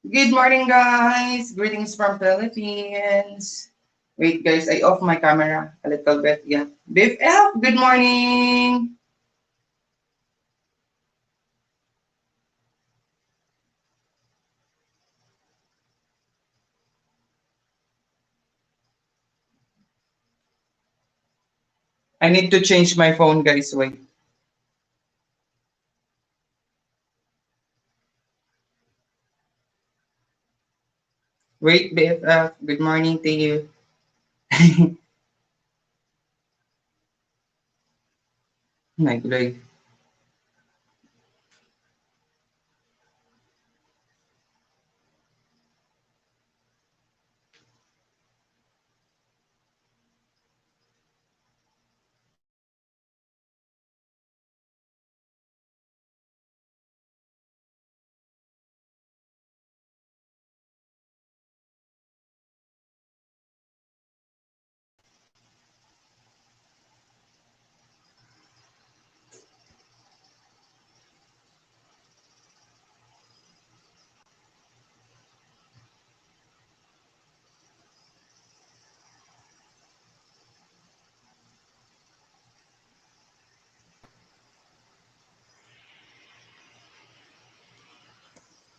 Good morning, guys. Greetings from Philippines. Wait, guys, I off my camera a little bit. Yeah. Beef F, good morning. I need to change my phone, guys. Wait. Wait, Beef F, good morning to you. My God.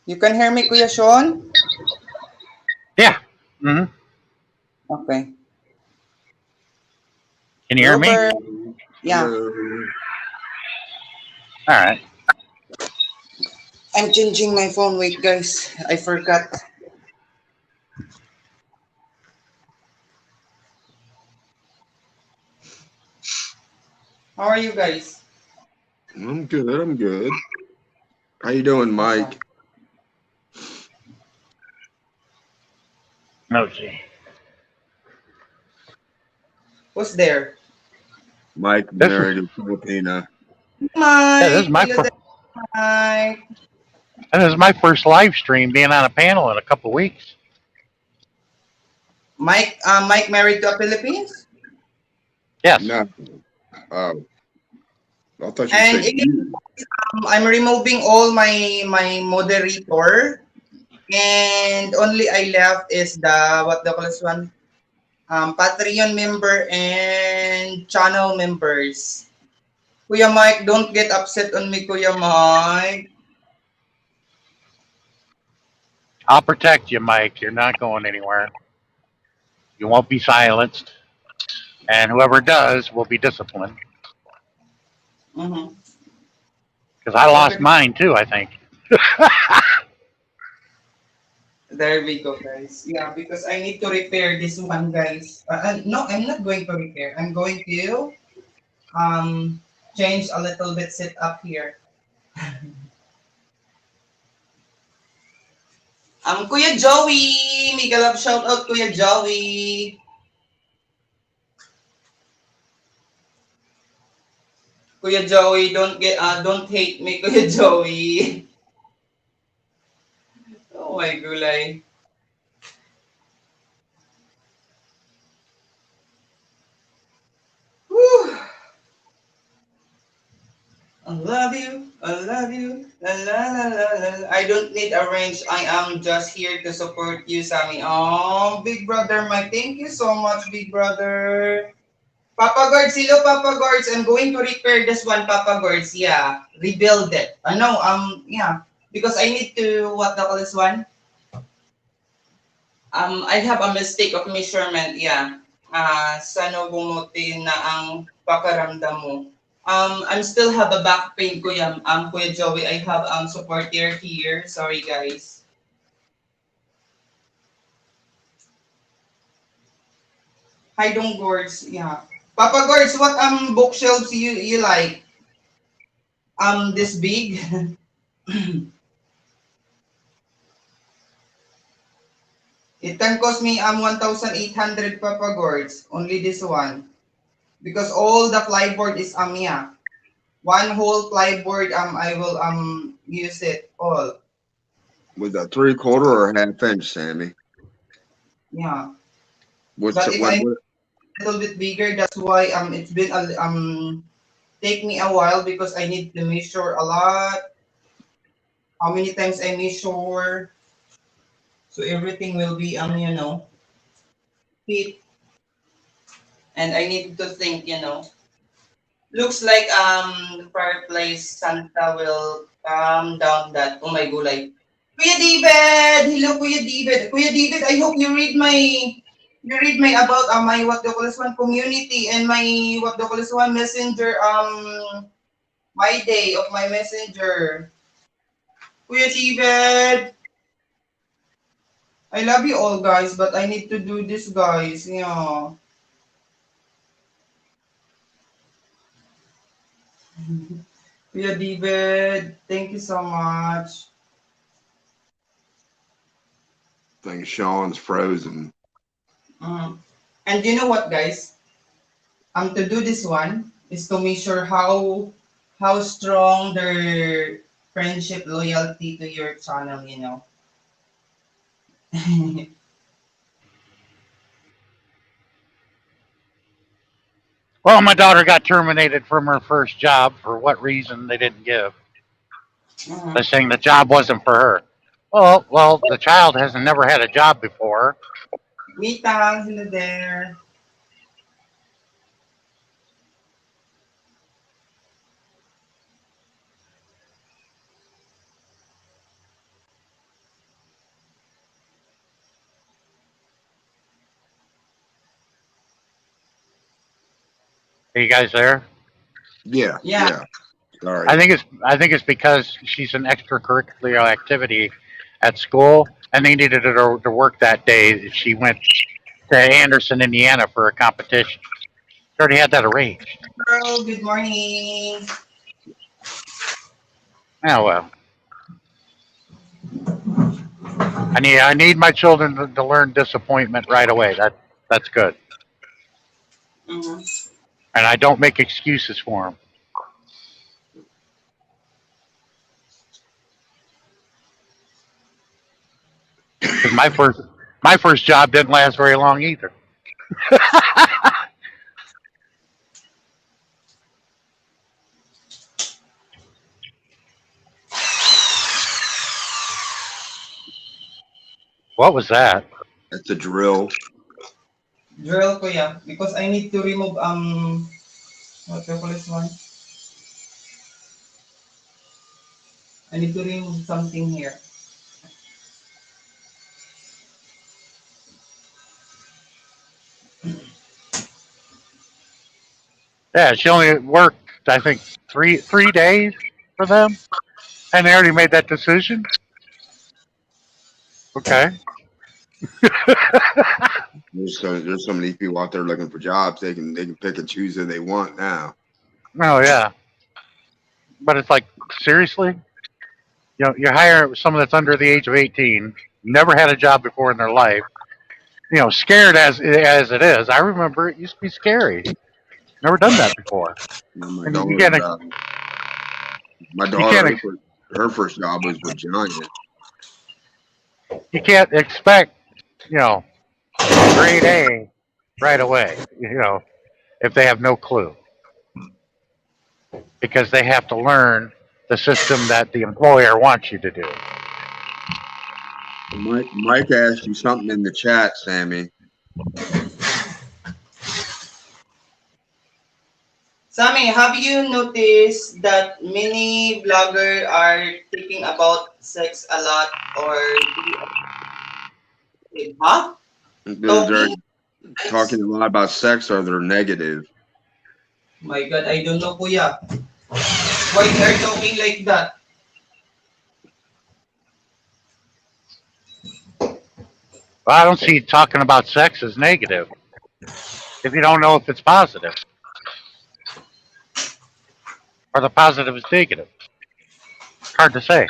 You can hear me, Kuya Sean? Yeah. Hmm. Okay. Can you hear me? Robert, yeah. Hello. All right. I'm changing my phone. Wait, guys. I forgot. How are you guys? I'm good. I'm good. How you doing, Awesome. Mike? Okay. Who's there? Mike This is married a Filipina. yeah. This is Mike. my Hello there, Mike. this is my first live stream being on a panel in a couple of weeks. Mike married to a Philippines? Yes. No, oh, I thought you And said again, you. I'm removing all my moderator, and only I left is the what the this one Patreon member and channel members. Kuya Mike, don't get upset on me, Kuya Mike. I'll protect you, Mike. You're not going anywhere. You won't be silenced, and whoever does will be disciplined. Mm-hmm. Because I lost Every mine too. I think. There we go, guys. Yeah, because I need to repair this one, guys. No, I'm not going to repair. I'm going to um change a little bit set up here. Kuya Joey, mega love shout out, Kuya Joey. Kuya Joey, don't hate me, Kuya Joey. Oh my gulay. Whew. I love you, I love you, la la la la la. I don't need a range. I am just here to support you, Sammy. Oh, big brother, my thank you so much, big brother. Papa Guards, hello, Papa Guards. I'm going to repair this one, Papa Guards. Yeah, rebuild it. I know, yeah, because I need to what the call this one. I have a mistake of measurement. Yeah. Sana bumuti na ang pakaramdam mo. I'm still have a back pain, Kuya Joey. I have support here. Sorry, guys. Hi, Dong Gourds. Yeah. Papa Gourds, what bookshelves you like? This big? It can cost me 1,800 Papa Gourds. Only this one. Because all the plyboard is yeah. One whole plyboard I will use it all. Was that 3/4 or a half inch, Sammy? Yeah. What's But it? if What? I'm What? a little bit bigger, that's why it's been take me a while because I need to measure a lot. How many times I measure? So everything will be fit. And I need to think, looks like the fireplace Santa will calm down that. Oh my gulay. Kuya David! Hello Kuya David. Kuya David, I hope you read my about my what the call this one community and my what the call this one messenger my day of my messenger. Kuya David, I love you all guys, but I need to do this guys. Yeah. Kuya David, thank you so much. I think Sean's frozen. Mm. And you know what, guys? To do this one is to make sure how strong their friendship loyalty to your channel. Well, my daughter got terminated from her first job. For what reason, they didn't give. They're Mhm. saying the job wasn't for her. Well, the child has never had a job before. Mita, hello there. Are you guys there? Yeah, Yeah, yeah. Sorry. I think it's because she's an extracurricular activity at school, and they needed her to work that day. She went to Anderson, Indiana, for a competition. She already had that arranged. girl, good morning. Oh well. I need my children to learn disappointment right away. That's good, Mhm. and I don't make excuses for them. Because my first job didn't last very long either. What was that? That's a drill. Drill ko yeah, because I need to remove what do you call this one? I need to remove something here. Yeah, she only worked I think three days for them, and they already made that decision. Okay. There's so many people out there looking for jobs. They can pick and choose who they want now. Oh yeah, but it's like seriously, you hire someone that's under the age of 18, never had a job before in their life. Scared as it is. I remember it used to be scary. Never done that before, You know, my and you daughter, can't my you daughter, can't her first job was with Giant. you can't expect a grade A right away. If they have no clue, because they have to learn the system that the employer wants you to do. Mike asked you something in the chat, Sammy. Sammy, have you noticed that many vloggers are talking about sex a lot or huh? They're Talking talking sex? a lot about sex, or they're negative. My God, I don't know, kuya. Why they are talking like that? Well, I don't see talking about sex as negative if you don't know if it's positive or the positive is negative. Hard to say.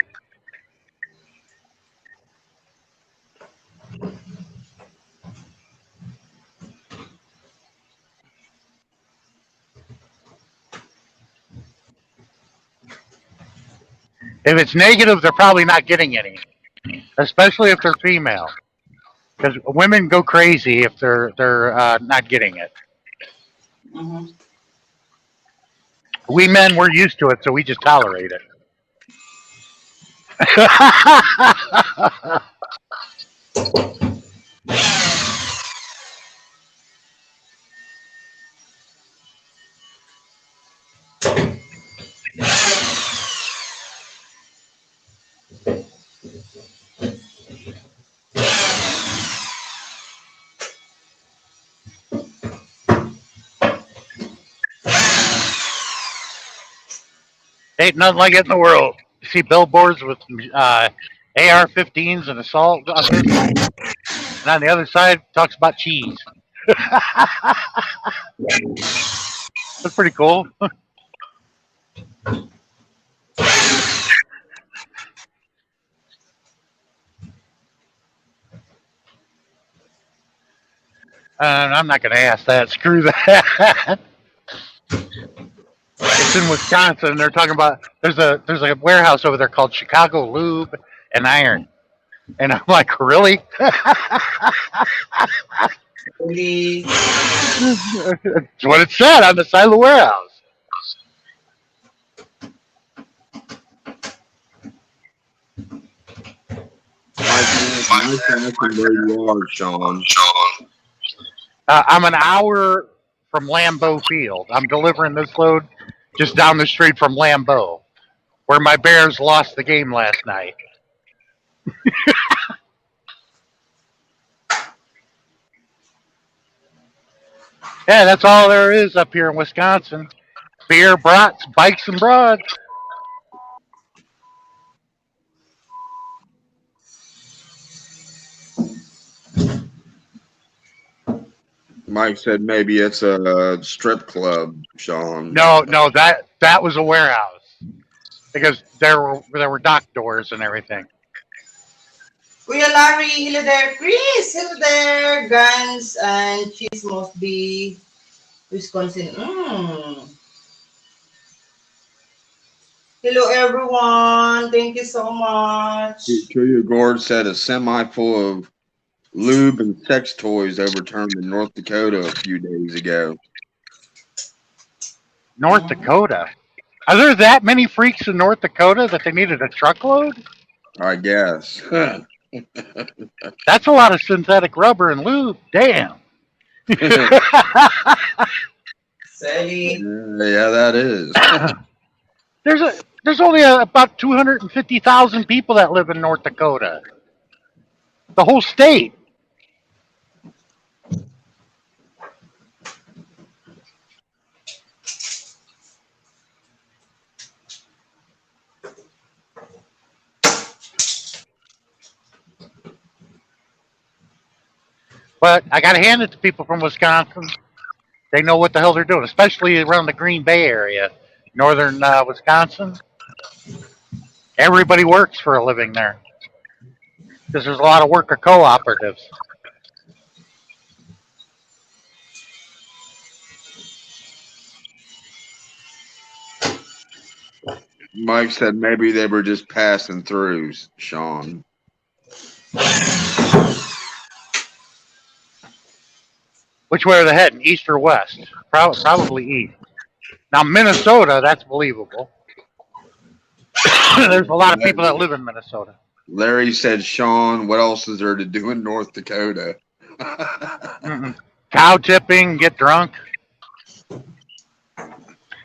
If it's negative, they're probably not getting any, especially if they're female, because women go crazy if they're not getting it. Mm-hmm. We men, we're used to it, so we just tolerate it. Ain't nothing like it in the world. You see billboards with AR-15s and assault pistols, and on the other side talks about cheese. That's pretty cool. I'm not going to ask that. Screw that. It's in Wisconsin. They're talking about there's a warehouse over there called Chicago Lube and Iron, and I'm like, really? Really? That's what it said on the side of the warehouse. Mike's asking where you are, Sean. I'm an hour from Lambeau Field. I'm delivering this load just down the street from Lambeau, where my Bears lost the game last night. Yeah, that's all there is up here in Wisconsin. Beer, brats, bikes, and broads. Mike said maybe it's a strip club, Sean. No, that was a warehouse because there were dock doors and everything. Kuya Larry, hello there. Chris, hello there. Guns and cheese must be Wisconsin. Hello, everyone. Thank you so much. Julia Gord said a semi full of lube and sex toys overturned in North Dakota a few days ago. North Dakota. Are there that many freaks in North Dakota that they needed a truckload? I guess. That's a lot of synthetic rubber and lube. Damn. Sally. Yeah, that is. there's only about 250,000 people that live in North Dakota. The whole state. But I got to hand it to people from Wisconsin. They know what the hell they're doing, especially around the Green Bay area, northern Wisconsin. Everybody works for a living there because there's a lot of worker cooperatives. Mike said maybe they were just passing through, Sean. Which way are they heading, east or west? Probably east. Now, Minnesota, that's believable. There's a lot of people that live in Minnesota. Larry said, Sean, what else is there to do in North Dakota? Cow tipping, get drunk.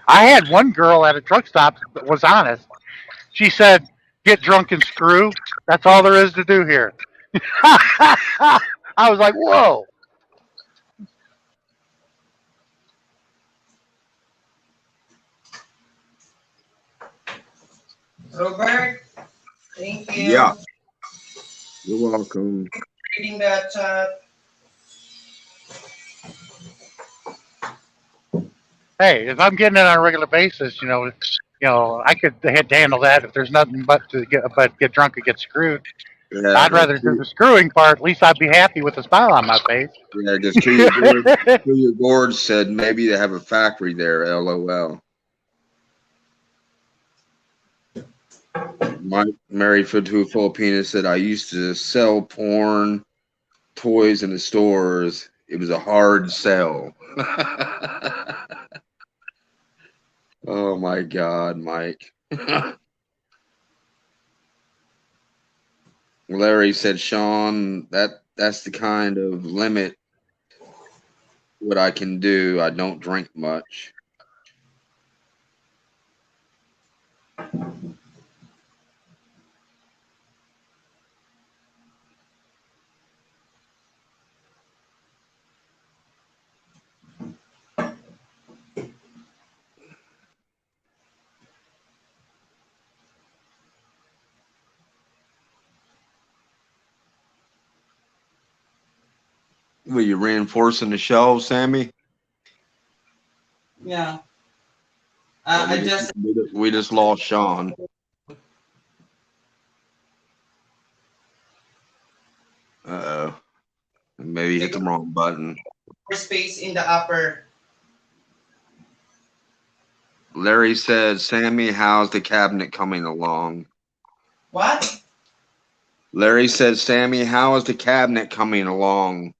I had one girl at a truck stop that was honest. She said, get drunk and screw. That's all there is to do here. I was like, whoa. Robert, thank you. Yeah. You're welcome. Reading that chat. Hey, if I'm getting it on a regular basis, I could handle that if there's nothing but get drunk and get screwed. Yeah, I'd rather do the screwing part. At least I'd be happy with a smile on my face. Yeah, just Julia Gord said maybe they have a factory there. LOL. Mary Fatu Filipina said I used to sell porn toys in the stores. It was a hard sell. Oh my God, Mike. Larry said, Sean, that's the kind of limit what I can do. I don't drink much. Were you reinforcing the shelves, Sammy? Yeah. Oh, I just we just lost Sean. Uh-oh. Maybe he hit the because wrong button. there's space in the upper. Larry said, Sammy, how's the cabinet coming along? What? Larry said, Sammy, how is the cabinet coming along?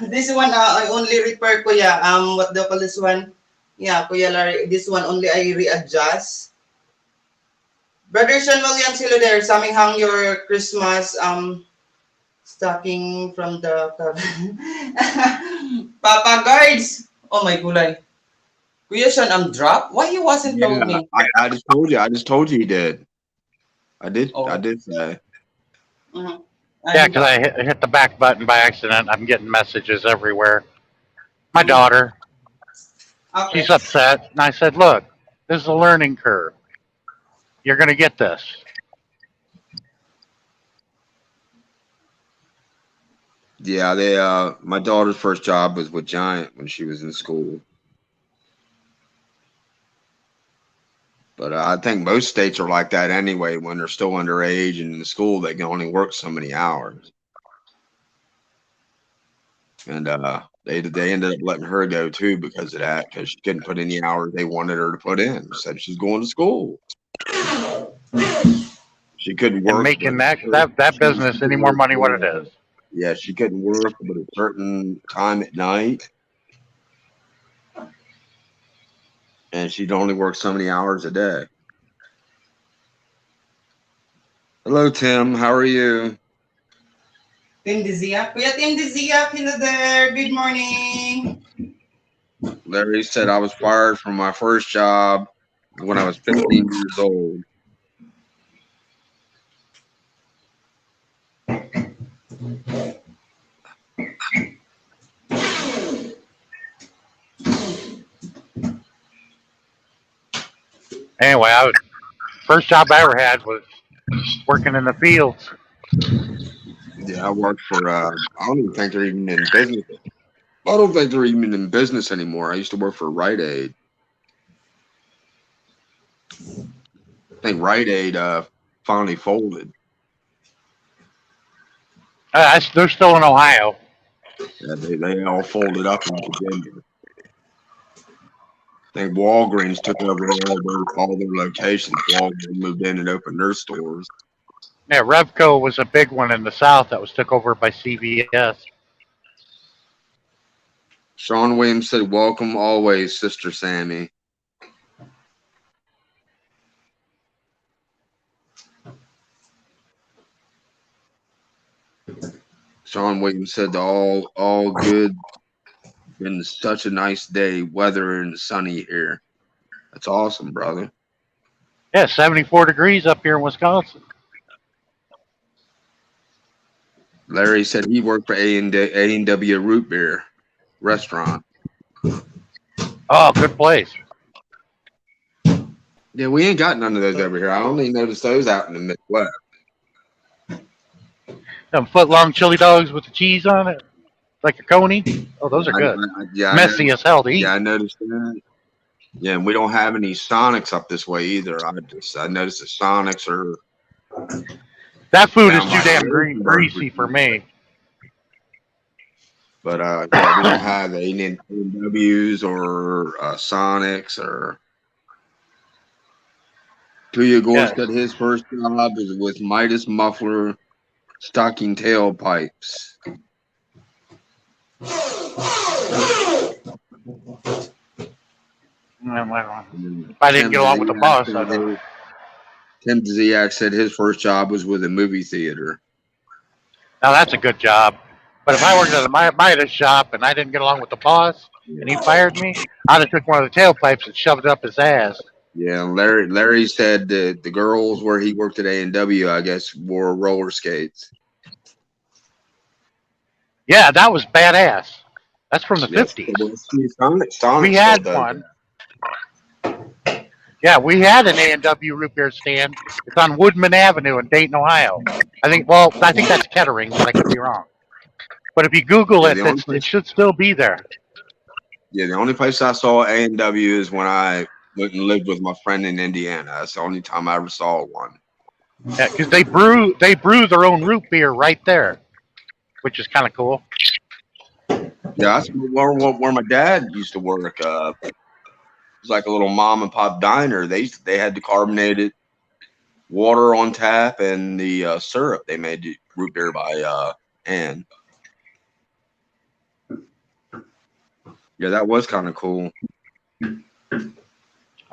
This one I only repair, kuya. What do you call this one? Yeah, kuya Larry. This one only I readjust. Brother Sean Williams, hello there. Sammy hang your Christmas stocking from the Papa Guards. Oh my gulay. Kuya Sean, drop? Why you wasn't Yeah, told me? I just told you. I just told you he did. I did. I Oh. did say. Mm-hmm. Yeah, He because got. hit the back button by accident. I'm getting messages everywhere. My Mm, daughter, okay. she's upset, and I said, "Look, this is a learning curve. You're going to get this." Yeah, they. My daughter's first job was with Giant when she was in school. But I think most states are like that anyway. When they're still underage and in school, they can only work so many hours. And they ended up letting her go too because of that, because she couldn't put any hours they wanted her to put in. Said she's going to school. She couldn't And work, but making that she business any could more work. money what it is. Yeah, she couldn't work but a certain time at night, and she'd only work so many hours a day. Hello, Tim. How are you? Tim Dizia. Kuya Tim Dizia, hello there. Good morning. Larry said I was fired from my first job when I was 15 years old. Anyway, first job I ever had was working in the fields. Yeah, I worked for. I don't even think they're even in business. I don't think they're even in business anymore. I used to work for Rite Aid. I think Rite Aid finally folded. They're still in Ohio. Yeah, they all folded up in Virginia. I think Walgreens took over all their locations. Walgreens moved in and opened their stores. Yeah, Revco was a big one in the South that was took over by CVS. Sean Williams said, "Welcome always, Sister Sammy." Sean Williams said, "All good. Been such a nice day, weather and sunny here. That's awesome, brother." Yeah, 74 degrees up here in Wisconsin. Larry said he worked for A&W Root Beer Restaurant. Oh, good place. Yeah, we ain't got none of those over here. I only noticed those out in the Midwest. Them foot long chili dogs with the cheese on it, like a coney. Oh, those are good. Yeah, Messy as hell to eat. I noticed that. Yeah, and we don't have any Sonics up this way either. I noticed the Sonics are That food is down too by damn Harrisonburg. greasy for me. But yeah, we don't have A&Ws or Sonics or. Tuya Gore Yeah, said his first job was with Midas Muffler stocking tailpipes. if I didn't Tim get along with the boss, I'd. Ziak said his first job was with a movie theater. Now that's a good job. But if I worked at a Midas shop and I didn't get along with the boss and he fired me, I'd have took one of the tailpipes and shoved it up his ass. Yeah, Larry said the girls where he worked at A&W, I guess, wore roller skates. Yeah, that was badass. That's from the Yes, 50s. Sonic We still had does one. Yeah, we had an A&W root beer stand. It's on Woodman Avenue in Dayton, Ohio. I think that's Kettering, but I could be wrong. But if you Google Yeah, it, it should still be there. the only place I saw A&W is when I went and lived with my friend in Indiana. That's the only time I ever saw one. Yeah, because they brew their own root beer right there, which is kind of cool. Yeah, that's where my dad used to work. It was like a little mom and pop diner. They had the carbonated water on tap and the syrup. They made the root beer by Ann. Yeah, that was kind of cool.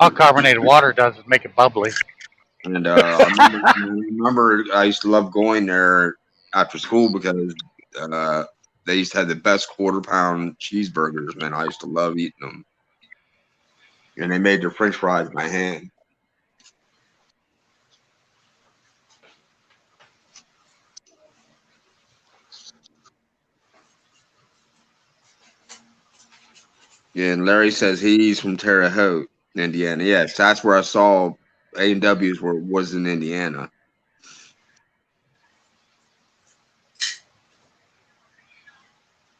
All carbonated water does is make it bubbly. And I remember I used to love going there after school because they used to have the best quarter-pound cheeseburgers. Man, I used to love eating them. And they made their French fries by hand. Yeah, and Larry says he's from Terre Haute, Indiana. Yes, that's where I saw A&W's was in Indiana.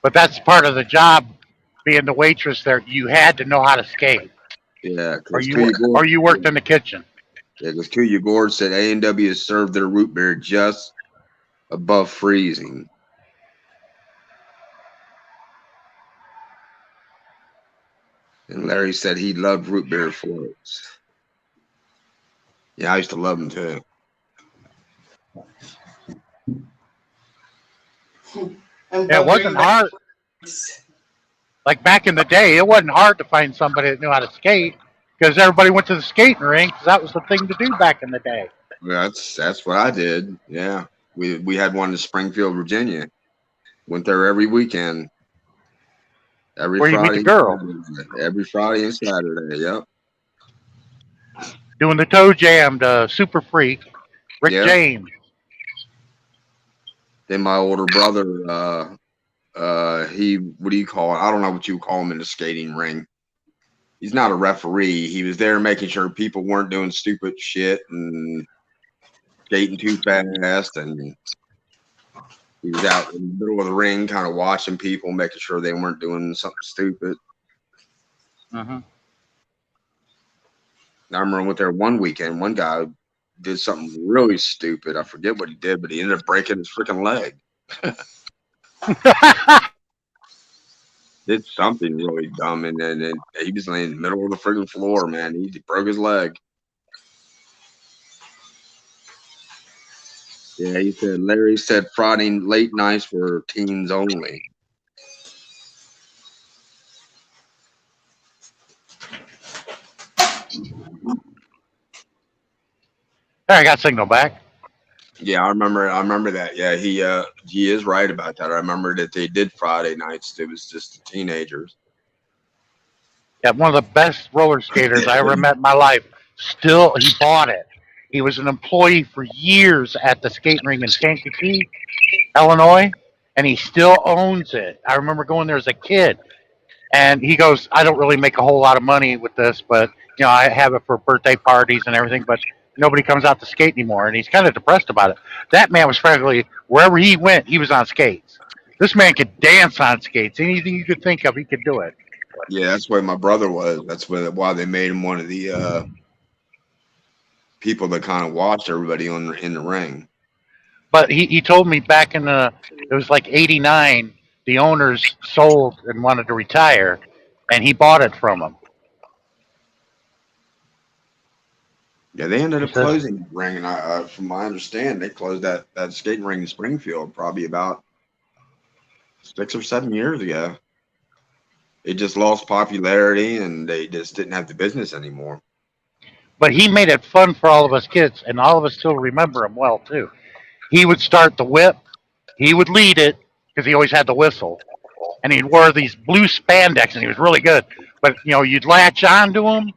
But that's part of the job, being the waitress there. You had to know how to skate, Yeah, or because you or you worked in the kitchen. Kuya Gord said A&W served their root beer just above freezing. And Larry said he loved root beer floats. Yeah, I used to love them too. I'm Yeah, it wondering wasn't my hard. Like back in the day, it wasn't hard to find somebody that knew how to skate because everybody went to the skating rink because that was the thing to do back in the day. That's what I did. Yeah, we had one in Springfield, Virginia. Went there every weekend, every Where you meet the Friday, girls, every Friday and Saturday. Yep, doing the toe jam to Super Freak, Rick yep. James. Then my older brother, he what do you call it? I don't know what you call him in the skating ring. He's not a referee. He was there making sure people weren't doing stupid shit and skating too fast, and he was out in the middle of the ring, kind of watching people, making sure they weren't doing something stupid. Uh-huh. I remember I went there one weekend. One guy did something really stupid. I forget what he did, but he ended up breaking his freaking leg. Did something really dumb, and then he was laying in the middle of the freaking floor, man. He broke his leg. Yeah, he said, Larry said Friday late nights were teens only. There, I got signal back. Yeah, I remember that. Yeah, he is right about that. I remember that they did Friday nights. It was just the teenagers. Yeah, one of the best roller skaters I ever met in my life. Still, he bought it. He was an employee for years at the skating ring in Kankakee, Illinois, and he still owns it. I remember going there as a kid, and he goes, "I don't really make a whole lot of money with this, but I have it for birthday parties and everything, but nobody comes out to skate anymore." And he's kind of depressed about it. That man was frankly wherever he went, he was on skates. This man could dance on skates. Anything you could think of, he could do it. Yeah, that's where my brother was. That's why they made him one of the people that kind of watched everybody in the ring. But he told me back in it was like '89, the owners sold and wanted to retire, and he bought it from them. Yeah, they ended He up says, closing the ring, and from my understanding, they closed that skating ring in Springfield probably about 6 or 7 years ago. It just lost popularity, and they just didn't have the business anymore. but he made it fun for all of us kids, and all of us still remember him well too. He would start the whip, he would lead it because he always had the whistle, and he'd wear these blue spandex, and he was really good. But you'd latch onto him,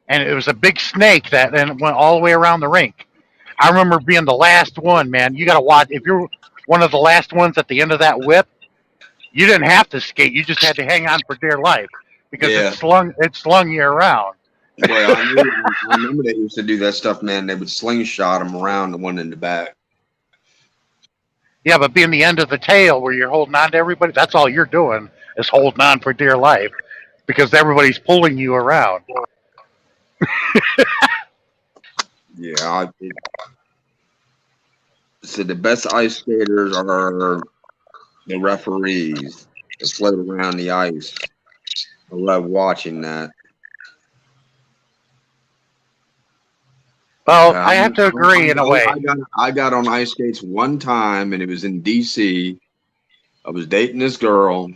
and it was a big snake that then went all the way around the rink. I remember being the last one, man. You got to watch if you're one of the last ones at the end of that whip. You didn't have to skate; you just had to hang on for dear life because Yeah, it slung you around. well, I remember they used to do that stuff, man. They would slingshot them around the one in the back. Yeah, but being the end of the tail where you're holding on to everybody, that's all you're doing is holding on for dear life because everybody's pulling you around. Yeah, so the best ice skaters are the referees that float around the ice. I love watching that. Well, I, I have to agree in a way. I got on ice skates one time, and it was in D.C. I was dating this girl,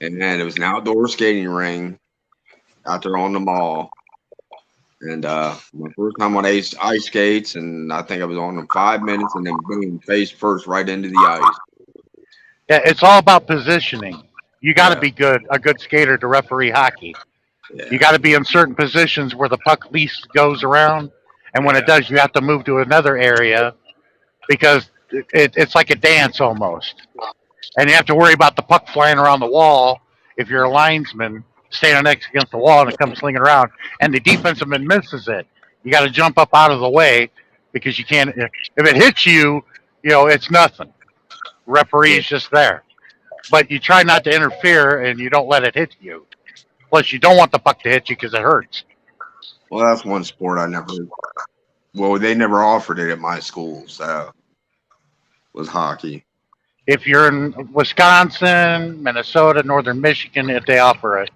and then it was an outdoor skating ring out there on the mall. And my first time on ice skates, and I think I was on them 5 minutes, and then boom, face first right into the ice. Yeah, it's all about positioning. You got to Yeah, be a good skater to referee hockey. You yeah, got to be in certain positions where the puck least goes around, and when it yeah, does, you have to move to another area because it's like a dance almost, and you have to worry about the puck flying around the wall if you're a linesman standing next against the wall and it comes slinging around, and the defenseman misses it. You got to jump up out of the way because you can't. If it hits you, it's nothing. yeah. Referee's just there, but you try not to interfere and you don't let it hit you. Plus, you don't want the puck to hit you because it hurts. Well, that's one sport I never. Well, they never offered it at my school, so was hockey. If you're in Wisconsin, Minnesota, Northern Michigan, if they offer it,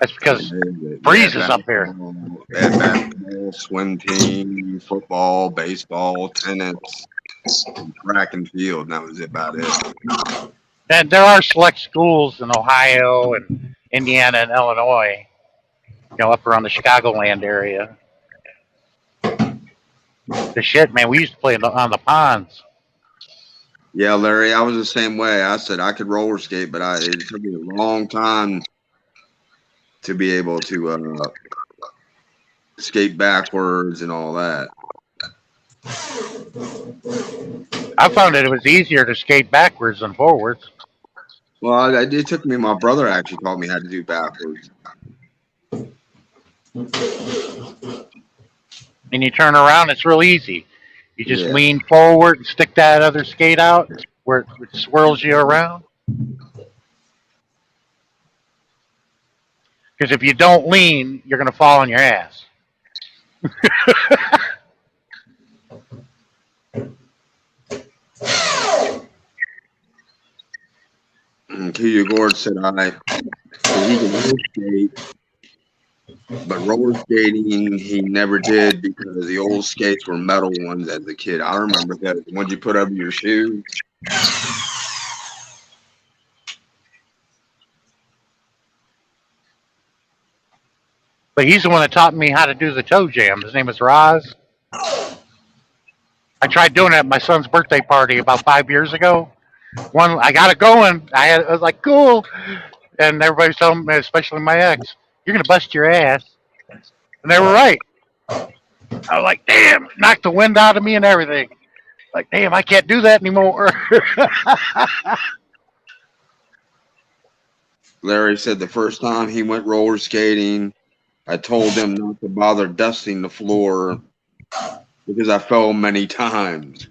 that's Yeah, because they had freezes up here. basketball, they had basketball, swim team, football, baseball, tennis, and track and field, and that was about it. And there are select schools in Ohio and Indiana and Illinois, up around the Chicagoland area. The shit, man, we used to play on the ponds. Yeah, Larry, I was the same way. I said I could roller skate, but it took me a long time to be able to skate backwards and all that. I found that it was easier to skate backwards than forwards. Well, it took me. My brother actually taught me how to do backwards. And you turn around, it's real easy. You just Yeah. lean forward and stick that other skate out where it swirls you around. Because if you don't lean, you're going to fall on your ass. And Kuya Gord said said he can roller skate, but roller skating he never did because the old skates were metal ones as a kid. I remember that ones you put over your shoes. But he's the one that taught me how to do the toe jam. His name is Roz. I tried doing it at my son's birthday party about 5 years ago. I got it going. I was like, cool. And everybody's telling me, especially my ex, you're going to bust your ass. And they were right. I was like, damn, knocked the wind out of me and everything. Like, damn, I can't do that anymore. Larry said the first time he went roller skating, I told him not to bother dusting the floor because I fell many times.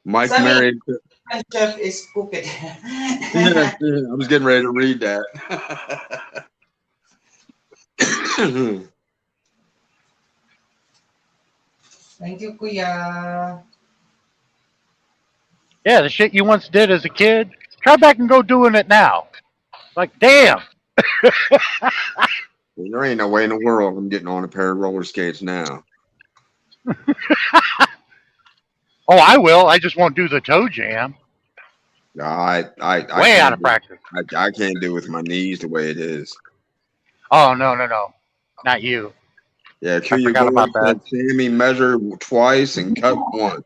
Mike Sammy, married. my chef is cooking. I was getting ready to read that. Thank you, Kuya. Yeah, the shit you once did as a kid, try back and go doing it now. Like, damn. There ain't no way in the world I'm getting on a pair of roller skates now. Oh, I will. I just won't do the toe jam. I Way out can't of do practice. I can't do it with my knees the way it is. Oh, no, no, no. Not you. Yeah, I Kuya forgot Gordon about that. said Sammy measure twice and cut once.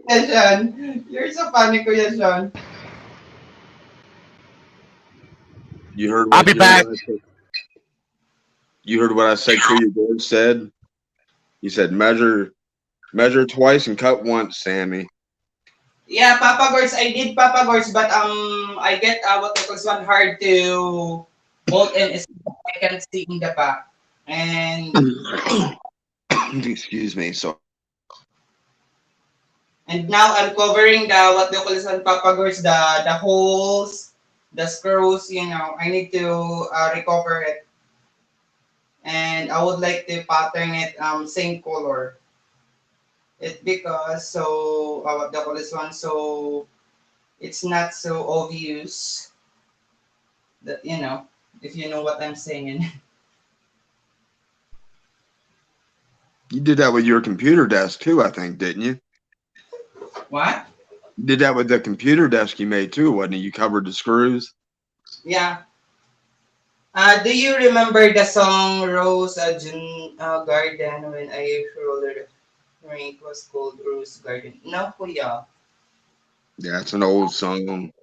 Yes, Sean. You're so funny, Kuya Sean. You heard I'll what be back. you heard what I said. Kuya Gordon said. He said measure twice and cut once, Sammy. Yeah, Papa Gords. I did Papa Gords, but I get what it was one hard to hold in is I can't see in the back. And Excuse me. So now I'm covering the what do you call this one, Papa Gorge, the holes, the screws. I need to recover it, and I would like to pattern it same color. It because so what do you call this one, so it's not so obvious that if you know what I'm saying. you did that with your computer desk too, I think, didn't you? What? You did that with the computer desk you made too, wasn't it? You covered the screws. Yeah. Do you remember the song Rose June Garden when I roller rain it was called Rose Garden? No, kuya. Yeah, it's an old song.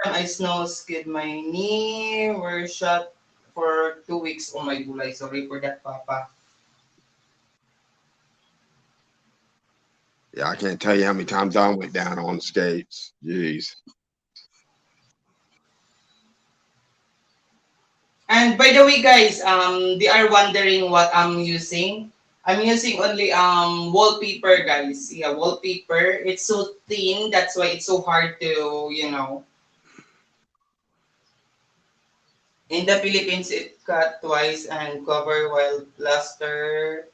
I snow skid my knee were shot for 2 weeks. Oh my gulay. Sorry for that, Papa. Yeah, I can't tell you how many times I went down on skates. Jeez. And by the way, guys, they are wondering what I'm using. I'm using only wallpaper, guys. Yeah, wallpaper. It's so thin, that's why it's so hard to, In the Philippines, it cut twice and cover while plaster.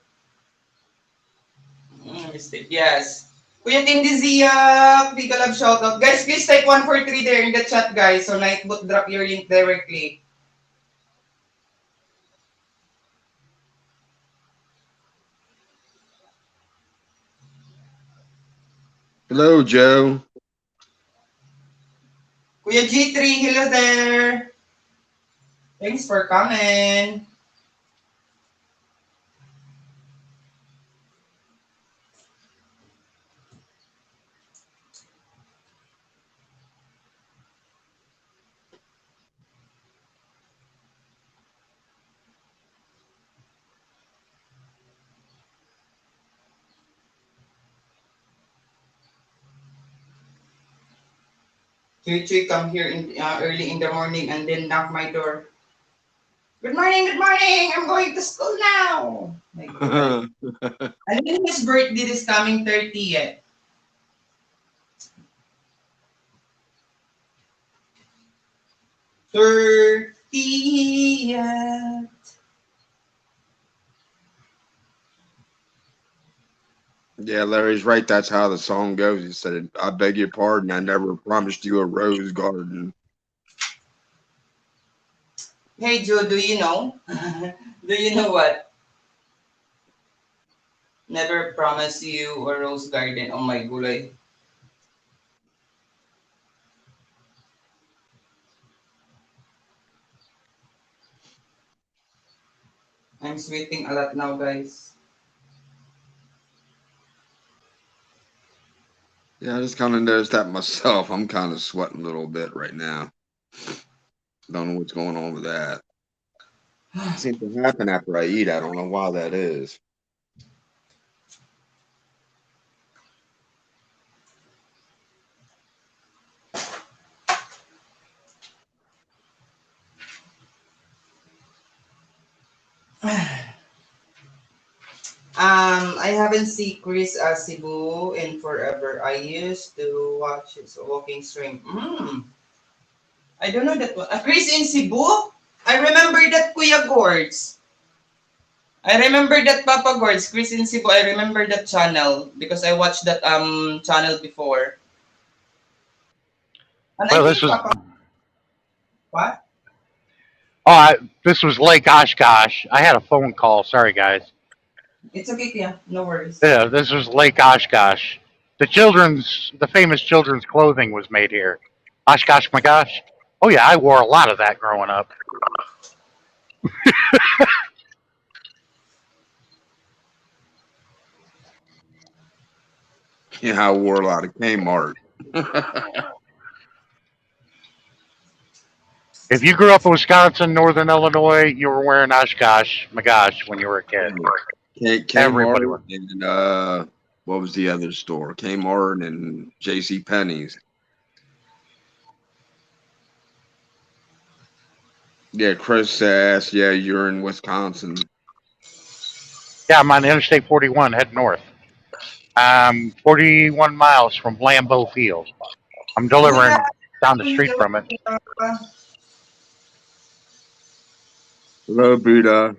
Mistake. Yes. Kuya Tim Diziak, big love shoutout. Guys, please type 143 there in the chat, guys. So Nightbot drop your link directly. Hello, Joe. Kuya G3, hello there. Thanks for coming. Chuy Chuy come here early in the morning and then knock my door. Good morning, good morning. I'm going to school now. My God. And then his birthday is coming 30th. 30th. Yeah, Larry's right. That's how the song goes. He said, I beg your pardon. I never promised you a rose garden. Hey Joe, do you know? Do you know what? Never promise you a rose garden. Oh my gulay. I'm sweating a lot now, guys. Yeah, I just kind of noticed that myself. I'm kind of sweating a little bit right now. Don't know what's going on with that. Seems to happen after I eat. I don't know why that is. I haven't seen Chris Cebu in forever. I used to watch his walking stream. I don't know that one. Chris in Cebu? I remember that Kuya Gords. I remember that Papa Gords, Chris in Cebu. I remember that channel because I watched that channel before. And I Well, think Papa, what? oh, I, this was Lake Oshkosh. I had a phone call. Sorry, guys. It's okay, Kuya. No worries. Yeah, this was Lake Oshkosh. The famous children's clothing was made here. Oshkosh, my gosh. Oh yeah, I wore a lot of that growing up. Yeah, I wore a lot of Kmart. If you grew up in Wisconsin, Northern Illinois, you were wearing Oshkosh, my gosh, when you were a kid. Everybody Kmart was. and what was the other store? Kmart and JC Penney's. Yeah, Chris asked, yeah, you're in Wisconsin. Yeah, I'm on Interstate 41, head north. 41 miles from Lambeau Field. I'm Buddha, delivering down the street Buddha, from it. Buddha. Hello, Buddha.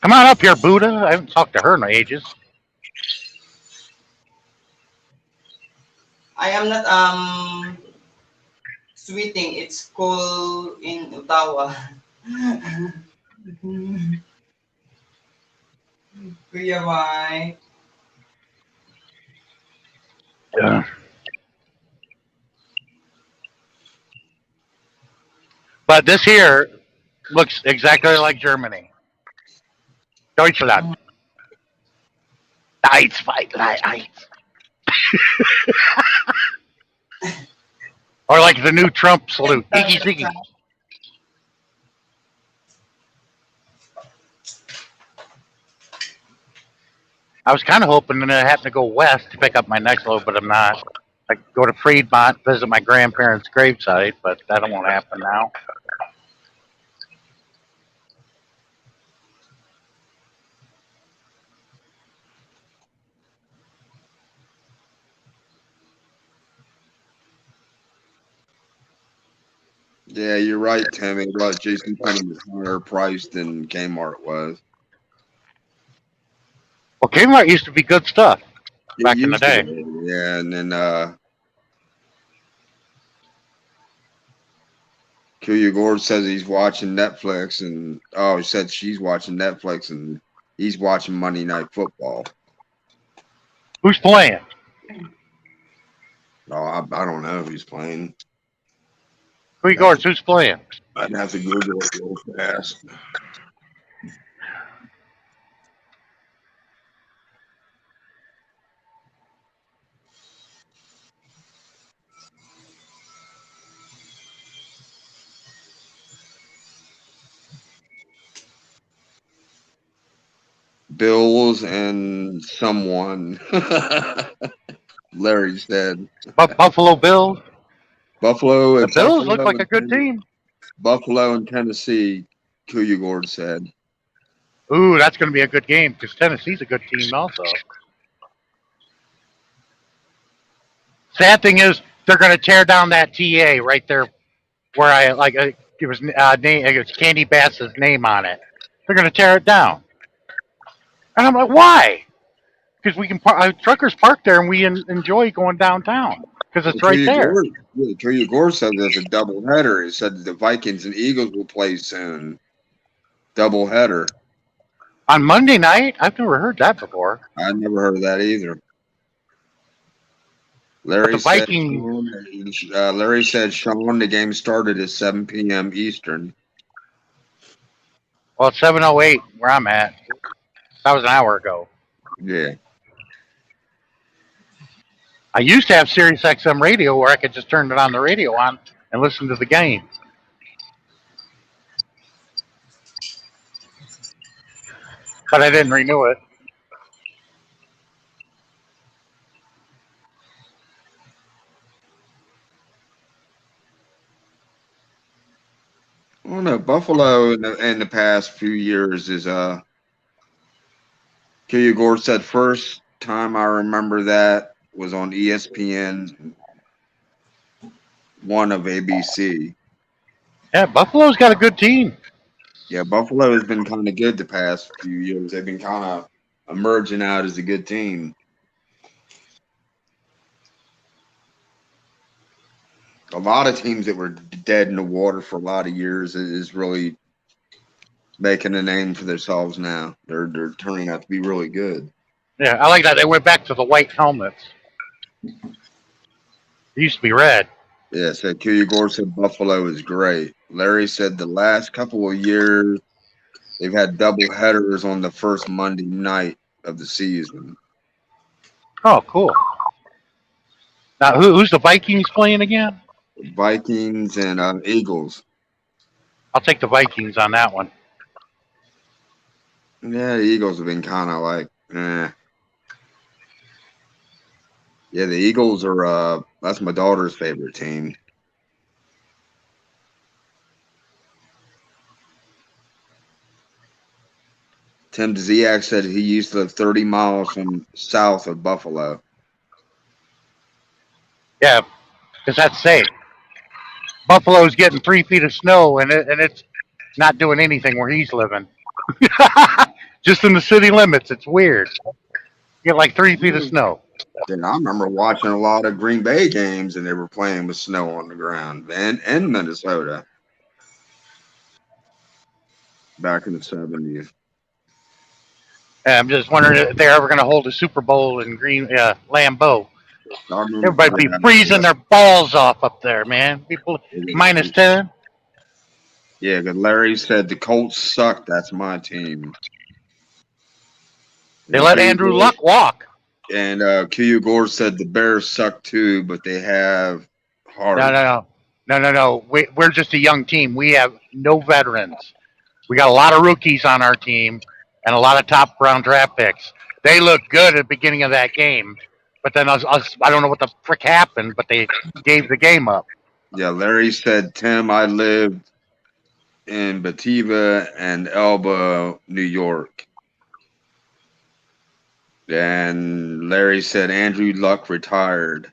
Come on up here, Buddha. I haven't talked to her in ages. I am not sweating. It's cold in Ottawa. Kuya Mai. Yeah. But this here looks exactly like Germany. Deutschland. Eins. Or like the new Trump salute. Iggy Ziggy. I was kind of hoping that I happen to go west to pick up my next load, but I'm not. I go to Fremont, visit my grandparents' gravesite, but that won't happen now. Yeah, you're right, Timmy. What Jason Penny was higher priced than Kmart was. Well, Kmart used to be good stuff It back in the used to day. be, yeah. And then Kuya Gord says he's watching Netflix, and he said she's watching Netflix, and he's watching Monday Night Football. Who's playing? Oh, I don't know who's playing. Who Gorge, who's playing? I'd have to Google it real fast. Bills and someone. Larry said Buffalo Bills? Buffalo The and Bills look like a good team. Buffalo and Tennessee. Kuya Gord said. Ooh, that's going to be a good game because Tennessee's a good team also. Sad thing is, they're going to tear down that TA right there where I like it was name it was Candy Bass's name on it. They're going to tear it down, and I'm like, why? Because we can truckers park there and we enjoy going downtown because it's right there. Kuya Gord said there's a doubleheader. He said the Vikings and Eagles will play soon. Doubleheader. On Monday night, I've never heard that before. I never heard of that either. But the Larry said, Vikings, Sean, the game started at 7 p.m. Eastern. well, it's 7:08 where I'm at. That was an hour ago. Yeah. I used to have Sirius XM radio where I could just turn it on the radio on and listen to the game. But I didn't renew it. I don't know. Buffalo in the past few years is Kuya Gord said first time I remember that was on ESPN one of ABC. Yeah, Buffalo's got a good team. Yeah, Buffalo has been kind of good the past few years. They've been kind of emerging out as a good team. A lot of teams that were dead in the water for a lot of years is really making a name for themselves now. They're turning out to be really good. Yeah, I like that. They went back to the white helmets. They used to be red. Yeah, so Kuya Gord said Buffalo is great. Larry said the last couple of years they've had double headers on the first Monday night of the season. Oh, cool. Now, who's the Vikings playing again? Vikings and Eagles. I'll take the Vikings on that one. Yeah, the Eagles have been kind of like, eh. Yeah, the Eagles are that's my daughter's favorite team. Tim Ziak said he used to live 30 miles from south of Buffalo. Yeah, because that's safe. Buffalo's getting 3 feet of snow, and it's not doing anything where he's living. Just in the city limits. It's weird. You get like 3 feet of snow. Then I remember watching a lot of Green Bay games, and they were playing with snow on the ground, and Minnesota back in the 70s. I'm just wondering if they're ever going to hold a Super Bowl in Lambeau. I remember, Everybody be freezing their balls off up there, man. People minus 10. Yeah, because Larry said the Colts suck. That's my team. They let Andrew Luck walk. And Q Gore said the Bears suck too, but they have heart. No. We're just a young team. We have no veterans. We got a lot of rookies on our team and a lot of top round draft picks. They looked good at the beginning of that game, but then I don't know what the frick happened, but they gave the game up. Yeah, Larry said, Tim, I lived in Batavia and Elba, New York. And Larry said Andrew Luck retired.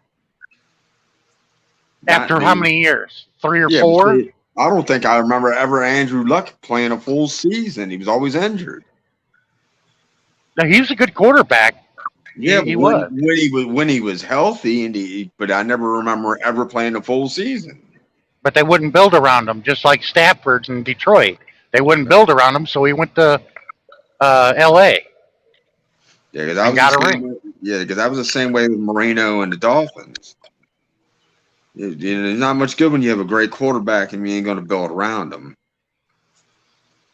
After how many years? 3 or 4? I don't think I remember ever Andrew Luck playing a full season. He was always injured. No, he was a good quarterback. Yeah, he was when he was healthy, but I never remember ever playing a full season. But they wouldn't build around him, just like Stafford in Detroit. They wouldn't build around him, so he went to L.A. Yeah, because that was the same way with Marino and the Dolphins. It's not much good when you have a great quarterback and you ain't going to build around them.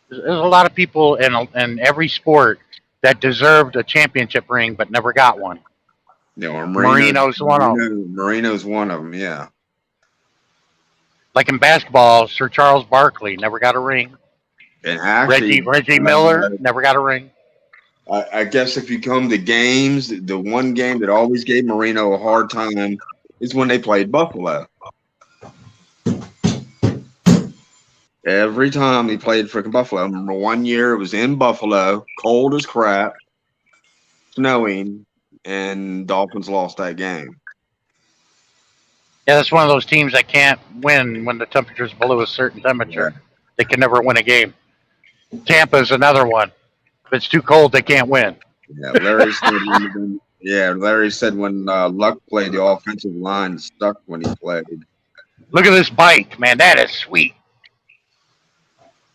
There's a lot of people in every sport that deserved a championship ring but never got one. Marino's one of them. Marino's one of them, yeah. Like in basketball, Sir Charles Barkley never got a ring. And actually, Reggie Miller never got a ring. I guess if you come to games, the one game that always gave Marino a hard time is when they played Buffalo. Every time he played freaking Buffalo. I remember one year it was in Buffalo, cold as crap, snowing, and Dolphins lost that game. Yeah, that's one of those teams that can't win when the temperature's below a certain temperature. Yeah. They can never win a game. Tampa's another one. If it's too cold, they can't win. Yeah, Larry said when Luck played, the offensive line stuck when he played. Look at this bike, man. That is sweet.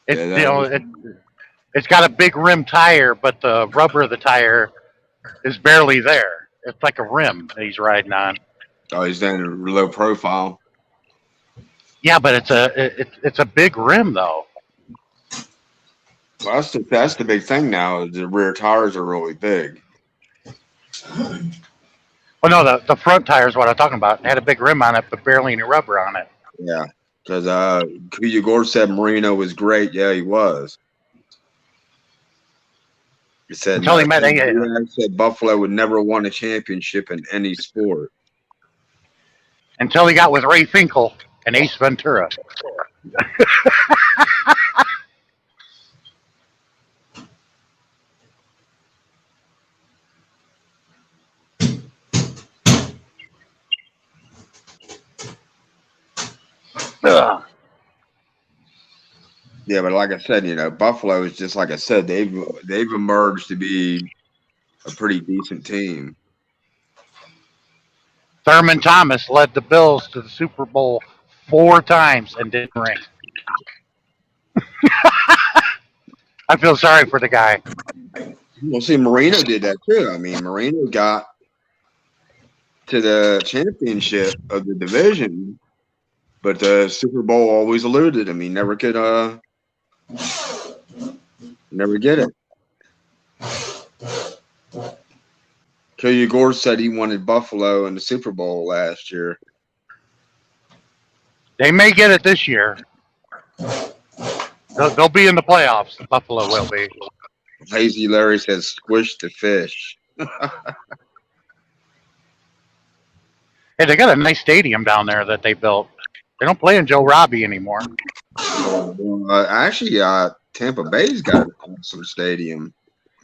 It's got a big rim tire, but the rubber of the tire is barely there. It's like a rim that he's riding on. Oh, he's doing a low profile. Yeah, but it's a big rim though. Well, that's the big thing now. The rear tires are really big. Well, no, the front tire is what I'm talking about. It had a big rim on it, but barely any rubber on it. Yeah, because Q Gore said Marino was great. Yeah, he was. He said, said Buffalo would never won a championship in any sport. Until he got with Ray Finkel and Ace Ventura. Yeah, but like I said, Buffalo is just like I said, they've emerged to be a pretty decent team. Thurman Thomas led the Bills to the Super Bowl 4 times and didn't ring. I feel sorry for the guy. Well, see, Marino did that too. I mean, Marino got to the championship of the division, but the Super Bowl always eluded him. He never could never get it. Q Gore said he wanted Buffalo in the Super Bowl last year. They may get it this year. They'll be in the playoffs. Buffalo will be. Lazy Larry says, "Squish the fish." Hey, they got a nice stadium down there that they built. They don't play in Joe Robbie anymore. Actually, Tampa Bay's got some stadium.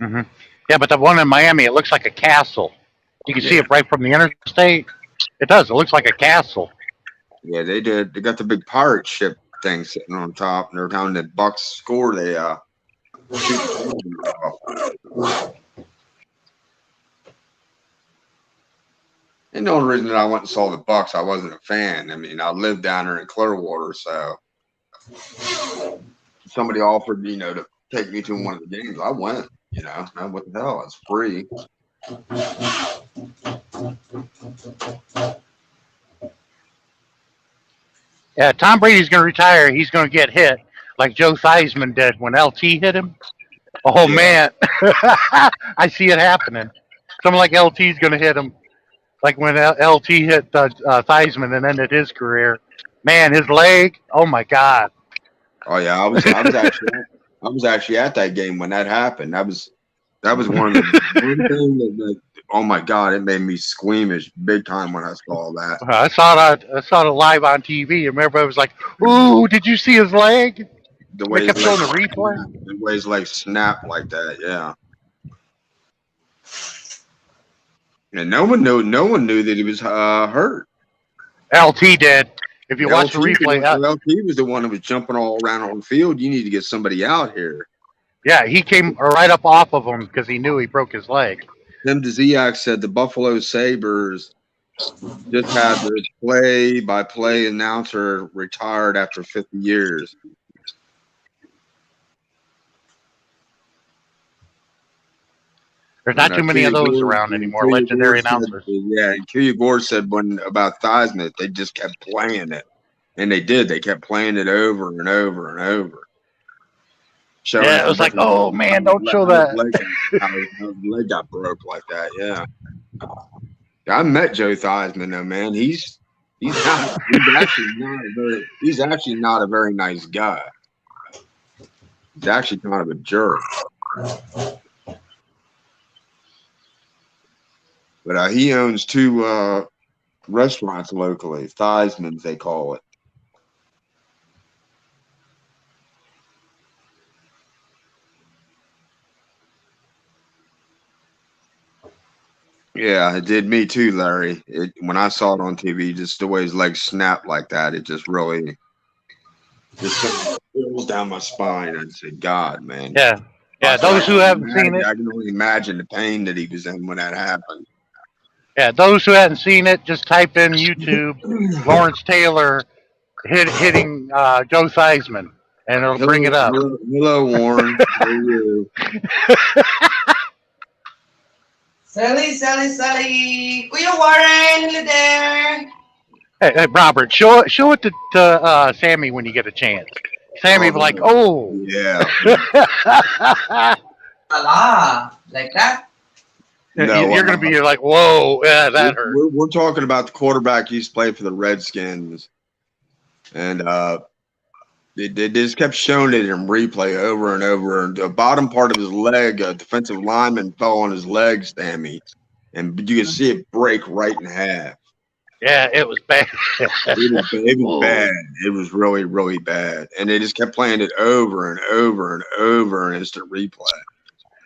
Hmm. Yeah, but the one in Miami, it looks like a castle. You can see Yeah, it right from the interstate. It does. It looks like a castle. yeah, they did. They got the big pirate ship thing sitting on top, and every time the Bucks score, they shoot the flames off. And the only reason that I went and saw the Bucks, I wasn't a fan. I mean, I lived down there in Clearwater, so somebody offered, to take me to one of the games. I went. What the hell? It's free. Yeah, Tom Brady's going to retire. He's going to get hit like Joe Theismann did when LT hit him. Oh Yeah. man, I see it happening. Someone like LT's going to hit him like when LT hit Theismann and ended his career. Man, his leg. Oh my God. Oh yeah, I was actually at that game when that happened. That was one thing that oh my god, it made me squeamish big time when I saw that. I saw it live on TV, and everybody was like, "Ooh, did you see his leg?" The They way his kept legs showing the replay. snap, the way his legs snap like that, yeah. And no one knew that he was hurt. LT did. If you watch the replay, LT was the one who was jumping all around on the field. You need to get somebody out here. yeah, he came right up off of him because he knew he broke his leg. Tim DeZiak said the Buffalo Sabres just had their play-by-play announcer retired after 50 years. There's And not too many of those around anymore. Legendary announcers. And Kuya Gore said when about Theismann, they just kept playing it, and they did. They kept playing it over and over and over, showing Yeah, it was like, oh man, don't show that. how his leg got broke like that. Yeah, I met Joe Theismann though, man. He's actually not a very nice guy. He's actually kind of a jerk. But he owns two restaurants locally, Theismann's they call it. Yeah, it did me too, Larry. When I saw it on TV, just the way his legs snapped like that, it just really just chills down my spine. I said, God, man. Yeah, yeah. Those who haven't seen it, I can only imagine the pain that he was in when that happened. yeah, those who haven't seen it, just type in YouTube Lawrence Taylor hitting Joe Theismann, and it'll bring it up. Hello, Warren. How are you? Sally. Kuya Warren, hello there. Hey, Robert, show it to Sammy when you get a chance. Sammy be like, oh. Yeah. Like that? No, you're going to be like, whoa, yeah, that hurt. We're talking about the quarterback who used to play for the Redskins. And they just kept showing it in replay over and over. And the bottom part of his leg, a defensive lineman fell on his leg, Sammy. And you can see it break right in half. Yeah, it was bad. It was bad. It was really, really bad. And they just kept playing it over and over and over in instant replay.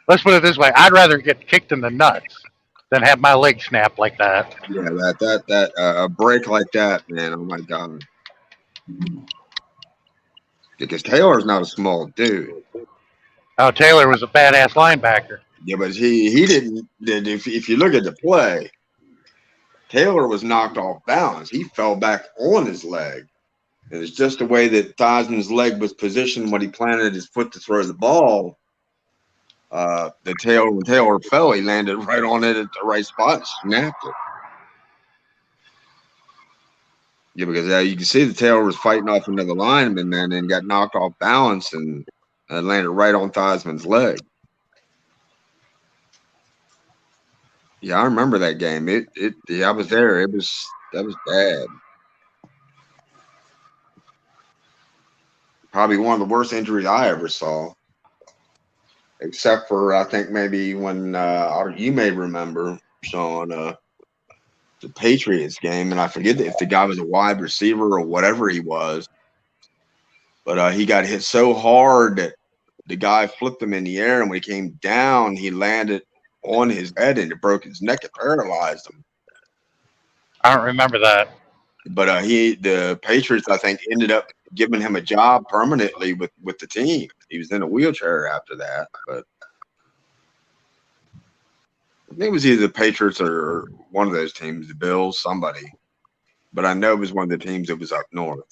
Let's put it this way: I'd rather get kicked in the nuts than have my leg snap like that. Yeah, that a break like that, man. Oh my God. Because Taylor's not a small dude. Oh, Taylor was a badass linebacker. Yeah, but he didn't. If you look at the play, Taylor was knocked off balance. He fell back on his leg. And it's just the way that Theismann's leg was positioned when he planted his foot to throw the ball. When Taylor fell, he landed right on it at the right spot and snapped it. Yeah, because you can see the Taylor was fighting off another lineman, man, and got knocked off balance and landed right on Theismann's leg. Yeah, I remember that game. I was there. That was bad. Probably one of the worst injuries I ever saw. Except for I think maybe when you may remember, Sean, the Patriots game, and I forget if the guy was a wide receiver or whatever he was, but he got hit so hard that the guy flipped him in the air, and when he came down, he landed on his head and it broke his neck and paralyzed him. I don't remember that. But the Patriots, I think, ended up giving him a job permanently with the team. He was in a wheelchair after that, but I think it was either the Patriots or one of those teams, the Bills, somebody. But I know it was one of the teams that was up north.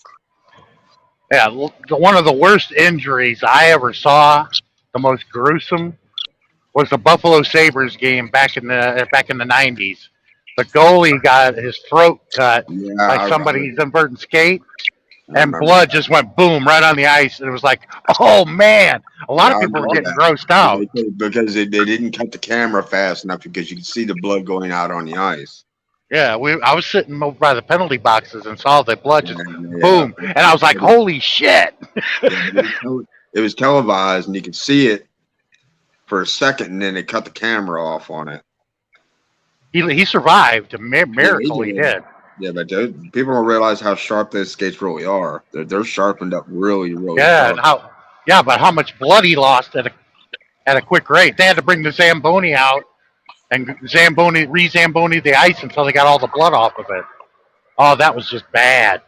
Yeah, one of the worst injuries I ever saw, the most gruesome, was the Buffalo Sabres game back in the '90s. The goalie got his throat cut Yeah, by somebody's inverting skate, I and remember blood that. just went boom right on the ice, and it was like, oh man! A lot Yeah, of I people were remember getting that. grossed out. Because they didn't cut the camera fast enough because you could see the blood going out on the ice. Yeah, I was sitting over by the penalty boxes and saw the blood just Yeah, boom, and I was like, holy shit! yeah, but it was televised and you could see it for a second, and then they cut the camera off on it. He survived. A Yeah, he miracle he did. did. Yeah, but people don't realize how sharp those skates really are. They're sharpened up really, really Yeah, sharp. and but how much blood he lost at a quick rate. They had to bring the Zamboni out and re-Zamboni the ice until they got all the blood off of it. Oh, that was just bad.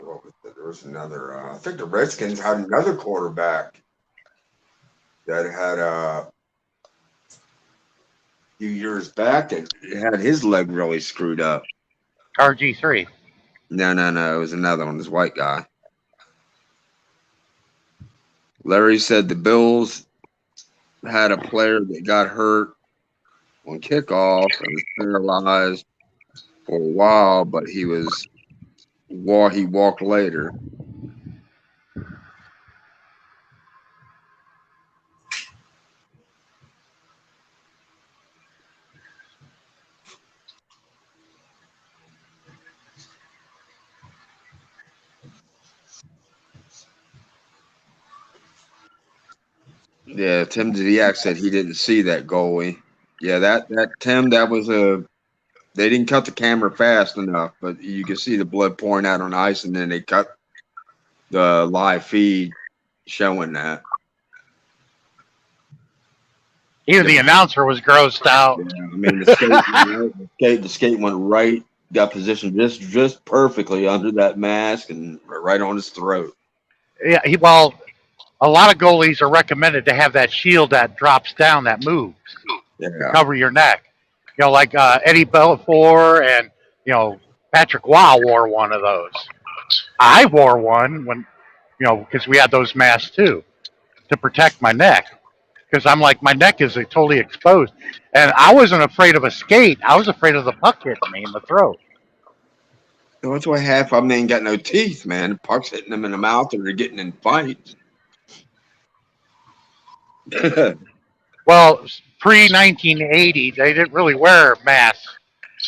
What was it? There was another. I think the Redskins had another quarterback that had a few years back that had his leg really screwed up. RG3. No, no, no. It was another one. This white guy. Larry said the Bills had a player that got hurt on kickoff and was paralyzed for a while, but he walked later. Yeah, Tim Zdiak said he didn't see that goalie. Yeah, that Tim, that was a. They didn't cut the camera fast enough, but you could see the blood pouring out on ice, and then they cut the live feed showing that. Even the announcer was grossed out. Yeah, I mean the skate went right, got positioned just perfectly under that mask and right on his throat. Yeah, well, a lot of goalies are recommended to have that shield that drops down, that moves to Yeah, cover your neck. Like Eddie Bellafor and Patrick Waugh wore one of those. I wore one when because we had those masks too to protect my neck because I'm like my neck is totally exposed, and I wasn't afraid of a skate. I was afraid of the puck hitting me in the throat. that's why half of them ain't got no teeth, man. The puck's hitting them in the mouth, or they're getting in fights. Well, pre 1980, they didn't really wear masks.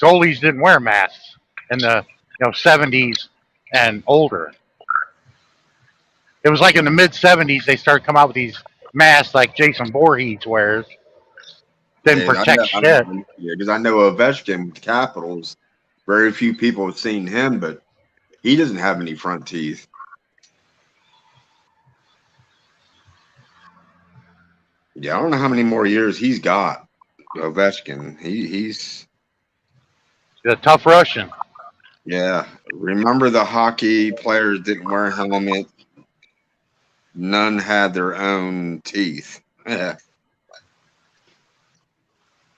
Goalies didn't wear masks in the 70s and older. It was like in the mid 70s they started coming out with these masks like Jason Voorhees wears. Didn't Yeah, protect shit. yeah, because I know Ovechkin with the Capitals. Very few people have seen him, but he doesn't have any front teeth. Yeah, I don't know how many more years he's got. Ovechkin, he's The tough Russian. yeah. Remember the hockey players didn't wear helmets. None had their own teeth. Yeah.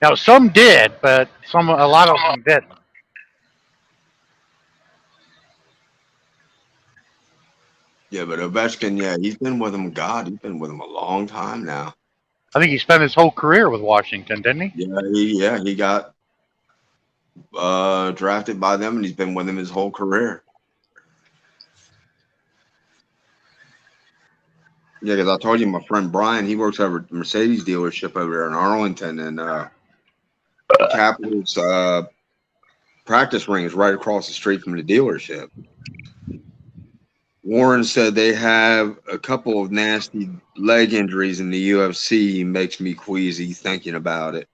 Now some did, but a lot of them didn't. Yeah, but Ovechkin, yeah, he's been with him. God, he's been with him a long time now. I think he spent his whole career with Washington, didn't he? He got drafted by them, and he's been with them his whole career. Yeah, because I told you my friend Brian, he works over at the Mercedes dealership over there in Arlington, and the Capitals practice ring is right across the street from the dealership. Warren said they have a couple of nasty leg injuries in the UFC. Makes me queasy thinking about it.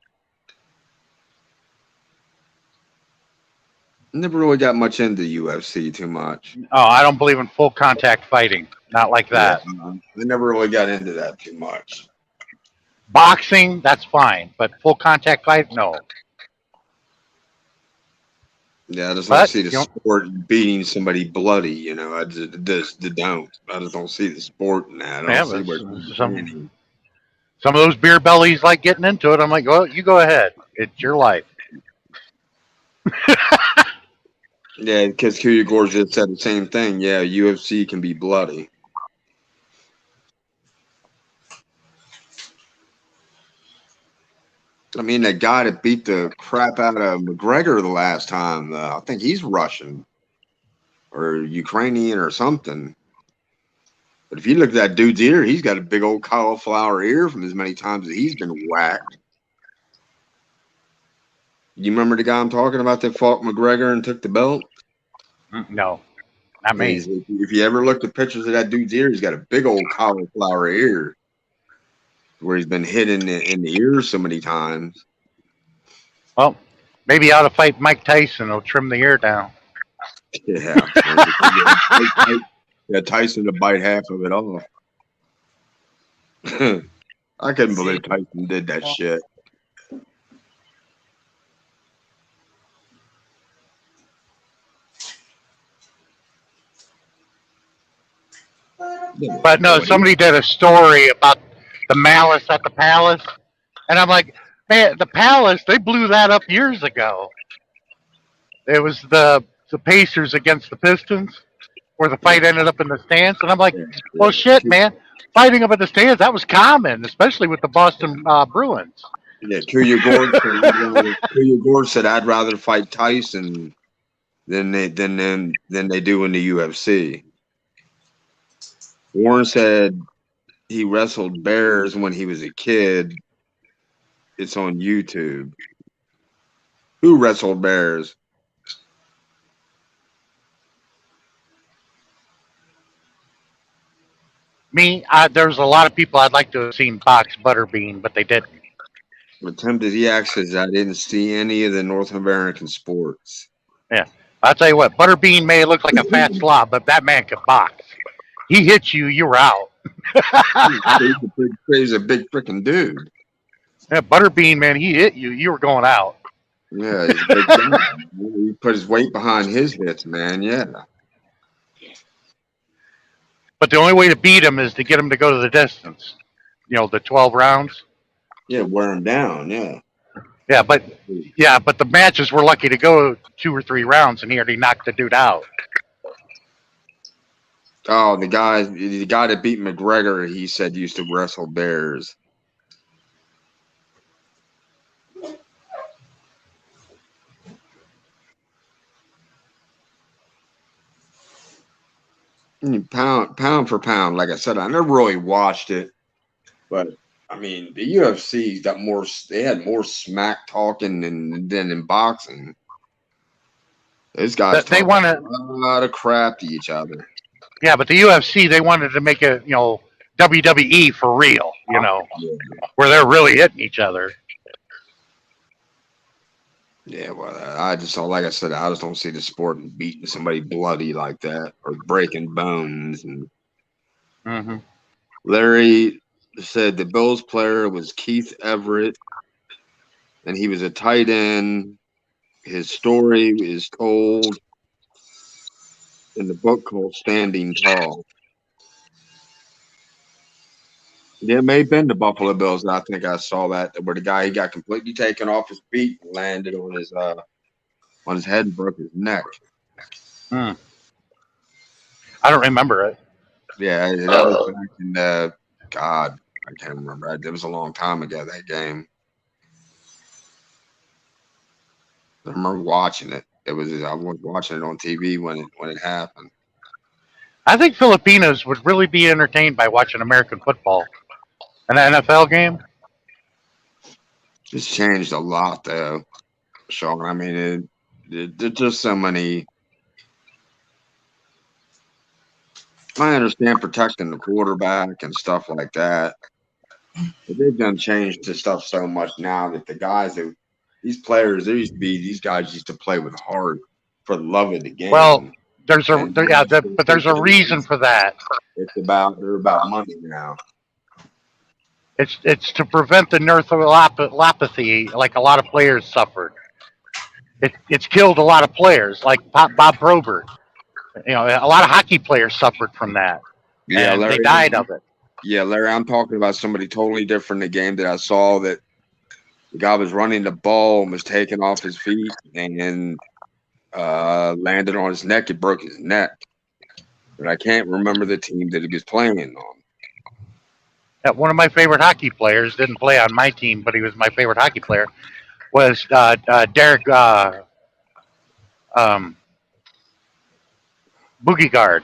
Never really got much into UFC too much. Oh, I don't believe in full contact fighting. Not like Yeah, that. I never really got into that too much. Boxing, that's fine, but full contact fight, no. Yeah, I just don't But see the you know, sport beating somebody bloody. I just don't. I just don't see the sport in that. I don't yeah, see but where it's some entertaining. some of those beer bellies like getting into it. I'm like, well, you go ahead. It's your life. Yeah, because Kuya Gore just said the same thing. Yeah, UFC can be bloody. I mean, that guy that beat the crap out of McGregor the last time, I think he's Russian or Ukrainian or something. But if you look at that dude's ear, he's got a big old cauliflower ear from as many times as he's been whacked. You remember the guy I'm talking about that fought McGregor and took the belt? No, not Yeah, me. if you ever looked at pictures of that dude's ear, he's got a big old cauliflower ear where he's been hit in the ear so many times. Well, maybe I ought to fight Mike Tyson. He'll trim the ear down. Yeah, yeah, Tyson to bite half of it off. I couldn't See? believe Tyson did that shit. Yeah, But no, somebody did a story about the malice at the palace, and I'm like, man, the palace they blew that up years ago. It was the Pacers against the Pistons, where the yeah, fight ended up in the stands, and I'm like, yeah, well, yeah. shit, man, fighting up in the stands that was common, especially with the Boston Bruins. Yeah, Kuya Gore said I'd rather fight Tyson than they do in the UFC. Warren said he wrestled bears when he was a kid. It's on YouTube. Who wrestled bears? Me, there's a lot of people I'd like to have seen box Butterbean, but they didn't. But Tim Diak says I didn't see any of the North American sports. Yeah, I'll tell you what, Butterbean may look like a fat slob, but that man could box. He hits you, you're out. He's a big freaking dude. Yeah, Butterbean, man, he hit you, you were going out. Yeah, he's a big guy. He put his weight behind his hits, man. Yeah. But the only way to beat him is to get him to go to the distance. You know, the 12 rounds. Yeah, wear him down. Yeah. Yeah, but the matches were lucky to go 2 or 3 rounds, and he already knocked the dude out. Oh, the guy that beat McGregor, he said used to wrestle bears. Pound for pound, like I said, I never really watched it, but I mean, the UFC's got more. They had more smack talking than in boxing. Those guys They talk a want to, lot of crap to each other. yeah, but the UFC they wanted to make it, WWE for real, Yeah, where they're really hitting each other. yeah. Well, I just like I said, I just don't see the sport beating somebody bloody like that or breaking bones. And Hmm. Larry said the Bills player was Keith Everett, and he was a tight end. His story is told in the book called Standing Tall. Yeah, it may have been the Buffalo Bills. I think I saw that where the guy he got completely taken off his feet and landed on his head and broke his neck. Mm. I don't remember it. Yeah, that was back in God, I can't remember. It was a long time ago that game. I remember watching it. I was watching it on TV when it happened. I think Filipinos would really be entertained by watching American football. An NFL game? It's changed a lot though, Sean. I mean, there's just so many. I understand protecting the quarterback and stuff like that. But they've done changed to stuff so much now that these players, there used to be these guys used to play with heart. for the love of the Well, game. there's a And there, yeah, but there's a reason for that. it's about they're about money now. It's to prevent the neuropathy, like a lot of players suffered. It's killed a lot of players, like Bob Probert. A lot of hockey players suffered from that, Yeah, and they Larry. died of it. Yeah, Larry. I'm talking about somebody totally different. In the game that I saw that the guy was running the ball and was taken off his feet and landed on his neck. It broke his neck. But I can't remember the team that he was playing on. One of my favorite hockey players didn't play on my team, but he was my favorite hockey player. Was Derek um, Boogie Guard.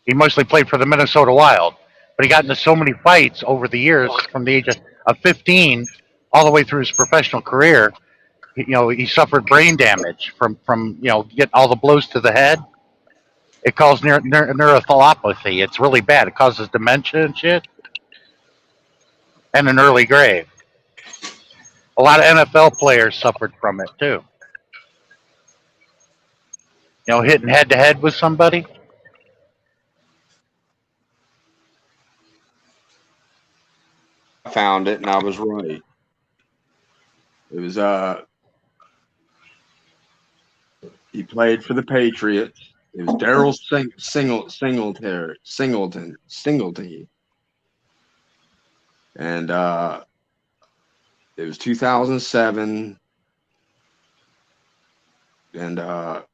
He mostly played for the Minnesota Wild, but he got into so many fights over the years, from the age of 15 all the way through his professional career. He suffered brain damage from getting all the blows to the head. It causes neuropathy. It's really bad. It causes dementia and shit, and an early grave. A lot of NFL players suffered from it too. Hitting head to head with somebody. I found it and I was right. It was he played for the Patriots. It was Daryl Singleton, and it was 2007, and If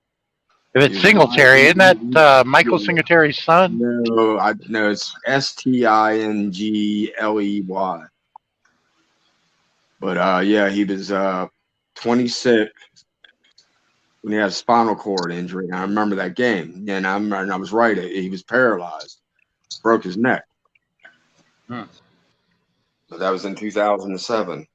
he it's was a wide. Singletary, isn't that Michael Singletary's son? No, I no, it's Stingley. But yeah, he was 26 when he had a spinal cord injury. And I remember that game, and I was right. He was paralyzed, broke his neck. Hmm. So that was in 2007.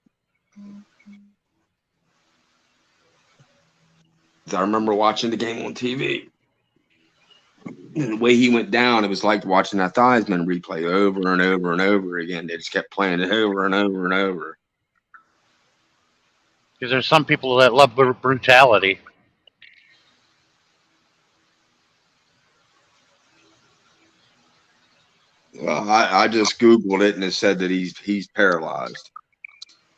I remember watching the game on TV. And the way he went down, it was like watching that Theismann replay over and over and over again. They just kept playing it over and over and over. Because there's some people that love brutality. Well, I just Googled it and it said that he's paralyzed.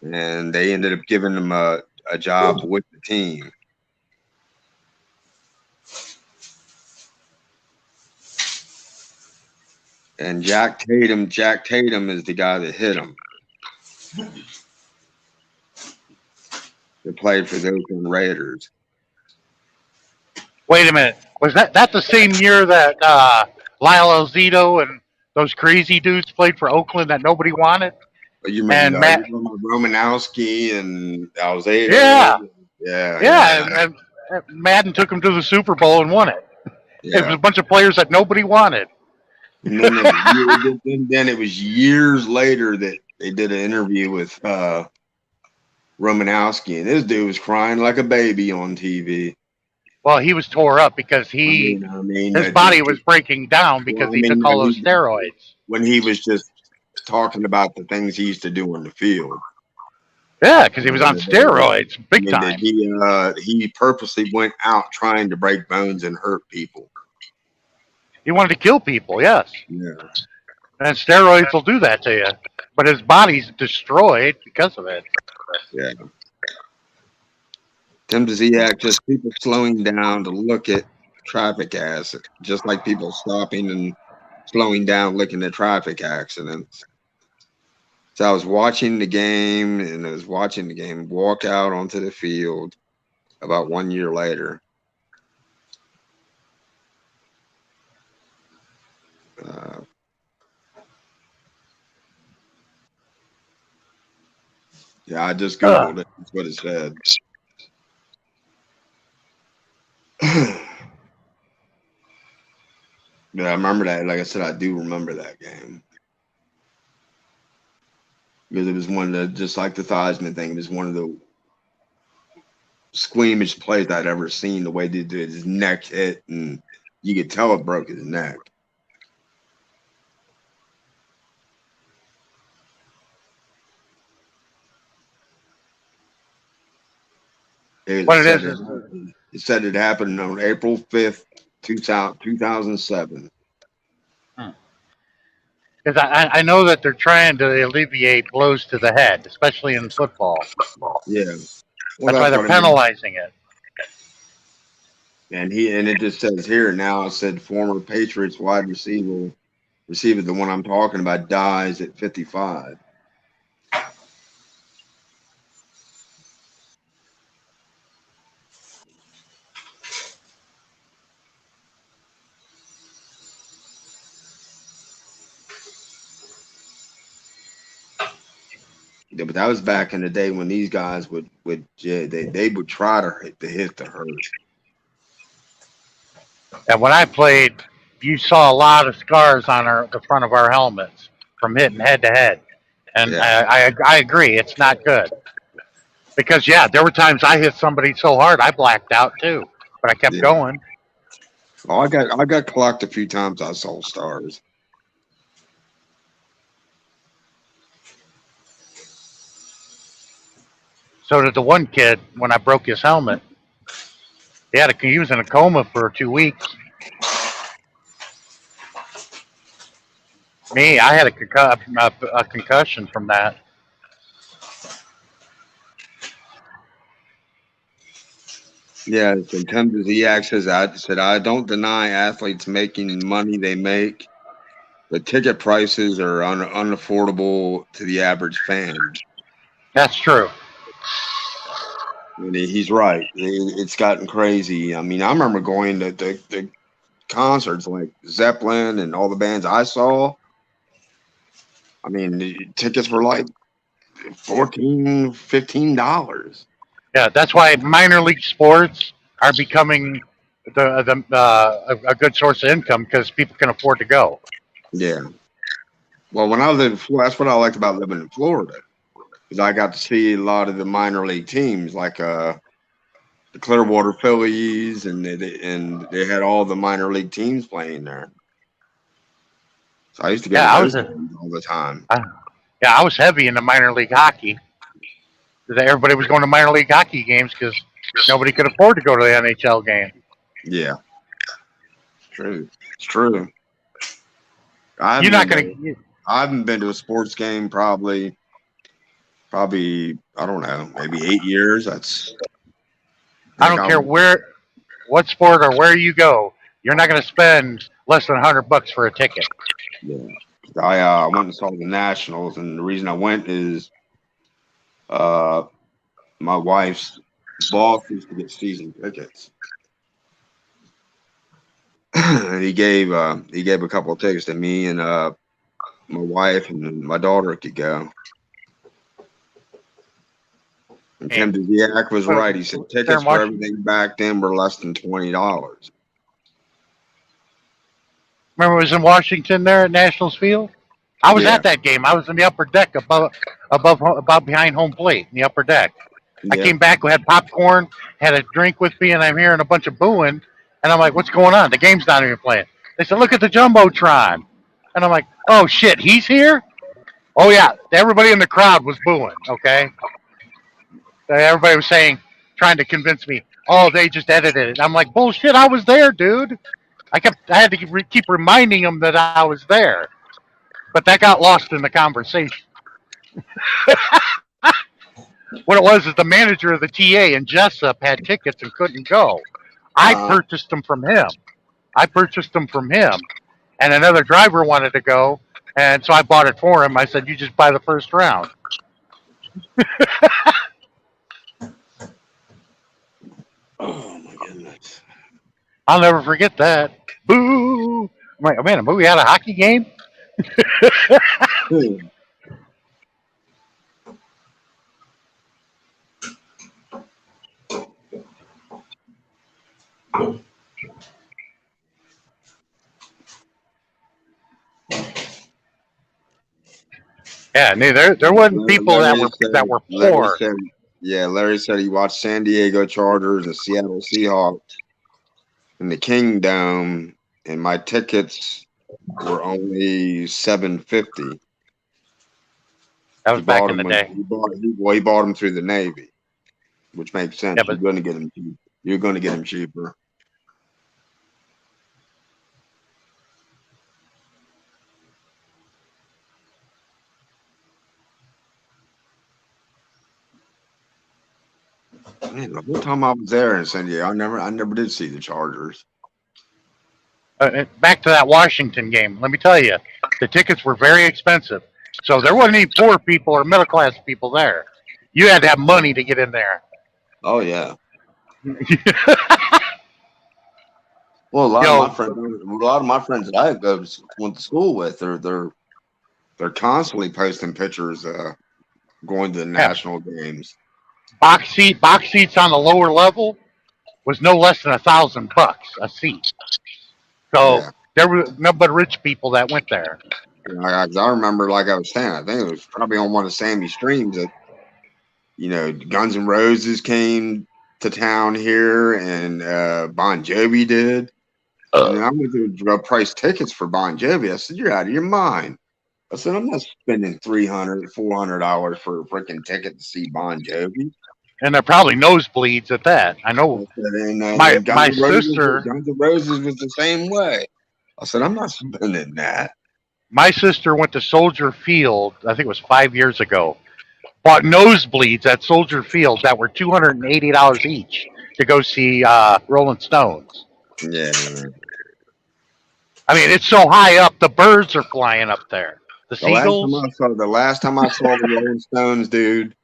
And they ended up giving him a job with the team. And Jack Tatum is the guy that hit him. That played for the Oakland Raiders. Wait a minute. Was that the same year that Lyle Alzado and those crazy dudes played for Oakland that nobody wanted? But you And remember Matt, Romanowski and Alzado? yeah, Yeah, yeah, yeah, and Madden took them to the Super Bowl and won it. It was yeah. a bunch of players that nobody wanted. And then it was years later that they did an interview with Romanowski, and this dude was crying like a baby on TV. Well, he was tore up because his body was breaking down because he took all those steroids. when he was just talking about the things he used to do on the field. Yeah, because he was on steroids, I big mean, time. that he purposely went out trying to break bones and hurt people. He wanted to kill people, yes. Yeah. And steroids will do that to you. But his body's destroyed because of it. Yeah. Tim Ziak, just people slowing down to look at traffic accidents, just like people stopping and slowing down looking at traffic accidents. So I was watching the game, and I was watching the game walk out onto the field about 1 year later. Yeah, I just Googled it. That's what it said. But I remember that. Like I said, I do remember that game. Because it was one of the, just like the Theismann thing, it was one of the squeamish plays I'd ever seen. The way they did his neck hit, and you could tell it broke his neck. What it is It said it happened on April 5th, 2007. Because I know that they're trying to alleviate blows to the head, especially in football. Yeah. Well, That's why that's they're what I mean. penalizing it. And it just says here now. It said former Patriots wide receiver, the one I'm talking about, dies at 55. Yeah, but that was back in the day when these guys would yeah, they would try to hit the hurt. And when I played, you saw a lot of scars on the front of our helmets from hitting head to head. And Yeah, I agree, it's not good. Because, yeah, there were times I hit somebody so hard I blacked out too. But I kept yeah. going. Oh, I got clocked a few times. I saw stars. So did the one kid when I broke his helmet. He was in a coma for 2 weeks. Me, I had a concussion from that. Yeah, in terms of the says I said I don't deny athletes making money they make, but ticket prices are unaffordable to the average fan. That's true. And he's right. It's gotten crazy. I mean, I remember going to the concerts like Zeppelin and all the bands I saw. I mean, the tickets were like 14, $15. Yeah, that's why minor league sports are becoming a good source of income because people can afford to go. Yeah. Well, when I was in Florida, that's what I liked about living in Florida, because I got to see a lot of the minor league teams, like the Clearwater Phillies, and they had all the minor league teams playing there. So I used to go to Yeah, those games all the time. I, yeah, I was heavy into minor league hockey. Everybody was going to minor league hockey games because nobody could afford to go to the NHL game. Yeah, it's true. It's true. I You're haven't not been going to to. I haven't been to a sports game probably I don't know, maybe 8 years. I I think don't I care what sport or where you go. You're not going to spend less than $100 for a ticket. yeah. I went and saw the Nationals, and the reason I went is uh my wife's boss used to get season tickets. And he gave a couple of tickets to me and my wife and my daughter could go. And Tim Game. Duziak was But right. He said there tickets in for Washington. everything back then were less than $20. Remember, it was in Washington there at Nationals Field. I was Yeah, at that game. I was in the upper deck above behind home plate in the upper deck. I yeah. came back, we had popcorn, had a drink with me, and I'm hearing a bunch of booing. And I'm like, what's going on? The game's not even playing. They said, look at the Jumbotron. And I'm like, oh, shit, he's here? Oh, yeah. Everybody in the crowd was booing, okay? Everybody was saying, trying to convince me, oh, they just edited it. I'm like, bullshit, I was there, dude. I had to keep reminding them that I was there. But that got lost in the conversation. What it was is the manager of the TA in Jessup had tickets and couldn't go. I Uh, purchased them from him. I purchased them from him, and another driver wanted to go, and so I bought it for him. I said, "You just buy the first round." oh my goodness. I'll never forget that. Boo! I'm like, oh, man, a movie had a hockey game. Hmm. Yeah, no, there wasn't people Larry that said, were Larry poor. said, yeah, Larry said he watched San Diego Chargers and Seattle Seahawks in the Kingdom, and my tickets were only $7.50. That He was back bought in them the when day. he bought them through the Navy, which makes Yeah, sense. You're but going to get them cheap. You're going to get them cheaper. Man, the whole time I was there in San Diego, I never did see the Chargers. Back to that Washington game. Let me tell you, the tickets were very expensive. So there wasn't any poor people or middle class people there. You had to have money to get in there. Oh yeah. you Well, know, a lot of my friends that went to school with, they're constantly posting pictures, going to the yeah, national games. box seats on the lower level was no less than $1,000 a seat. So Yeah. there were no but rich people that went there. You know, 'cause I remember, like I was saying, I think it was probably on one of Sammy's streams that Guns N' Roses came to town here, and Bon Jovi did. And then I went to price tickets for Bon Jovi. I said, "You're out of your mind." I said, "I'm not spending $300, $400 for a freaking ticket to see Bon Jovi." And they're probably nosebleeds at that. I I know said, and my then my sister Guns N' Roses was the same way. I said, "I'm not spending that." my sister went to Soldier Field, I think it was 5 years ago, bought nosebleeds at Soldier Field that were $280 each to go see Rolling Stones. Yeah. I mean, it's so high up, the birds are flying up there. The seagulls. The last time I saw the Rolling Stones, dude,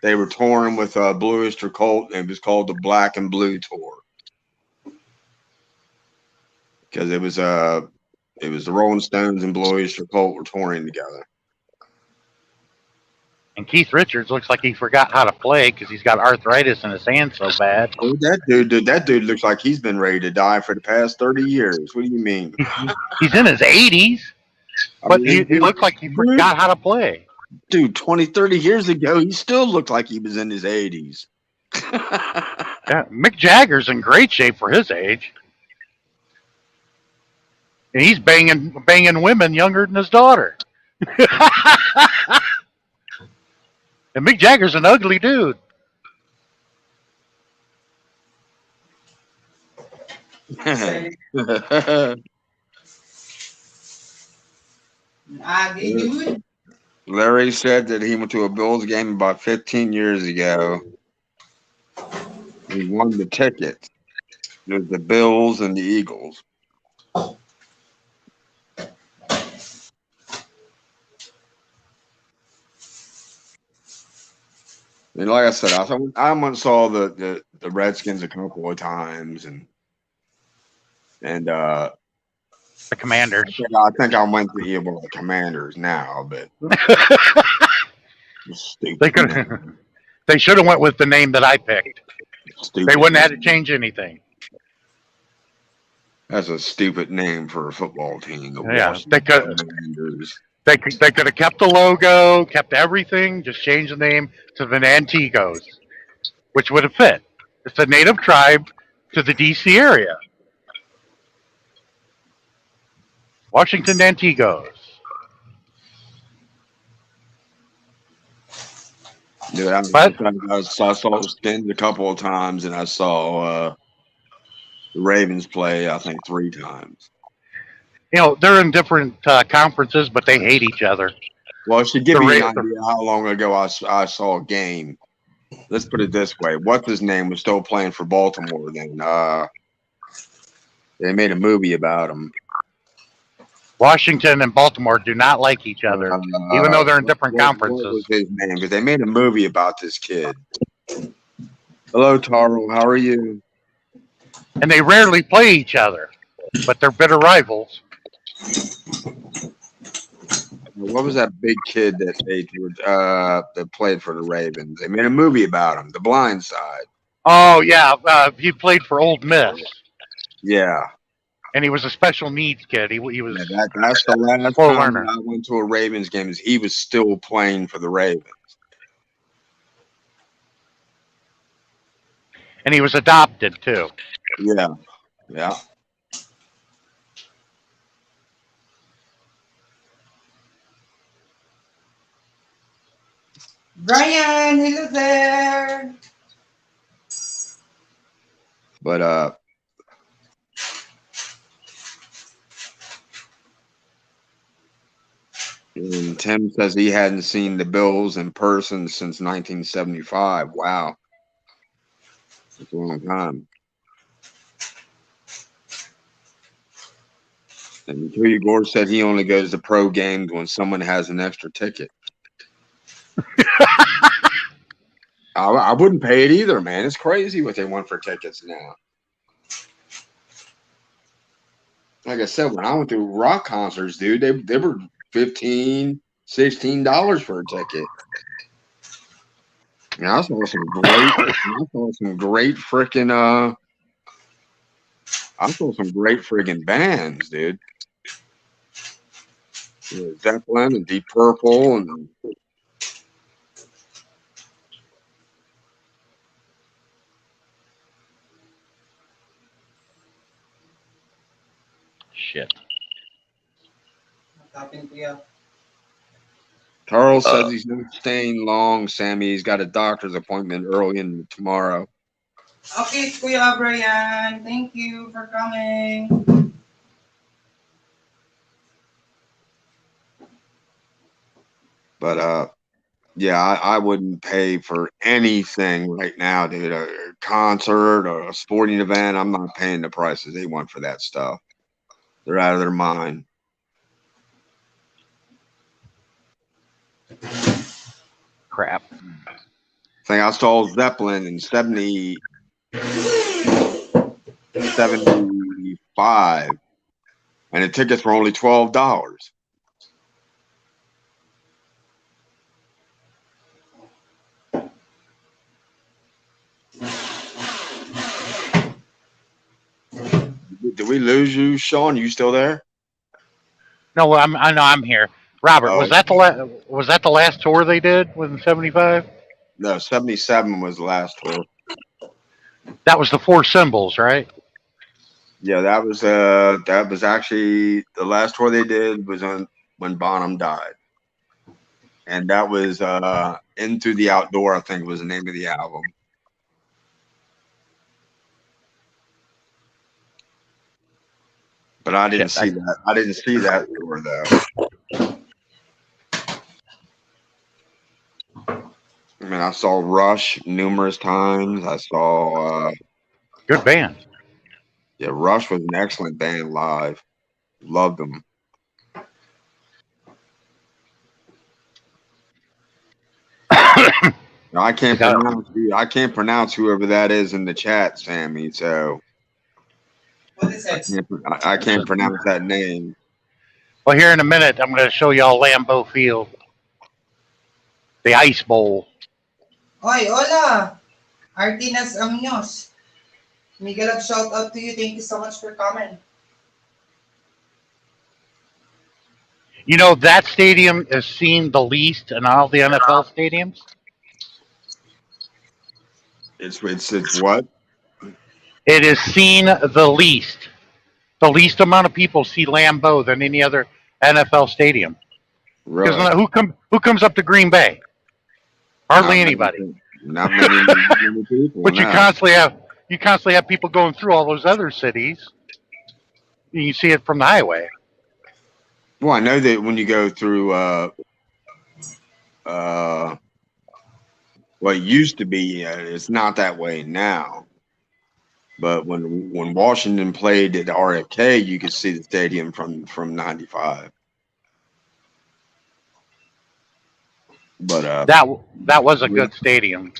they were touring with Blue Oyster Cult, and it was called the Black and Blue Tour because it was the Rolling Stones and Blue Oyster Cult were touring together. And Keith Richards looks like he forgot how to play because he's got arthritis in his hand so bad. That dude looks like he's been ready to die for the past 30 years. What do you mean? He's in his 80s, I but mean, he looked like he forgot how to play. dude, 20, 30 years ago, he still looked like he was in his 80s. Yeah, Mick Jagger's in great shape for his age. And he's banging women younger than his daughter. And Mick Jagger's an ugly dude. Say, dude. Larry said that he went to a Bills game about 15 years ago. He won the ticket. It was the Bills and the Eagles. And like I said, I went and saw the Redskins a couple of times, and The Commanders. I think I went to the Commanders now, but They stupid could. name. They should have went with the name that I picked. They Stupid wouldn't have had to name. change anything. That's a stupid name for a football team. The Yeah, they Washington could. Commanders. They could have kept the logo, kept everything, just changed the name to the Nantigos, which would have fit. It's a native tribe to the D.C. area. Washington Nantigos. Dude, But I saw the Skins a couple of times, and I saw the Ravens play, I think, 3 times. they're in different conferences, but they hate each other. Well, it should give The, you an Ra- the idea how long ago I saw a game. Let's put it this way: what's his name was still playing for Baltimore then. They made a movie about him. Washington and Baltimore do not like each other, even though they're in different What was conferences. his name? Because they made a movie about this kid. Hello, Taro. How are you? And they rarely play each other, but they're bitter rivals. What was that big kid that played for the Ravens? They made a movie about him, The Blind Side. Oh yeah, he played for Old Miss, Yeah, and he was a special needs kid. He was yeah. That's the last slow time learner, that I went to a Ravens game. Is he was still playing for the Ravens? and he was adopted too. Yeah, yeah. Brian, hello there. But and Tim says he hadn't seen the Bills in person since 1975. Wow, that's a long time. And Tui Gore said he only goes to pro games when someone has an extra ticket. I wouldn't pay it either, man. It's crazy what they want for tickets now. Like I said, when I went to rock concerts, dude, they were $15, $16 for a ticket. And I saw some great friggin' bands, dude. Zeppelin and Deep Purple and Shit. What happened, Kuya? Charles says he's not staying long, Sammy. He's got a doctor's appointment early in tomorrow. Okay, Kuya Brian. Thank you for coming. But yeah, I wouldn't pay for anything right now, dude. A concert or a sporting event, I'm not paying the prices they want for that stuff. They're out of their mind. Crap. I think I saw Zeppelin in 75, and the tickets were only $12. Did we lose you, Sean? You still there? No, I know I'm here. Robert, Oh, was that the last tour they did in '75? no, 77 was the last tour. That was the Four Symbols, right? Yeah, that was actually the last tour they did was on when Bonham died. And that was Into the Outdoor, I think was the name of the album. But I didn't Shit. see that. I didn't see that tour though. I mean, I saw Rush numerous times. I saw Good band. yeah, Rush was an excellent band live. Loved them. Now, I can't Got- pronounce I can't pronounce whoever that is in the chat, Sammy. So What is it? I can't pronounce that name. Well, here in a minute, I'm going to show y'all Lambeau Field, the Ice Bowl. Oy, hola! Artinas Amigos. Miguel, shout out to you. Thank you so much for coming. You know, that stadium is seen the least in all the NFL stadiums. It's what? It is seen the least. The least amount of people see Lambeau than any other NFL stadium. Because Really? who comes up to Green Bay? Not Hardly many. anybody. Not many people. But No. you constantly have people going through all those other cities. You see it from the highway. Well, I know that when you go through uh, what used to be, it's not that way now. But when Washington played at RFK, you could see the stadium from 95. But That was a good stadium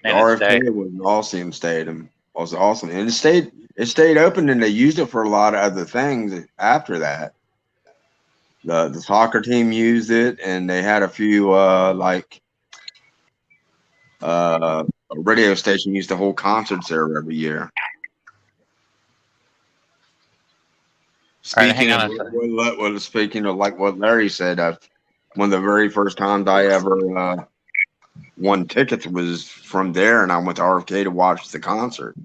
the in its day. RFK was an awesome stadium. It was awesome, and it stayed open, and they used it for a lot of other things after that. The soccer team used it, and they had a few a radio station used to hold concerts there every year. All right, hang Speaking on of a second. speaking of like what Larry said, one of the very first times I ever won tickets was from there, and I went to RFK to watch the concert.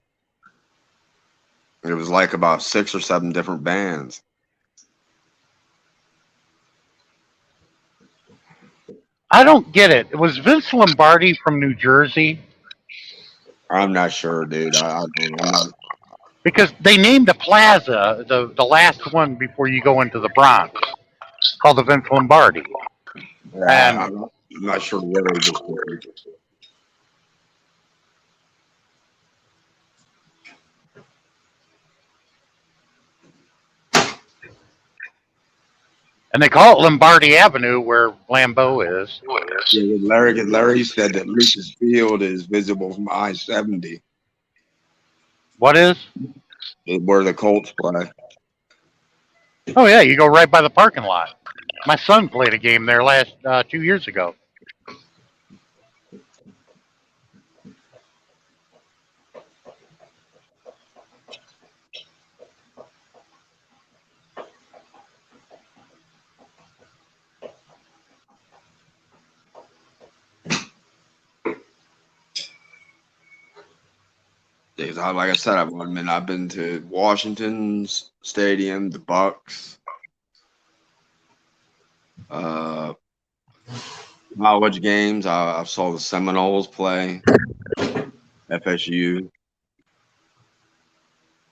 It was like about 6 or 7 different bands. I don't get it. Was Vince Lombardi from New Jersey? I'm not sure, dude. I'm not. because they named the plaza the last one before you go into the Bronx called the Vince Lombardi, Yeah, and I'm not sure where this was. they call it Lombardi Avenue where Lambeau is. Yeah, with Larry, 'cause Larry said that Lucas Field is visible from I-70, What is? where the Colts play. Oh yeah, you go right by the parking lot. My son played a game there last 2 years ago. Because like I said, I've been to Washington's Stadium, the Bucks, uh, college games. I saw the Seminoles play, FSU.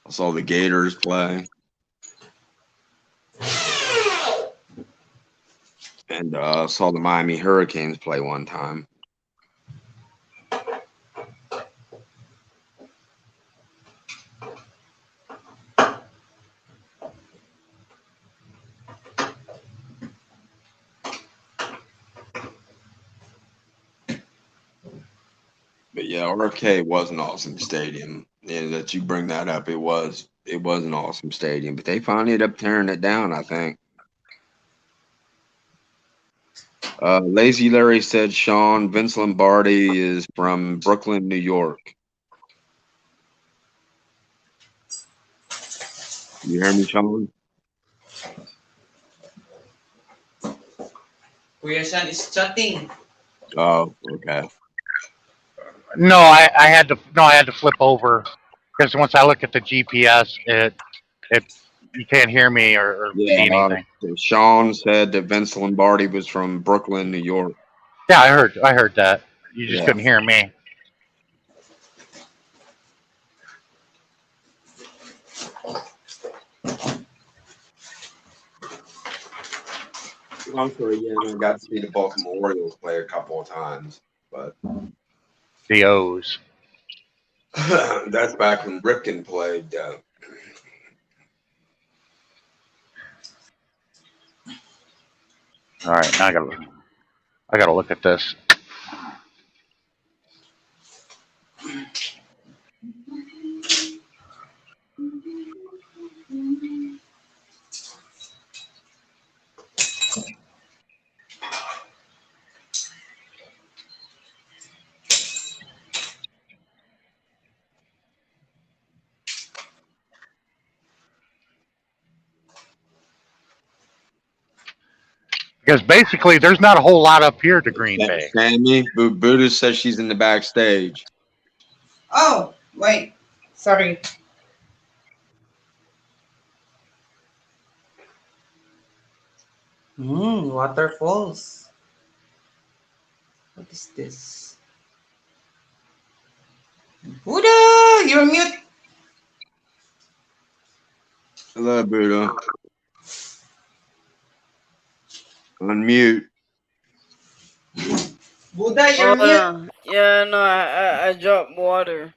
I saw the Gators play, and saw the Miami Hurricanes play one time. But yeah, RFK was an awesome stadium. Yeah, that you bring that up, it was an awesome stadium. But they finally ended up tearing it down, I think. Lazy Larry said Sean Vince Lombardi is from Brooklyn, New York. You hear me, Sean? Kuya Sean is chatting. Oh, okay. No, I had to flip over because once I look at the GPS, it you can't hear me or Yeah, see anything. Sean said that Vince Lombardi was from Brooklyn, New York. Yeah, I heard that. You just Yeah. couldn't hear me. I'm sure, yeah, I got to see the Baltimore Orioles play a couple of times, but The O's. that's back when Ripken played. All right, now I gotta look at this. Because basically, there's not a whole lot up here to Green Bay. Sammy, Buddha says she's in the backstage. Oh, wait. Sorry. Waterfalls. What is this? Buddha, you're mute. Hello, Buddha. Unmute. Buddha, Oh you're mute. yeah, yeah. No, I dropped water.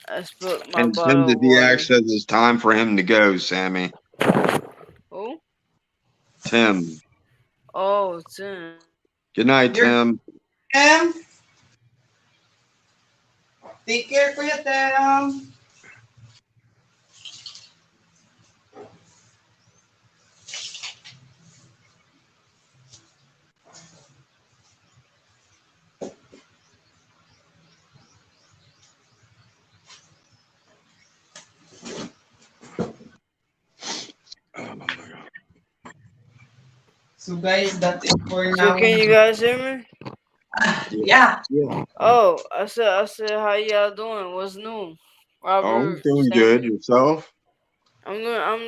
I spilled my And Tim bottle the of DX water. says it's time for him to go, Sammy. Who? Tim. Oh, Tim. Good night, You're Tim. Tam. Take care, Kuya Tam. Oh my god. So guys, that's it for So now. can you guys hear me? Yeah. Yeah. Yeah. Oh, I said, how y'all doing? What's new? Oh, I'm Robert, doing good. Sammy. Yourself? I'm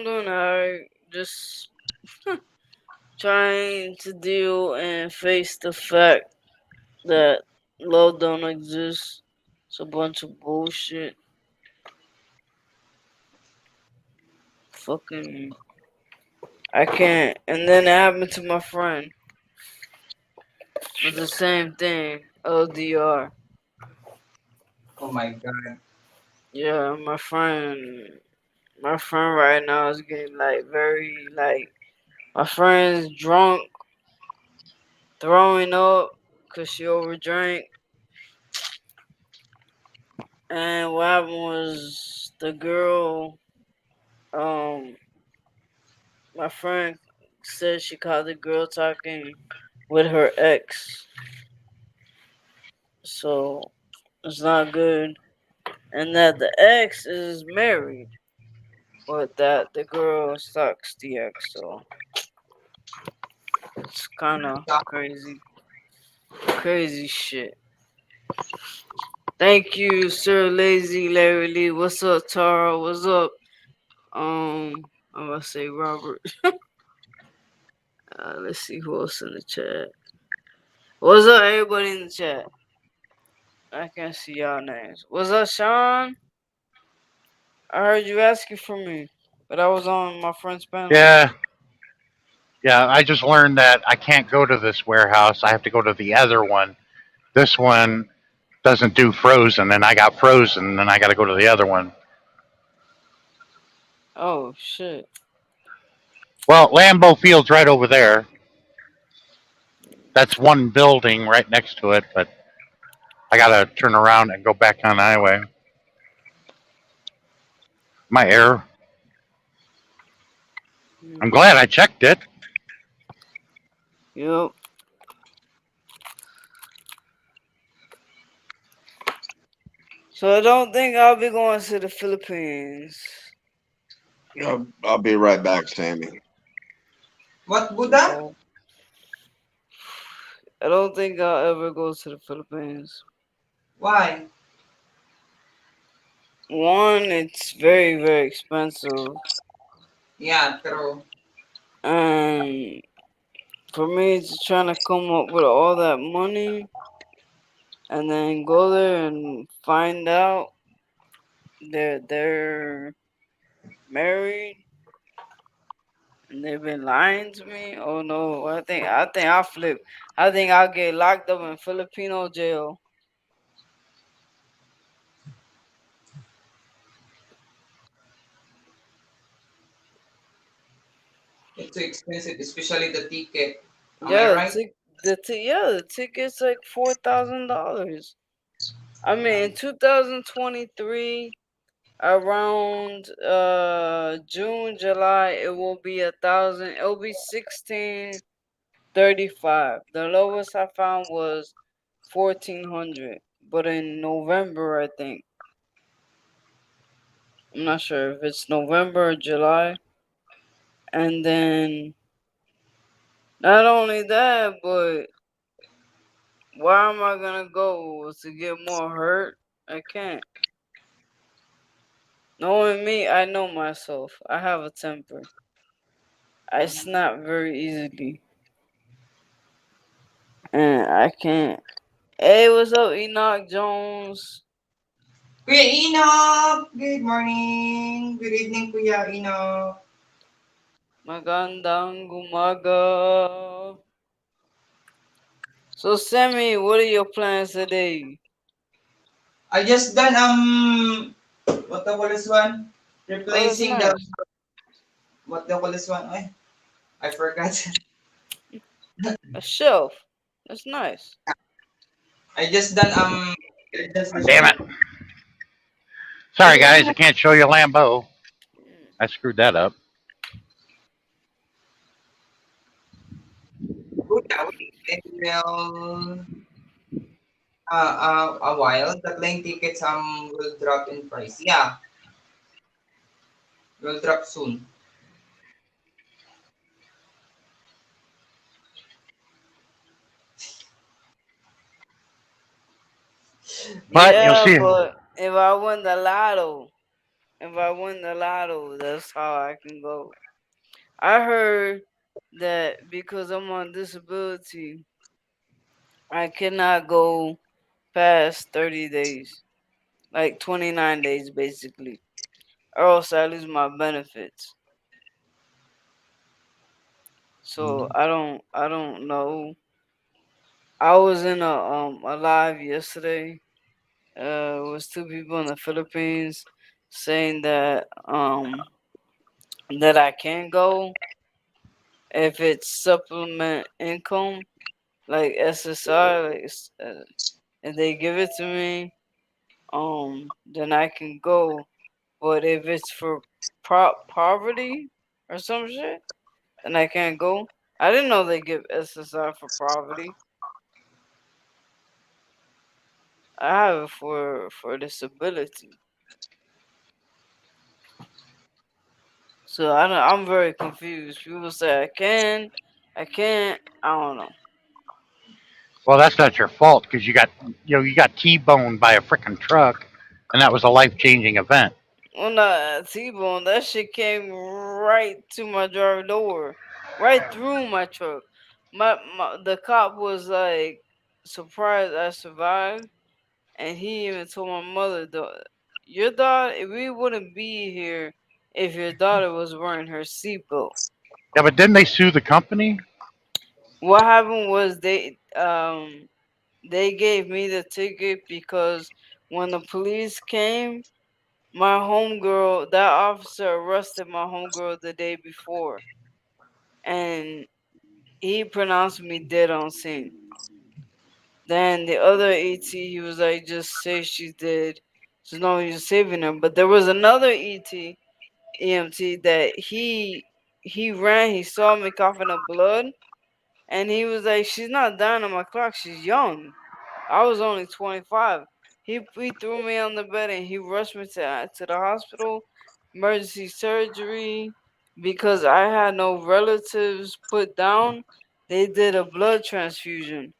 doing alright. Just trying to deal and face the fact that love don't exist. It's a bunch of bullshit. fucking I can't. And then it happened to my friend. It's the same thing. LDR. Oh my god. Yeah, my friend right now is getting like very like my friend's drunk, throwing up because she overdrank. And what happened was the girl, um, my friend said she caught the girl talking with her ex. So it's not good. And that the ex is married, but that the girl stalks the ex. So it's kind of crazy, crazy shit. Thank you, Sir Lazy Larry Lee. What's up, Tara? What's up? I'm gonna say Robert. Let's see who else in the chat. What's up, everybody in the chat? I can't see y'all names. What's up, Sean? I heard you asking for me, but I was on my friend's panel. Yeah, yeah. I just learned that I can't go to this warehouse. I have to go to the other one. This one doesn't do frozen, and I got frozen, and I got to go to the other one. Oh shit. Well, Lambeau Field's right over there. That's one building right next to it, but I got to turn around and go back on the highway. My error. I'm glad I checked it. Yup. So I don't think I'll be going to the Philippines. I'll be right back, Sammy. What, Buddha? So I don't think I'll ever go to the Philippines. Why? One, it's very, very expensive. Yeah, true. And for me, it's trying to come up with all that money and then go there and find out they're married and they've been lying to me. Oh no, I think I'll flip. I think I'll get locked up in Filipino jail. It's too expensive, especially the ticket. Am I Yeah, right? the ticket's like $4,000. I mean, Yeah. in 2023, around June, July, it will be 1,000. It'll be 1635. The lowest I found was 1,400. But in November, I think I'm not sure if it's November or July. And then not only that, but why am I gonna go to get more hurt? I can't. Knowing me, I know myself. I have a temper. I snap very easily, and I can't. Hey, what's up, Enoch Jones? Kuya Enoch! Good morning! Good evening, Kuya Enoch. Magandang gumaga. So, Sammy, what are your plans today? I just done, what the call this one? Oh, that's Replacing the, nice. what the call this one? Ay, I forgot. A shelf. That's nice. I just done, just the Damn shelf. it. Sorry, guys. I can't show you Lambeau. I screwed that up. Good, will, a while, the plane tickets, will drop in price. Yeah, will drop soon. But you'll Yeah, see. but if I win the lotto, that's how I can go. I heard that because I'm on disability, I cannot go past 30 days, like 29 days basically, or else I lose my benefits. So I don't know. I was in a live yesterday. It was two people in the Philippines saying that I can go if it's supplement income like SSI, like if they give it to me, then I can go. But if it's for poverty or some shit, then I can't go. I didn't know they give SSI for poverty. I have it for disability. So I'm very confused. People say I can, I can't. I don't know. Well, that's not your fault because you got T-boned by a freaking truck, and that was a life-changing event. Well, not T-bone. That shit came right to my driver door, right through my truck. The cop was like surprised I survived, and he even told my mother, "Your daughter, we wouldn't be here if your daughter was wearing her seatbelt." Yeah, but didn't they sue the company? What happened was they gave me the ticket because when the police came, my homegirl, that officer arrested my homegirl the day before, and he pronounced me dead on scene. Then the other ET, he was like, just say she's dead. There's no use saving her. But there was another EMT that he ran, he saw me coughing up blood, and he was like, she's not dying on my clock, she's young. I was only 25. He threw me on the bed and he rushed me to the hospital, emergency surgery, because I had no relatives put down. They did a blood transfusion.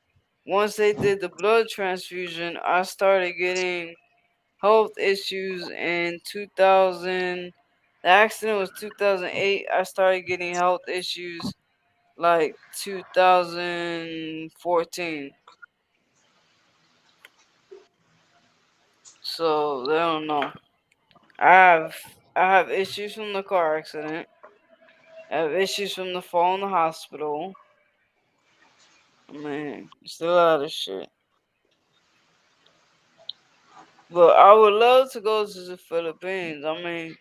Once they did the blood transfusion, I started getting health issues in 2000. The accident was 2008. I started getting health issues like 2014. So they don't know. I have I have issues from the car accident. I have issues from the fall in the hospital. Man, it's a lot of shit. But I would love to go to the Philippines. I mean,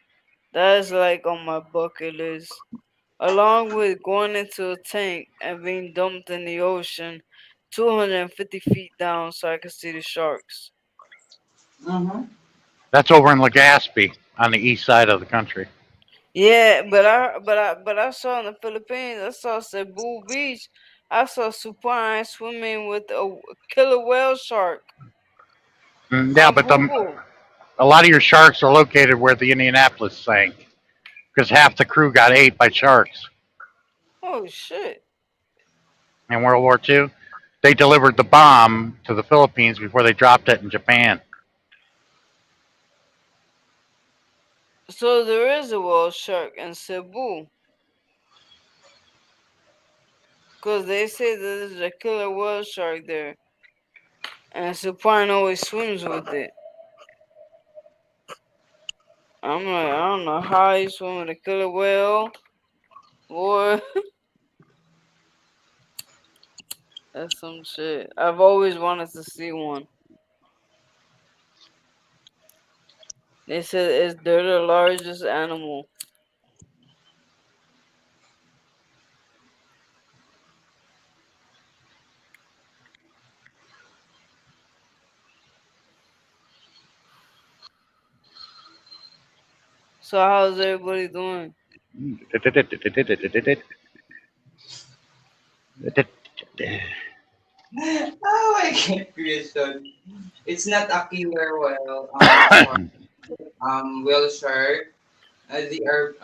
that's like on my bucket list. Along with going into a tank and being dumped in the ocean 250 feet down so I can see the sharks. Mm-hmm. That's over in Legazpi on the east side of the country. Yeah, but I saw in the Philippines, I saw Cebu Beach, I saw supine swimming with a killer whale shark Yeah, on but Google. a lot of your sharks are located where the Indianapolis sank because half the crew got ate by sharks Oh shit! in World War II. They delivered the bomb to the Philippines before they dropped it in Japan. So there is a whale shark in Cebu, cause they say that there's a killer whale shark there, and supine always swims with it. I'm like, I don't know how you swim with a killer whale, boy. That's some shit. I've always wanted to see one. They said they're the largest animal. So how's everybody doing? Oh my God, Christian. It's not a killer whale. Shark. Whale shark. They are.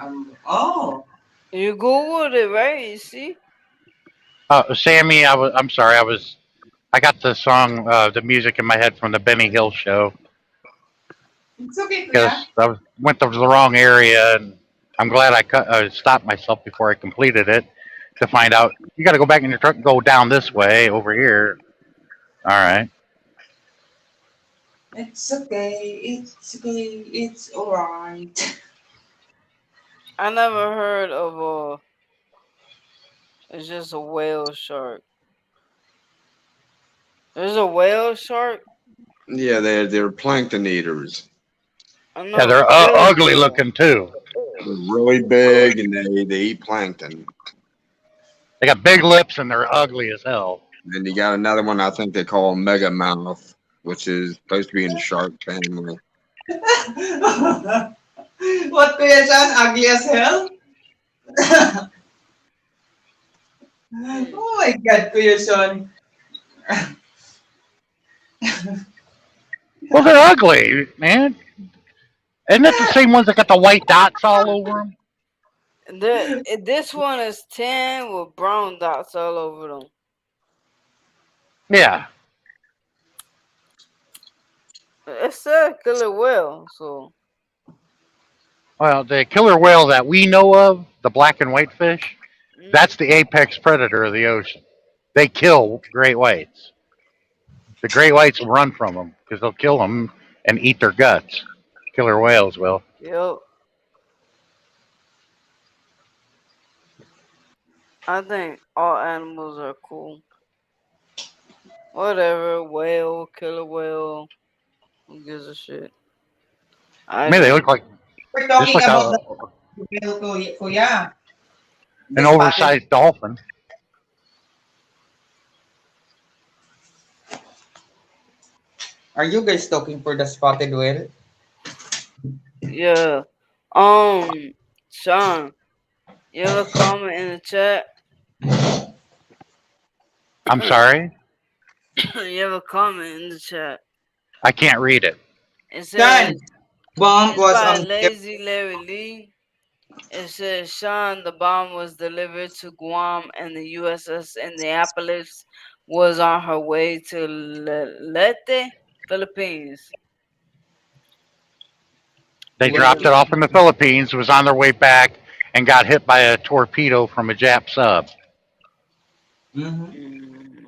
Oh. You Googled it, right? You see? Sammy, I'm sorry. I got the song, the music in my head from the Benny Hill show It's okay, Kuya. because went to the wrong area, and I'm glad stopped myself before I completed it to find out you got to go back in your truck and go down this way over here. All right. It's okay. It's okay. It's alright. I never heard of It's just a whale shark. There's a whale shark. Yeah, they're plankton eaters. I Yeah, know they're killer ugly whale. looking too. They're really big and they eat plankton. They got big lips and they're ugly as hell. And you got another one I think they call mega mouth, which is supposed to be in the shark family. What Kuya Sean? Ugly as hell? Hmm. Oh my God, Kuya Sean. Well, they're ugly, man. Isn't that the same ones that got the white dots all over them? This one is tan with brown dots all over them. Yeah. It's a killer whale, so Well, the killer whale that we know of, the black and white fish, mm, that's the apex predator of the ocean. They kill great whites. The great whites will run from them because they'll kill them and eat their guts. Killer whales will. yep. I think all animals are cool. Whatever, whale, killer whale, who gives a shit? I I mean, they look don't. like We're just talking like about the whale, Kuya. an The spotted. oversized dolphin. Are you guys talking for the spotted whale? Yeah. Sean, you have a comment in the chat? I'm sorry, You have a comment in the chat. I can't read it. It Sean, says bomb it's was by on. Lazy Larry Lee. It says Sean, the bomb was delivered to Guam and the USS Indianapolis was on her way to Leyte, Philippines. They Wait. dropped it off in the Philippines, was on their way back, and got hit by a torpedo from a Jap sub. Mm-hmm. Mm.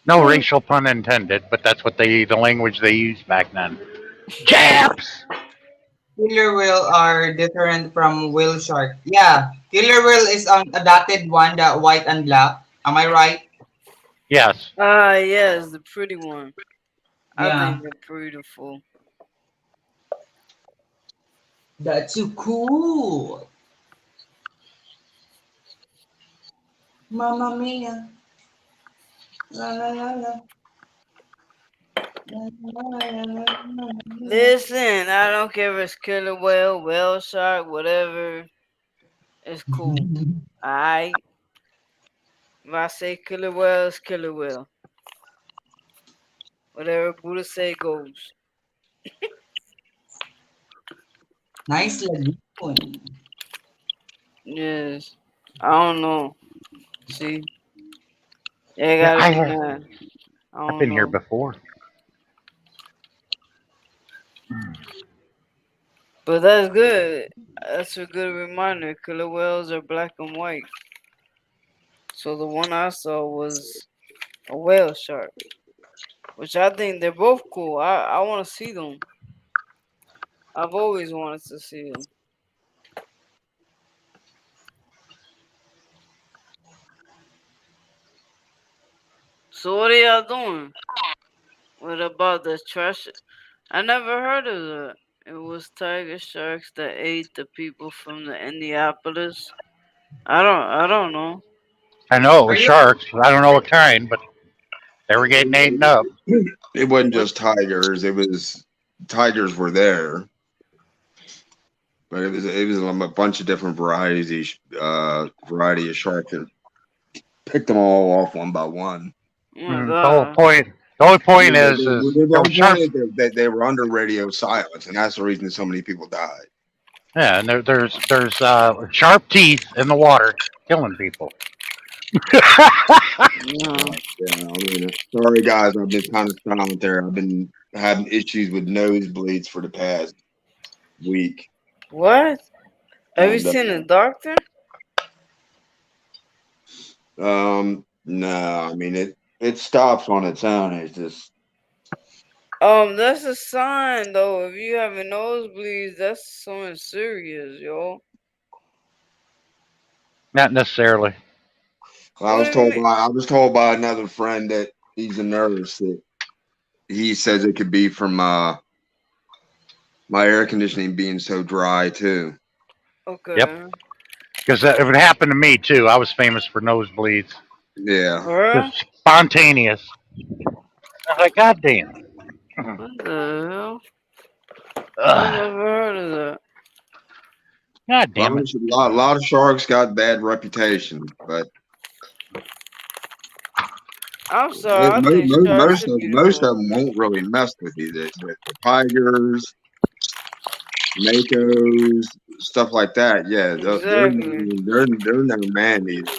No racial pun intended, but that's what the language they used back then. Japs. Killer whale are different from whale shark. Yeah, killer whale is a dotted one, the white and black. Am I right? Yes. Ah, yes, the pretty one. I Yeah, think they're beautiful. that's so cool. Mamma mia. La la la la. La, la, la, la, la, la. Listen, I don't care if it's killer whale, whale shark, whatever. It's cool. Alright? If I say killer whale, it's killer whale. Whatever Buddha say goes. Nice lagoon. Yes. I don't know. See? They Yeah, gotta be mad. I I've don't been here know. before. But that's good. That's a good reminder. Killer whales are black and white. So the one I saw was a whale shark. Which I think they're both cool. I want to see them. I've always wanted to see them. So what are y'all doing? What about the trash? I never heard of that. It was tiger sharks that ate the people from the Indianapolis. I don't know. I know it Are was you? sharks. I don't know what kind, but they were getting eaten up. It wasn't What? just tigers. It was tigers were there, but it was a bunch of different varieties. Variety of sharks that picked them all off one by one. Oh my The whole god. point. The only Yeah, point the, is the, there the was whole point sharks. is that they were under radio silence, and that's the reason so many people died. Yeah, and there's sharp teeth in the water killing people. No. Yeah, I mean, sorry guys, I've been kind of silent there. I've been having issues with nosebleeds for the past week, What? Have you and seen a doctor? no, I mean it stops on its own. It's just That's a sign though. If you having nosebleeds, that's something serious, yo. Not necessarily. What do you mean? I was told by another friend that he's a nurse that he says it could be from my air conditioning being so dry too. Yep. Okay. Because if it happened to me too, I was famous for nosebleeds. Yeah. Bruh? Just spontaneous. I was like, God damn. What the hell? I Ugh. never heard of that. God A lot, damn it. a lot of sharks got bad reputation, but I'm sorry, I think sharks are most beautiful. of them won't really mess with you. The tigers, makos, stuff like that. Yeah, Exactly. they're no man eaters.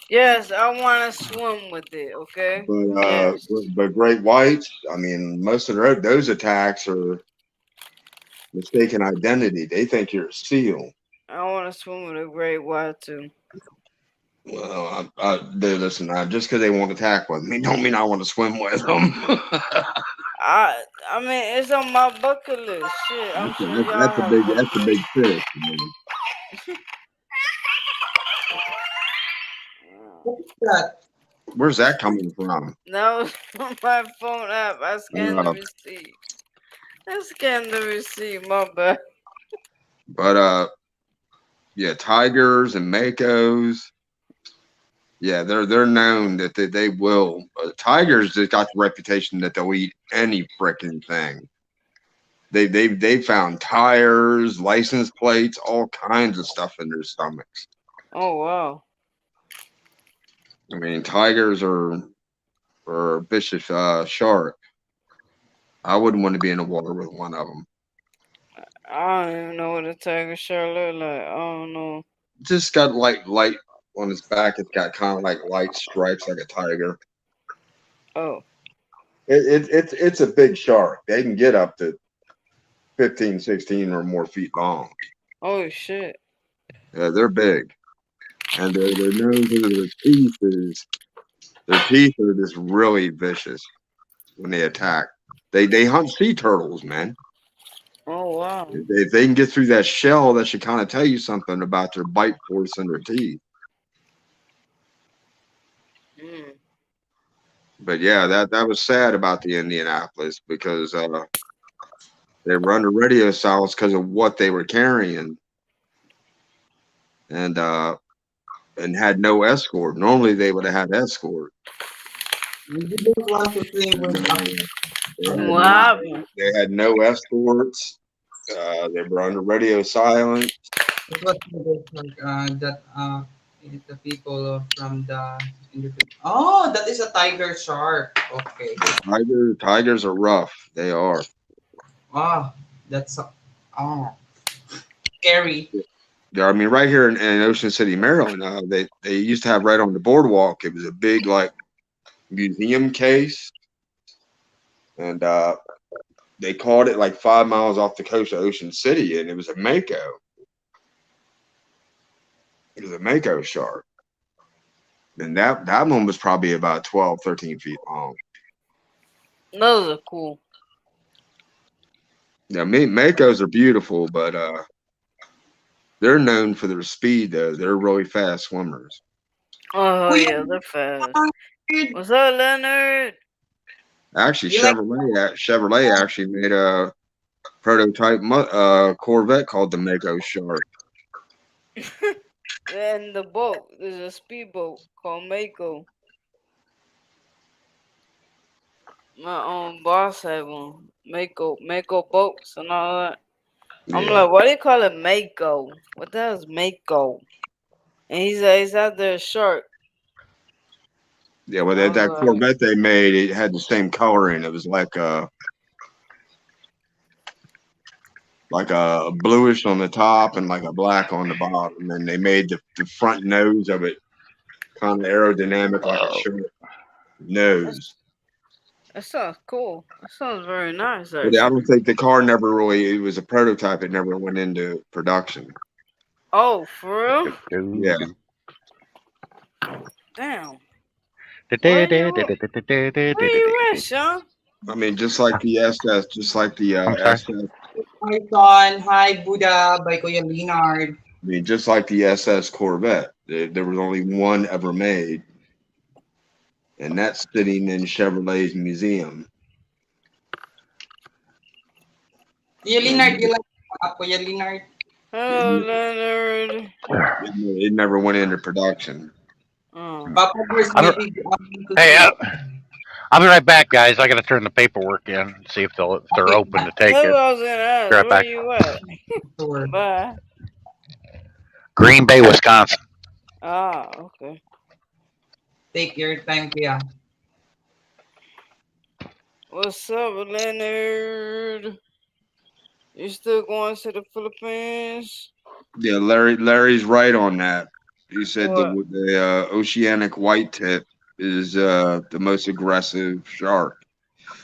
Yes, I want to swim with it, okay? Yes. But great whites, I mean, most of those attacks are mistaken identity. They think you're a seal. I want to swim with a great white too. Well, dude, listen, just because they won't attack with me, don't mean I want to swim with them. I mean, it's on my bucket list. Shit, I'm sure y'all have That's a bucket big list. fish, man. That Where's that coming from? That was on my phone app. I scanned the Uh, receipt. I scanned the receipt. My bad. but yeah, tigers and makos. Yeah, they're known that they will. Tigers just got the reputation that they'll eat any freaking thing. They found tires, license plates, all kinds of stuff in their stomachs. Oh wow. I mean, tigers are a vicious shark. I wouldn't want to be in the water with one of them. I don't even know what a tiger shark look like. I don't know. Just got light on its back. It's got kind of like light stripes like a tiger. Oh. It's a big shark. They can get up to 15, 16 or more feet long. Oh shit. Yeah, they're big, and they're known for their teeth. Their teeth are just really vicious when they attack. They hunt sea turtles, man. Oh wow. If they can get through that shell, that should kind of tell you something about their bite force and their teeth. Mm. But yeah, that was sad about the Indianapolis because they were under radio silence because of what they were carrying, and uh, and had no escort. Normally they would have had escort. you didn't want to swim And, with What happened? they had no escorts. They were under radio silence. it was like that the people from the oh, that is a tiger shark. Okay. Tigers are rough. They are. Wow, that's oh scary. Yeah, I mean, right here in Ocean City, Maryland, they used to have right on the boardwalk. It was a big like museum case, and they caught it like 5 miles off the coast of Ocean City, and it was a mako. It was a mako shark, and that one was probably about 12, 13 feet long. Those are cool. Yeah, makos are beautiful, but they're known for their speed. Though they're really fast swimmers. Oh Oh yeah, yeah, they're fast. dude. What's up, Leonard? Actually, You like Chevrolet actually made a prototype Corvette called the Mako Shark. And the boat. There's a speedboat called Mako. My own boss had one. Mako boats and all that. I'm Yeah, like, why do you call it Mako? What the hell is Mako? And he's like, he's out there a shark. yeah. Well, I that was Corvette they made, it had the same coloring. It was like a bluish on the top and like a black on the bottom. And they made the front nose of it kind of aerodynamic, like a shark like, nose. that sounds cool. That sounds very nice, But I don't actually. think the car never really. It was a prototype. It never went into production. Oh, for real? Yeah. Damn. Where you at, Sean? I mean, just like the SS, just like the I'm sorry. SS. Hi, Son. Hi, Buddha. By Kuya Leonard. I mean, just like the SS Corvette. There was only one ever made, and that's sitting in Chevrolet's museum. Kuya Leonard, you And like Kuya Leonard? Hello, it, Leonard. it never went into production. Oh. Papa, where's I my don't, big to hey, sleep? I'll be right back, guys. I got to turn the paperwork in and see if they're Okay, open to That's take what it. I was gonna Be ask. right Where back. you at? sure. Bye. Green Bay, Wisconsin. Ah, okay. Take your time, Kuya. What's up, Leonard? You still going to the Philippines? Yeah, Larry's right on that. He said What? the oceanic white tip is the most aggressive shark,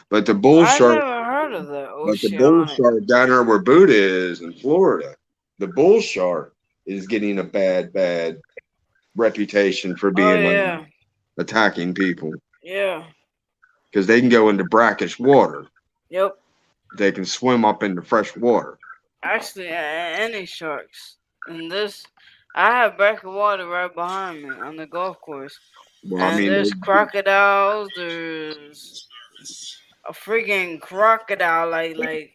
but the bull I shark, never heard of that but the bull oceanic. shark down there where Buddha is in Florida, the bull shark is getting a bad reputation for Oh being yeah, attacking people yeah, because they can go into brackish water. yep. They can swim up into fresh water. Actually, any sharks. And this, I have bracket water right behind me on the golf course, Well, I and mean, there's crocodiles. There's a freaking crocodile, Leonard.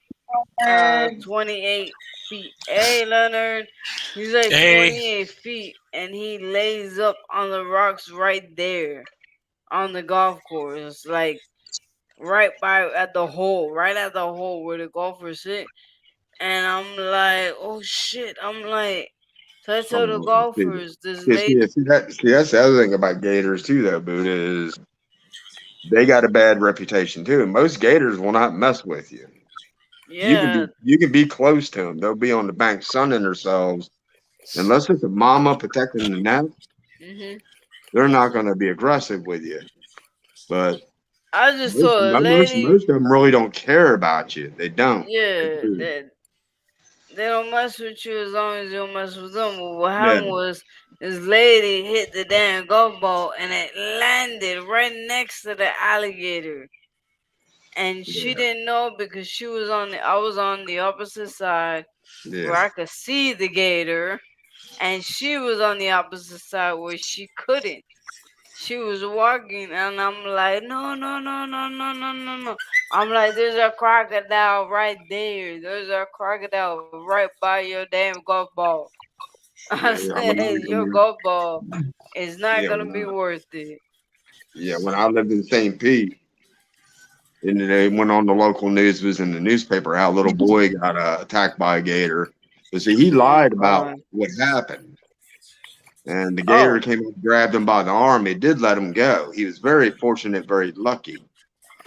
28 feet. Hey, Leonard, he's like Hey, 28 feet, and he lays up on the rocks right there on the golf course, like right by at the hole, right at the hole where the golfers sit. And I'm like, oh shit! I'm like, so I I tell don't the know. golfers, this See, lady, that's the other thing about gators too, though, Buddha, is they got a bad reputation too. And most gators will not mess with you. yeah, You can be close to them. They'll be on the bank sunning themselves. Unless it's a mama protecting the nest, hmm they're not going to be aggressive with you. But I just saw a lady, most of them really don't care about you. They don't. They yeah, do. they don't mess with you as long as you don't mess with them. But what Yeah, happened was this lady hit the damn golf ball and it landed right next to the alligator. And she yeah, didn't know because I was on the opposite side yeah, where I could see the gator, and she was on the opposite side where she couldn't. She was walking, and I'm like, no, no, no, no, no, no, no, no. I'm like, there's a crocodile right there. There's a crocodile right by your damn golf ball. I yeah. said, your golf ball is not Yeah, gonna be worth it. when I lived in St. Pete, and they went on the local news, it was in the newspaper, how a little boy got attacked by a gator. But see, he Oh lied about god. what happened. And the gator Oh. came up, grabbed him by the arm. It did let him go. He was very fortunate, very lucky.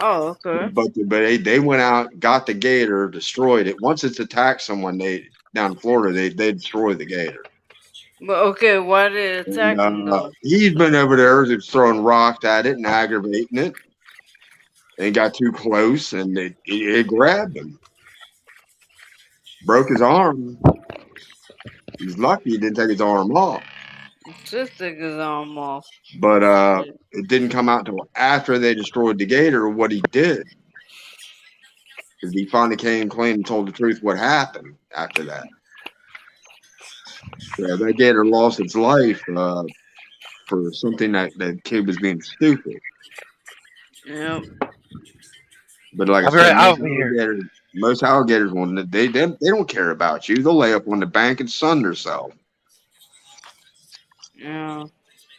Oh, okay. But they went out, got the gator, destroyed it. Once it's attacked someone, they down in Florida, they destroy the gator. But okay, why did it And attack him though? he's been over there, just throwing rocks at it and aggravating it. And got too close, and it grabbed him, broke his arm. He's lucky he didn't take his arm off. Just took his arm off. But Shit. it didn't come out until after they destroyed the gator what he did. Because he finally came clean and told the truth what happened after that. So that gator lost its life for something that kid was being stupid. Yep. But like I I'll be said, right. I'll be here. most alligators won't. They don't care about you. They'll lay up on the bank and sun themselves. Yeah.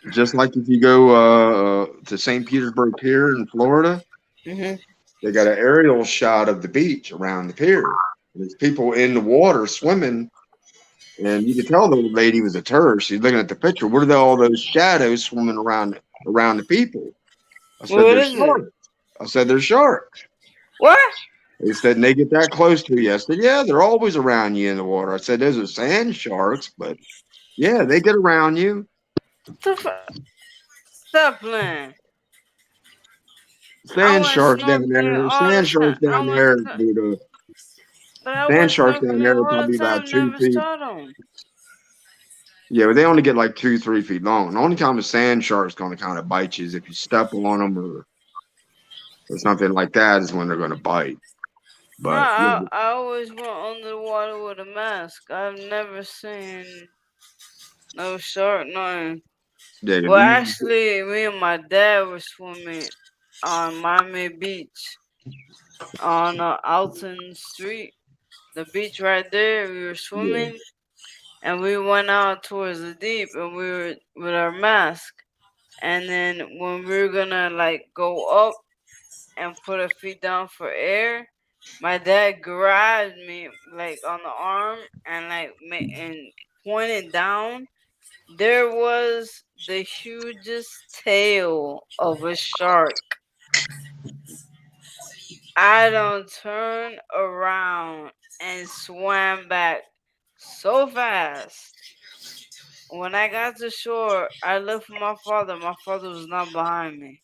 Just like if you go to St. Petersburg Pier in Florida, Mhm. they got an aerial shot of the beach around the pier. There's people in the water swimming, and you could tell the lady was a tourist. She's looking at the picture. What are all those shadows swimming around the people? I said, What "There's is it? sharks." I said, "There's sharks." What? They said, and they get that close to you. I said, "Yeah, they're always around you in the water." I said, "Those are sand sharks, but yeah, they get around you. What the fuck? Stop playing. I Sand went sharks down snorkeling there. all the Sand time. sharks down there, dude. But I Sand went sharks down snorkeling there are all the probably about time. 2 Never feet. saw them. Yeah, but they only get like 2, 3 feet long. The only time a sand shark's going to kind of bite you is if you step on them or something like that is when they're going to bite. No, But yeah, I always went under the water with a mask. I've never seen no shark, nothing. yeah, Well, actually, me and my dad were swimming on Miami Beach on Alton Street, the beach right there. We were yeah, swimming and we went out towards the deep and we were with our mask. And then when we were gonna like go up and put our feet down for air, my dad grabbed me like on the arm and like and pointed down. There was the hugest tail of a shark. I don't turn around and swam back so fast. When I got to shore, I looked for my father. My father was not behind me.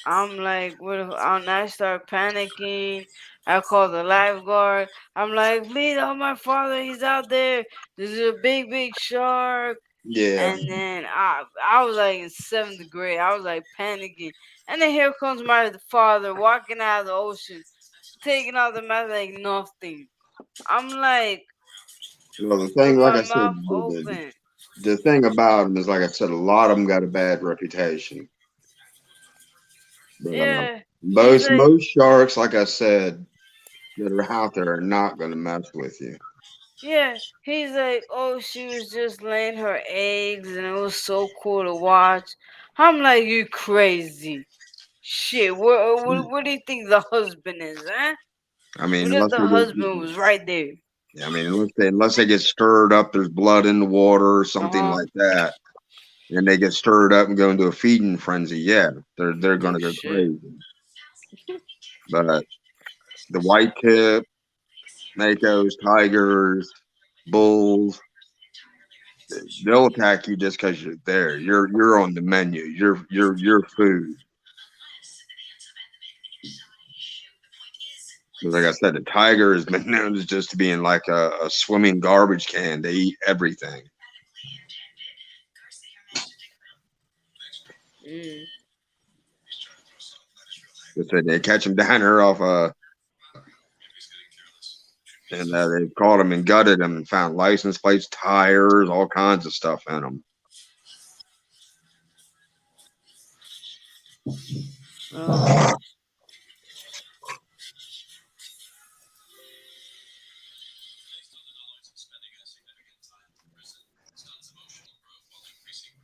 I'm like, what if I start panicking? I call the lifeguard. I'm like, please help my father. He's out there. There's a big, big shark. yeah. And then I was like in seventh grade. I was like panicking. And then here comes my father walking out of the ocean, taking out the mask like nothing. I'm like, Well, the with thing, like my I said, mouth open. the thing about them is, like I said, a lot of them got a bad reputation. But Yeah, he's like, most sharks, like I said, that are out there are not going to mess with you. yeah, he's like, oh, she was just laying her eggs and it was so cool to watch. I'm like, you crazy. Shit, what do you think the husband is, huh? I mean, What if unless the they husband get, was right there? I mean, unless they get stirred up, there's blood in the water or Uh something huh. like that, and they get stirred up and go into a feeding frenzy. Yeah, they're going Oh to go shit. crazy. But the white tip, makos, tigers, bulls, they'll attack you just because you're there. You're on the menu. You're food. Like I said, the tiger has been known as just being like a swimming garbage can. They eat everything. Mm. They said they catch them down here off and they've caught them and gutted them and found license plates, tires, all kinds of stuff in them. Oh.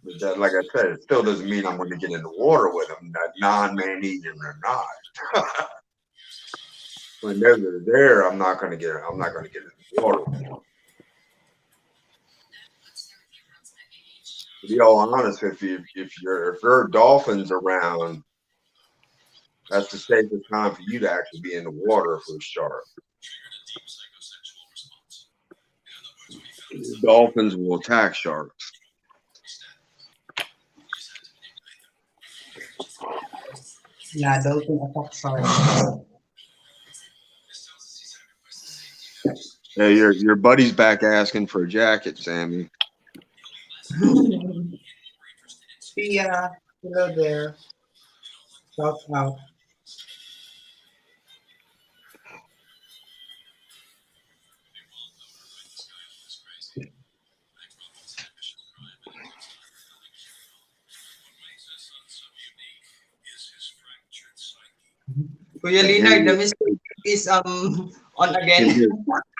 But that, like I said, it still doesn't mean I'm going to get in the water with them. That non-man eating or not. When they're there, I'm not going to get. I'm not going to get in the water. To be all honest with you, if there are dolphins around, that's the safest time for you to actually be in the water for a shark. Dolphins will attack sharks. Yeah, dolphin attack shark. Hey, your buddy's back asking for a jacket, Sammy. Yeah, hello there. Shout out. Kuya Can hear Leonard, the you. mistake is on Can again. hear.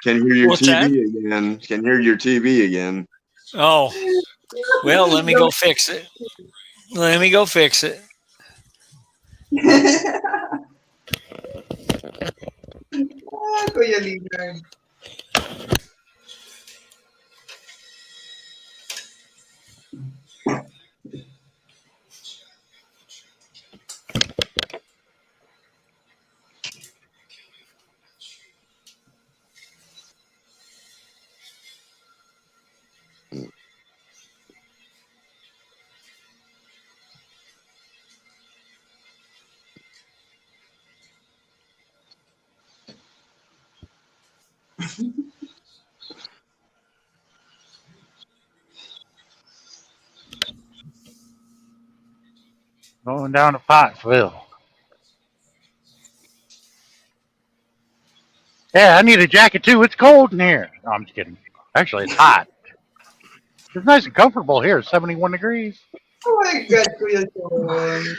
Can hear your What's that? TV again. Can hear your TV again. Oh, well, let me go The fix it. Let me go fix it. Kuya Leonard. Going down to Pottsville. Yeah, I need a jacket too. It's cold in here. No, I'm just kidding. Actually, it's hot. It's nice and comfortable here. 71 degrees. Oh my God, Kuya Sean.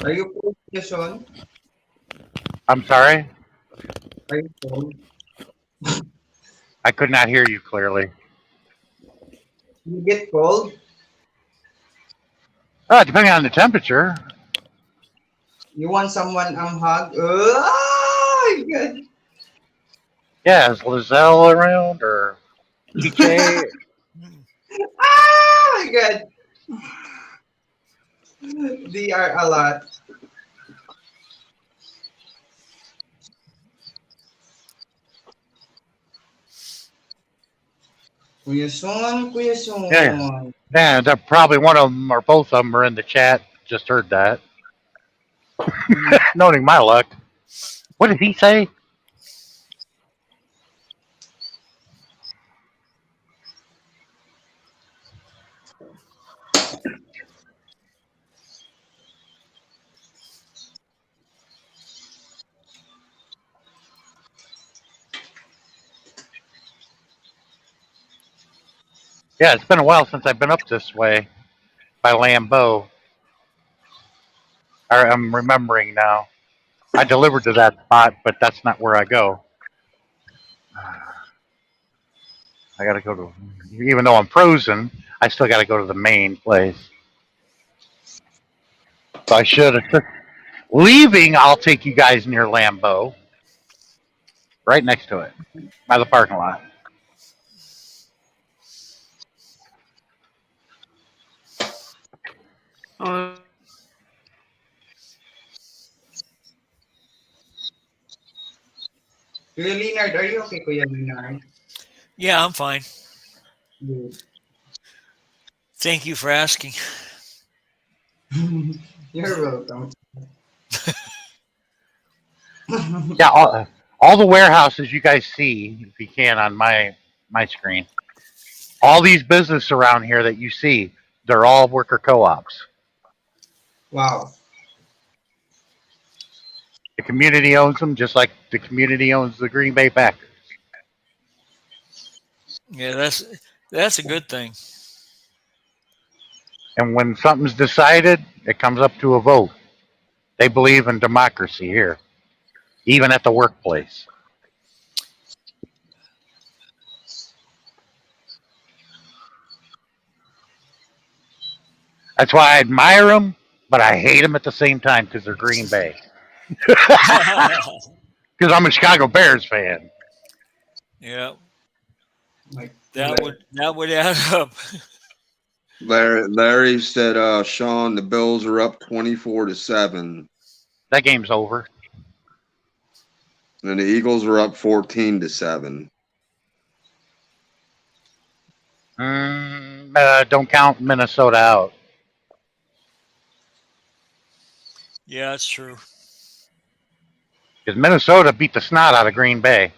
Are you cold, Kuya Sean? I'm sorry. Are you cold? I could not hear you clearly. You get cold? Depending on the temperature. You want someone hug? Oh my God. Yeah, is Lizelle around or TK? Oh my God. They are a lot. Kuya Sean, Kuya Yeah. Sean. Yeah, probably one of them or both of them are in the chat. Just heard that. Noting my luck. What did he say? Yeah, it's been a while since I've been up this way by Lambeau. I'm remembering now. I delivered to that spot, but that's not where I go. I got to go to, even though I'm frozen, I still got to go to the main place. So I should have. Leaving, I'll take you guys near Lambeau, right next to it, by the parking lot. Oh, Kuya Leonard, are you okay, Kuya Leonard? Yeah, I'm fine. Good. Thank you for asking. You're welcome. Yeah, all the warehouses you guys see, if you can, on my screen. All these businesses around here that you see, they're all worker co-ops. Wow. The community owns them, just like the community owns the Green Bay Packers. Yeah, that's a good thing. And when something's decided, it comes up to a vote. They believe in democracy here, even at the workplace. That's why I admire them, but I hate them at the same time because they're Green Bay. Because I'm a Chicago Bears fan. Yeah, Like, that would add up. Larry said, Sean, the Bills are up 24-7, That game's over. and the Eagles are up 14-7. Don't count Minnesota out. Yeah, that's true. Because Minnesota beat the snot out of Green Bay.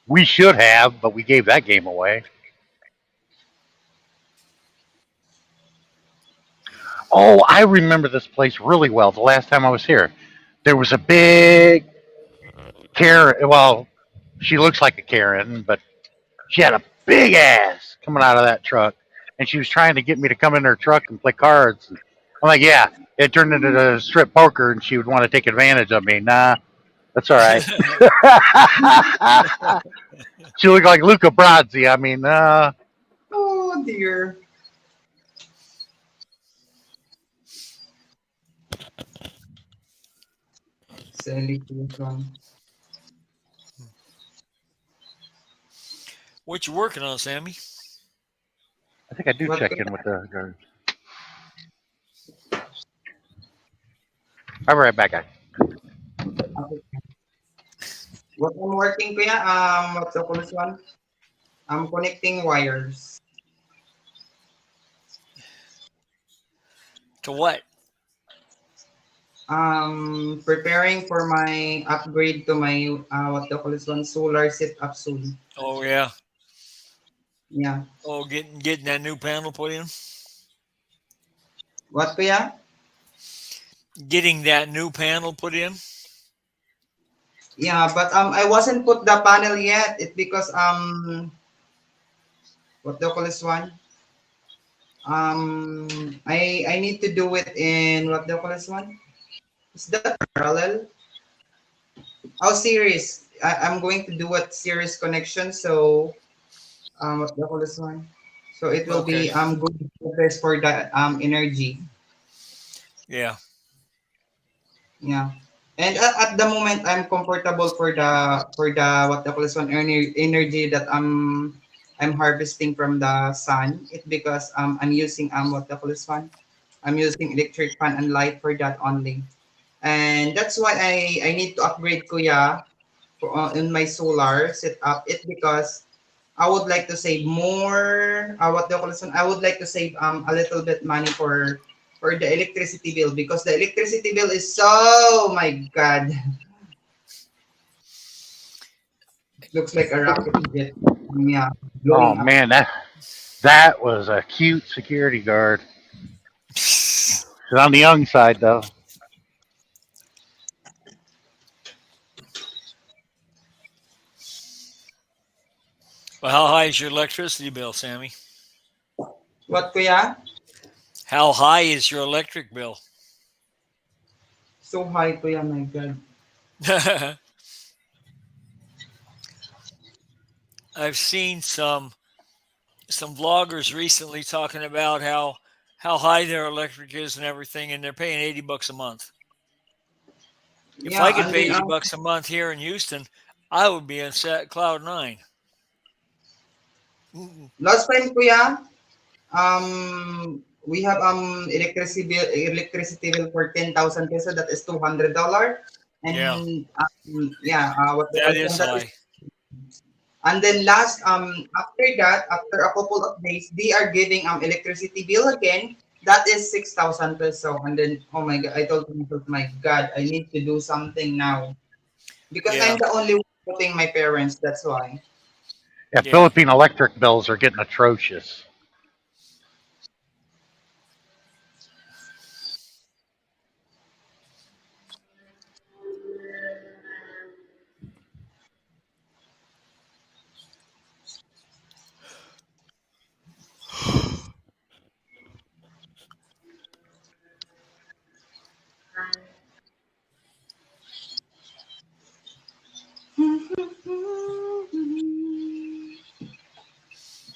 We should have, but we gave that game away. Oh, I remember this place really well. The last time I was here, there was a big Karen. Well, she looks like a Karen, but she had a big ass coming out of that truck, and she was trying to get me to come in her truck and play cards. And I'm like, yeah. It turned into a strip poker, and she would want to take advantage of me. Nah, that's all right. She looked like Luca Brasi. I mean, oh dear. Sally Kuya Sean. What you working on, Sammy? I think I do What, check in with the. I'll be right back, guys. what I'm working, Kuya? What's the first one? I'm connecting wires. To what? Preparing for my upgrade to my what the call this one solar setup soon. Oh yeah. Yeah. Oh, getting that new panel put in. What kuya? Getting that new panel put in. Yeah, but I wasn't put the panel yet. It because what do you call this one? I need to do it in what do you call this one? Is that parallel? Oh, series. I'm going to do a series connection. So what do you call this one? So it will Okay. be good focus for the energy. Yeah. Yeah. And at the moment, I'm comfortable for the what the call this one energy that I'm harvesting from the sun. It because I'm using what the call this one. I'm using electric fan and light for that only. And that's why I need to upgrade kuya for, in my solar setup. It because I would like to save more. What the call this one? I would like to save a little bit money for the electricity bill because the electricity bill is so my god. It looks like a rocket jet. Yeah, Oh blowing up. man, that was a cute security guard. She's on the young side though. Well, how high is your electricity bill, Sammy? What kuya? How high is your electric bill? So high kuya, my god. I've seen some vloggers recently talking about how high their electric is and everything, and they're paying $80 a month. If I Yeah, could and pay then 80 bucks a month here in Houston, I would be in set cloud nine. Mm, last time kuya, we have electricity bill for 10,000 peso. That is $200. yeah, And yeah, what the that call is that is. high. And then last after that, after a couple of days, they are giving electricity bill again. That is 6,000 peso. And then oh my god, I told myself, my god, I need to do something now because Yeah, I'm the only one helping my parents. That's why. Yeah, yeah. Philippine electric bills are getting atrocious.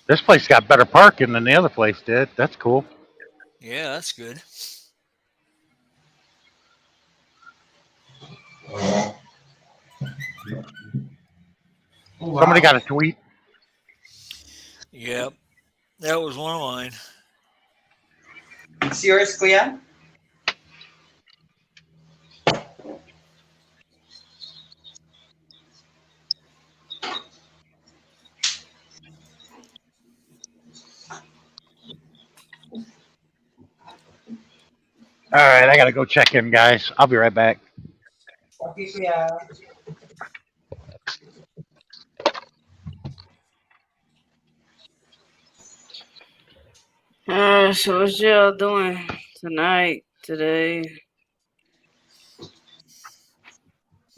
This place got better parking than the other place did. That's cool. Yeah, that's good. Oh Somebody wow, got a tweet. Yep, that was one of mine. it's yours, kuya. All right, I gotta go check in, guys. I'll be right back. Okay, kuya. So what y'all doing tonight, today?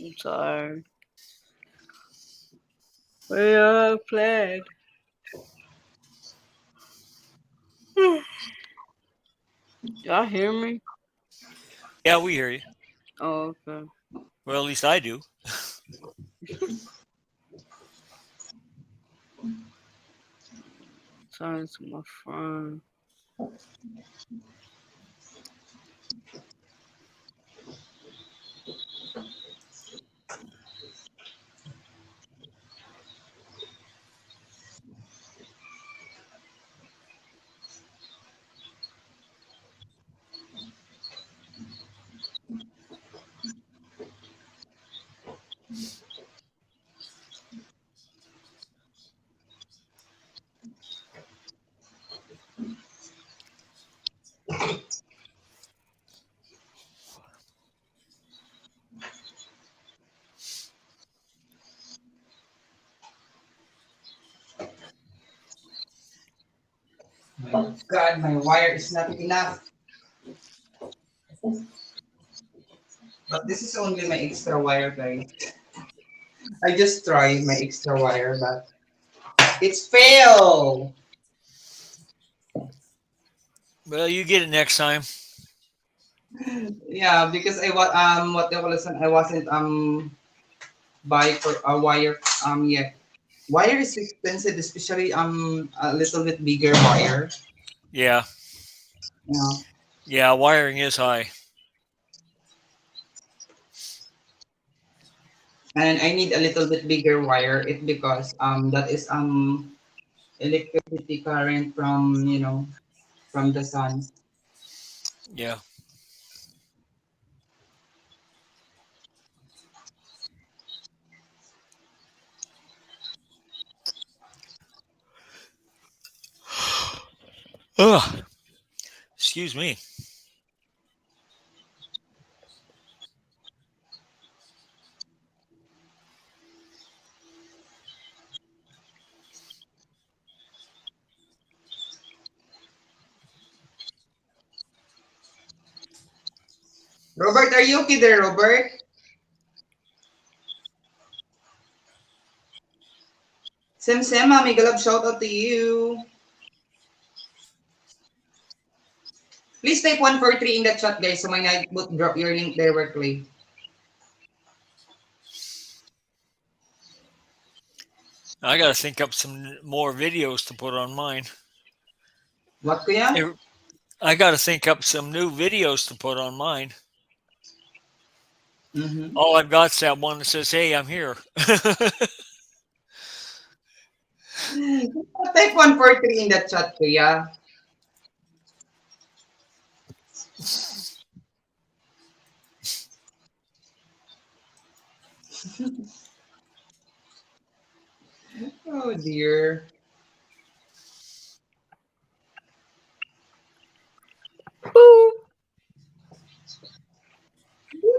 I'm tired. What y'all planned? Y'all hear me? Yeah, we hear you. Oh, okay. Well, at least I do. Talking to my friend. God, my wire is not enough. But this is only my extra wire, guys. I just tried my extra wire, but it's fail. Well, you get it next time. Yeah, because what they call it, I wasn't buy for a wire yet. Wire is expensive, especially a little bit bigger wire. Yeah, Yeah, yeah. Wiring is high. and I need a little bit bigger wire. It because that is electricity current from from the sun. Yeah. Ugh. Excuse me. Robert, are you okay there, Robert? Sim Sim, Mami Galab, shout out to you. Please type 143 in the chat, guys, so my night would drop your link directly. I got to think up some more videos to put on mine. What kuya? Hey, I got to think up some new videos to put on mine. Mm-hmm. All I've got's that one that says, "Hey, I'm here." Type 143 in the chat, kuya. Oh dear. Boop.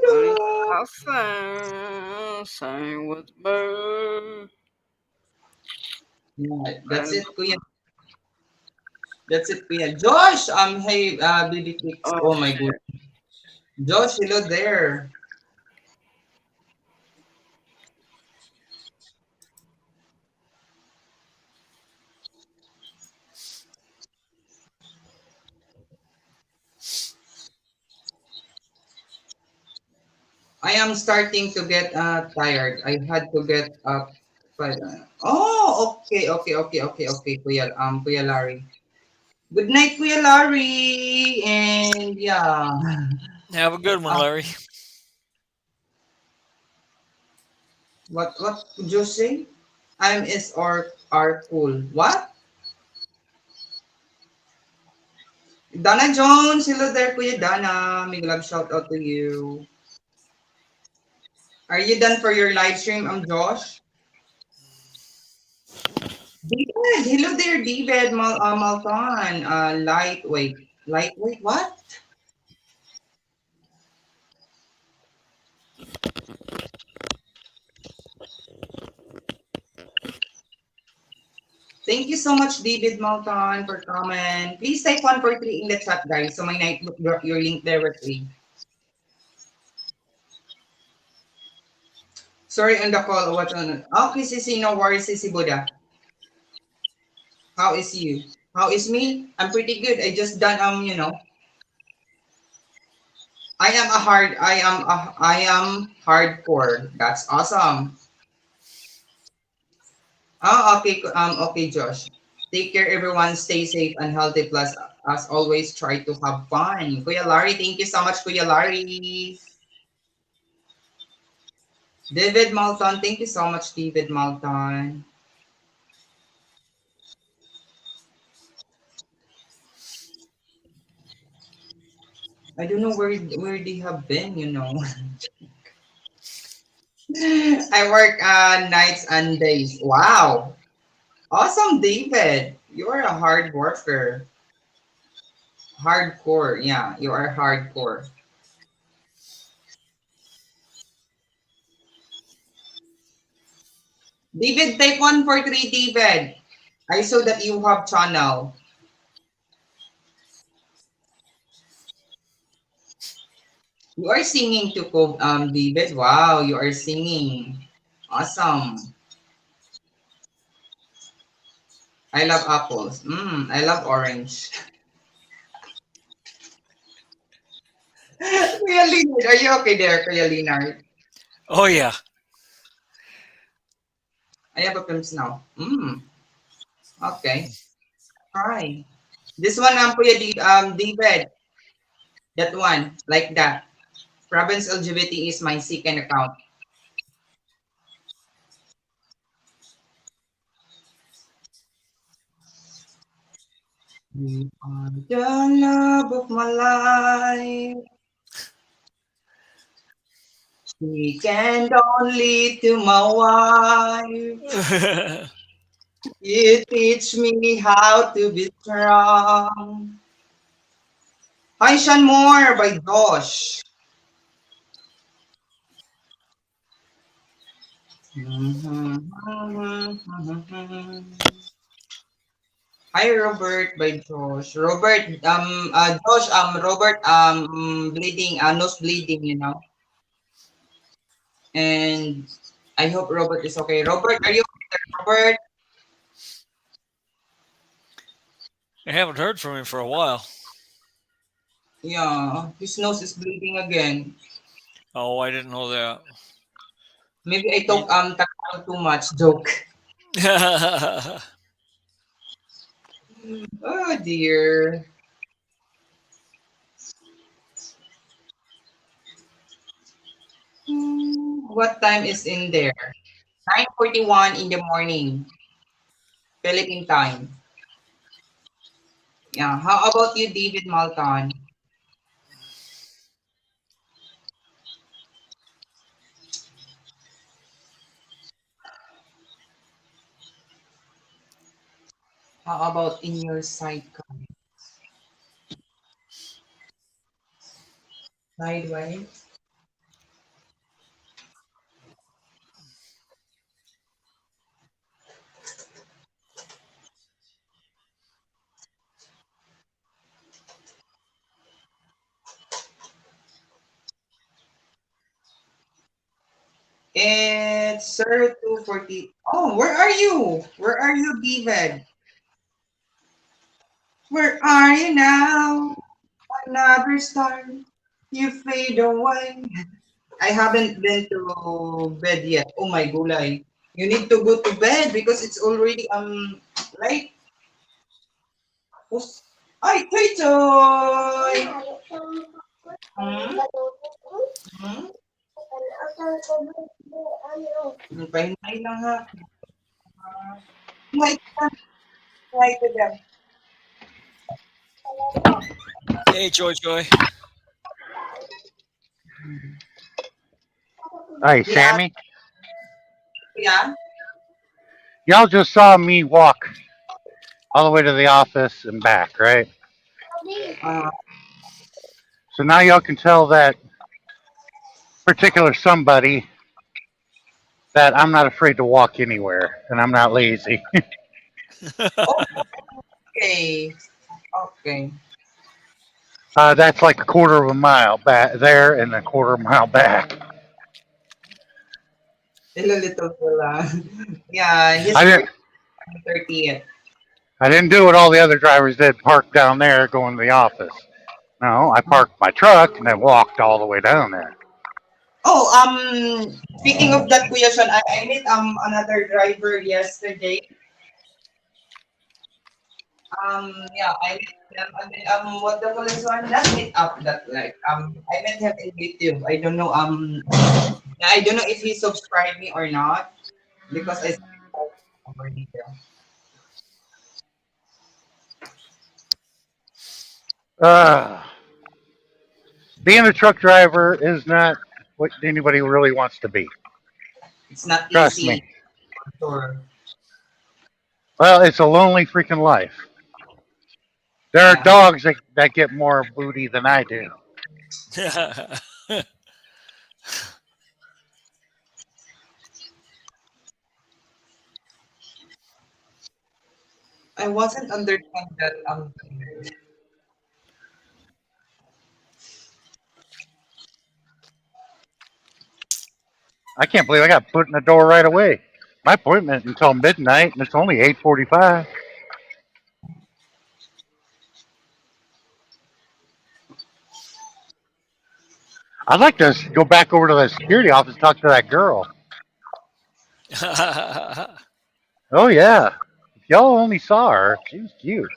Honey, Hello. how fast sang with bird. Yeah, that's And it, kuya. That's it, kuya. Josh, hey, BB Kicks. oh Oh my god. shit. Josh, hello there. I am starting to get tired. I had to get up. But, oh, okay, okay, okay, okay, okay, Kuya, Kuya Larry. Good night, Kuya Larry. And yeah, Have a good one, uh, Larry. what would you say? I'm is or are cool. What? Dana Jones, hello there, Kuya Dana. Big love shout out to you. Are you done for your live stream? I'm Josh. David, hello there, David Malton. Lightweight. Lightweight, what? Thank you so much, David Malton, for comment. Please type 143 in the chat, guys, so my night will drop your link directly. Sorry on the call. What on? Okay, Sisi, no worries, Sisi Buddha. How is you? How is me? I'm pretty good. I just done I am hardcore. That's awesome. Oh, okay, okay, Josh. Take care, everyone. Stay safe and healthy. Plus, as always, try to have fun. Kuya Larry, thank you so much, Kuya Larry. David Malton, thank you so much, David Malton. I don't know where they have been. I work nights and days. Wow. Awesome, David. You are a hard worker. Hardcore. Yeah, you are hardcore. David, type 143, David. I saw that you have channel. You are singing to David. Wow, you are singing. Awesome. I love apples. I love orange. Kuya Leonard, are you okay there, Kuya Leonard? Oh yeah. I have a films now. Okay. Try. This one, David. That one, like that. Province LGBT is my second account. You are the love of my life. Second only to my wife. You teach me how to be strong. Hi, Sean Moore by Josh. Hi, Robert by Josh. Josh, Robert, bleeding, nose bleeding, And I hope Robert is okay. Robert, are you okay there, Robert? I haven't heard from him for a while. Yeah, his nose is bleeding again. Oh, I didn't know that. Maybe I He- talk Tagalog too much. Joke. Oh dear. What time is in there? 9:41 in the morning, Philippine time. Yeah. How about you, David Malton? How about in your sideway? It's Sir 240. Oh, where are you? Where are you, David? Where are you now? Another star. You fade away. I haven't been to bed yet. Oh my gulay. You need to go to bed because it's already late. Ay, Toy Toy! Hmm? Hmm? Pahinay lang ha. Hinay ka lang. Hinay ka lang. Hey, Joy Joy. Hey, We are, Sammy, yeah? y'all just saw me walk all the way to the office and back, right? Uh, So now y'all can tell that particular somebody that I'm not afraid to walk anywhere and I'm not lazy. okay. Okay. That's like a quarter of a mile back there and a quarter of a mile back. Hello, little fella. Yeah, his I didn't. birthday is 30th. I didn't do what all the other drivers did, park down there going to the office. No, I parked my truck and then walked all the way down there. Oh, speaking of that, Kuya Sean, I met another driver yesterday. Yeah, I met them. And then, what the call is one? Not meet up. That like I met him in YouTube. I don't know. I don't know if he subscribed me or not because I over here. Uh, Being a truck driver is not what anybody really wants to be. It's not Trust easy me. for sure. Well, it's a lonely freaking life. There are Yeah, dogs that get more booty than I do. I wasn't understand that. I can't believe I got put in the door right away. My appointment until midnight, and it's only 8:45. I'd like to go back over to the security office and talk to that girl. Oh yeah, if y'all only saw her, she was cute.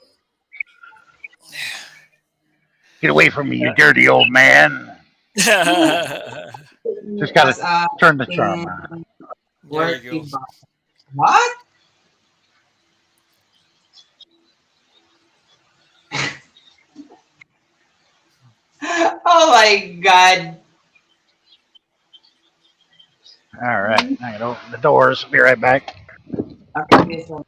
Get away from me, you dirty old man. Just got to As turn the charm in on. There you go. working back. What? Oh my god. All right, I gotta open the doors. Be right back. After this one.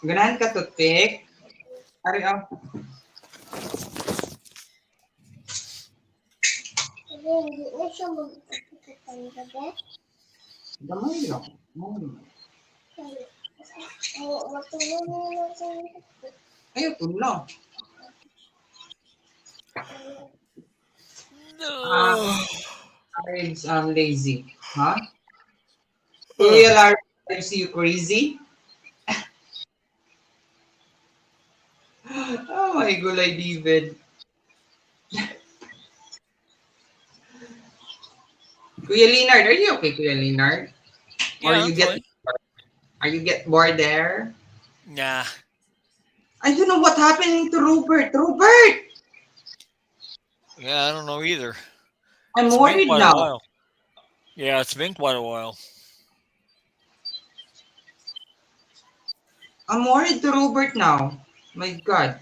Ganahan ka toothpick? Ari ah. Gamay lang. Ayaw to lang. No. Larry's lazy. Huh? Ugh. Kuya Larry, I see you crazy? Oh my gulay, David. Kuya Leonard, are you okay, Kuya Leonard? Or Yeah, I'm you get fine. are you get bored there? Nah. I don't know what happening to Robert. Robert! Yeah, I don't know either. I'm It's been worried quite a now. while. Yeah, it's been quite a while. I'm worried to Robert now. My God.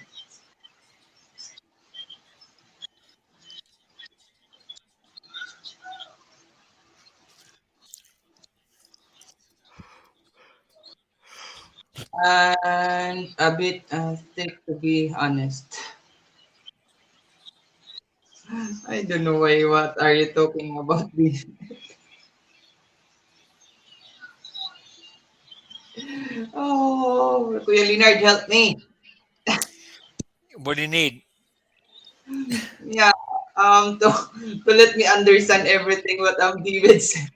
And a bit thick to be honest. I don't know why. What are you talking about? This? Oh, Kuya Leonard, help me. What do you need? Yeah, to let me understand everything what David said.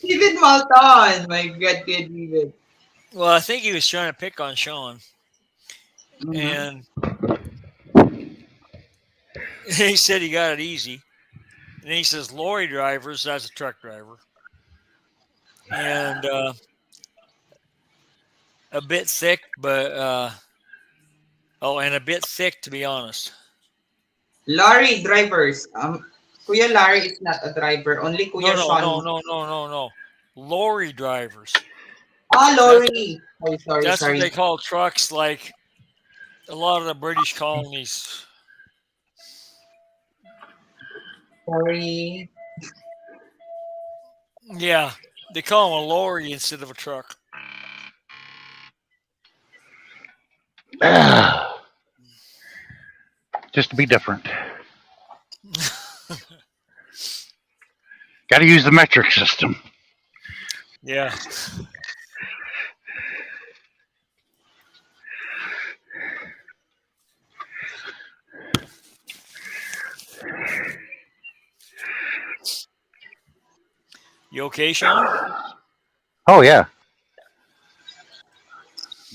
David Malton, my God, Kuya David. Well, I think he was trying to pick on Sean, Mm-hmm. and he said he got it easy. And he says lorry drivers, that's a truck driver, and a bit thick, but and a bit thick to be honest. Lorry drivers. Kuya Larry is not a driver. Only No, Kuya no, no, Sean. no, no, no, no. Lorry drivers. Ah, That's lorry. Sorry, sorry, that's what sorry. they call trucks. Like a lot of the British colonies. Sorry. Yeah, they call them a lorry instead of a truck. Just to be different. Got to use the metric system. Yeah. You okay, Sean? Oh yeah,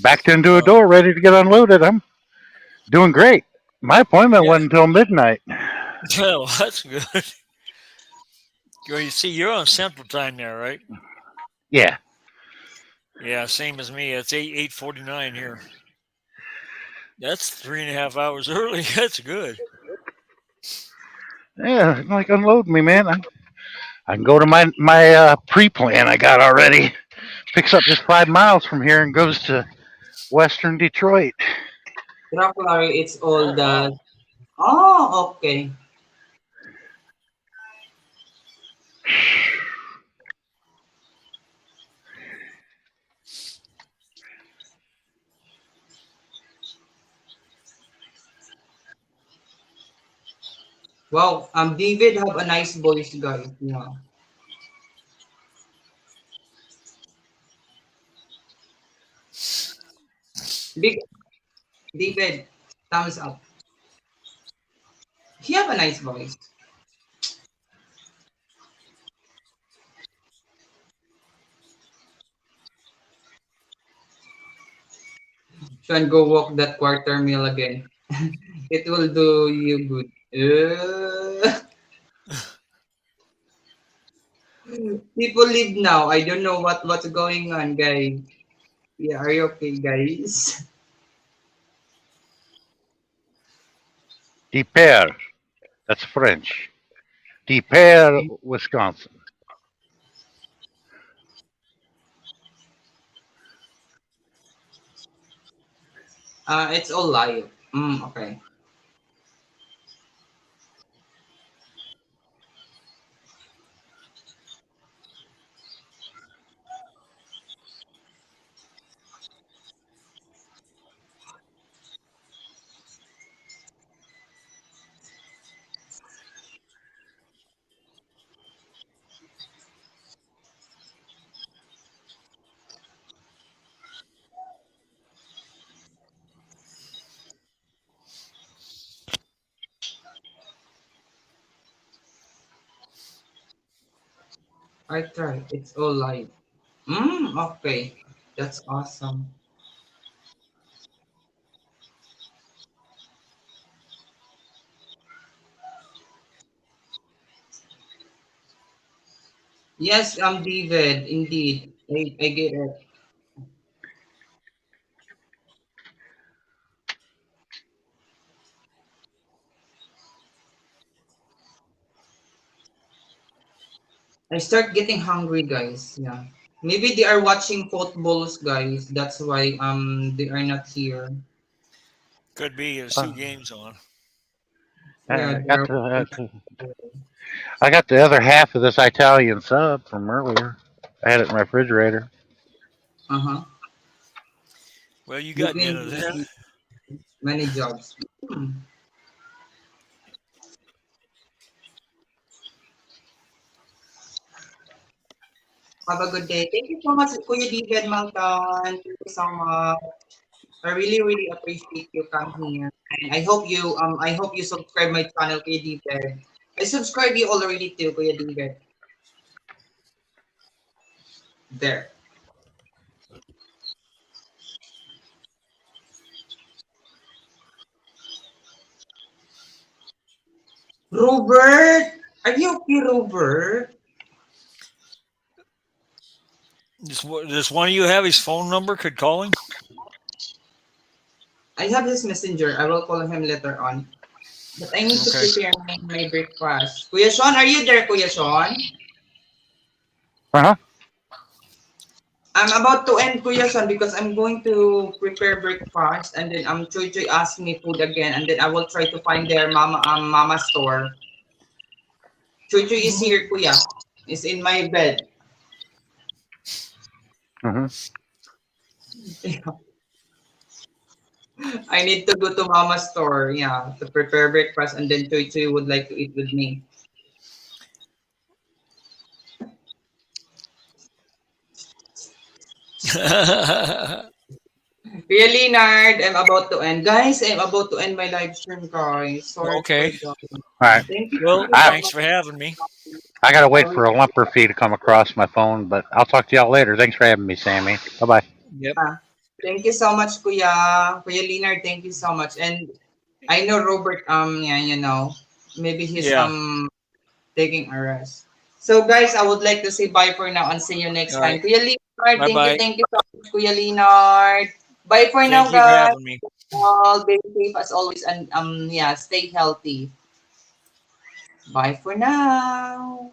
backed into a Uh, door, ready to get unloaded. I'm doing great. My appointment yeah. wasn't until midnight. Well, that's good. Well, you see, you're on Central Time there, right? Yeah, Yeah, same as me. It's 8:49 here. That's 3.5 hours early. That's good. yeah, like unload me, man. I can go to my pre-plan I got already. Picks up just 5 miles from here and goes to Western Detroit. Truck lorry, it's all Oh the. wow. Oh, okay. Wow. David have a nice voice, guys. Yeah. Big David, thumbs up. He have a nice voice. Sean, go walk that quarter meal again. It will do you good. People leave now. I don't know what's going on, guys. Yeah, are you okay, guys? Deper. That's French. Deper, Wisconsin. It's all live. Okay. I try. It's all live. Okay. That's awesome. Yes, I'm David. Indeed. I get it. I start getting hungry, guys. Yeah. Maybe they are watching footballs, guys. That's why they are not here. Could be. There's two Uh, games on. Yeah, I they got are the watching football. I got the other half of this Italian sub from earlier. I had it in my refrigerator. Uh-huh. Well, you got Between dinner then. many jobs. Hmm. Have a good day. Thank you so much, Kuya David Malton. Thank you so much. I really, really appreciate you coming here. And I hope you subscribe my channel, Kuya David. I subscribe you already too, Kuya David. There. Robert! Are you okay, Robert? Does one of you have his phone number? Could call him. I have his messenger. I will call him later on. But I need to Okay. prepare my breakfast. Kuya Sean, are you there, Kuya Sean? Uh huh. I'm about to end, Kuya Sean, because I'm going to prepare breakfast and then Choy Choy asked me food again and then I will try to find their mama store. Choy Choy is here, Kuya. Is in my bed. Hmm. I need to go to mama store, yeah, to prepare breakfast and then Choy Choy would like to eat with me. Kuya Leonard, I'm about to end. Guys, I'm about to end my live stream, guys. Sorry for Okay. that. All right. Thank you. Well, I thanks for having me. I gotta I wait will, for a lumper fee to come across my phone, but I'll talk to y'all later. Thanks for having me, Sammy. Bye bye. Yep. thank you so much, Kuya. Kuya Leonard, thank you so much. And I know Robert, yeah, maybe he's Yeah. taking a rest. So guys, I would like to say bye for now and see you next All right. time. Kuya Leonard, Bye bye. thank you so much, Kuya Leonard. Bye for now, Thank you for guys. having me. All be safe as always and yeah, stay healthy. Bye for now.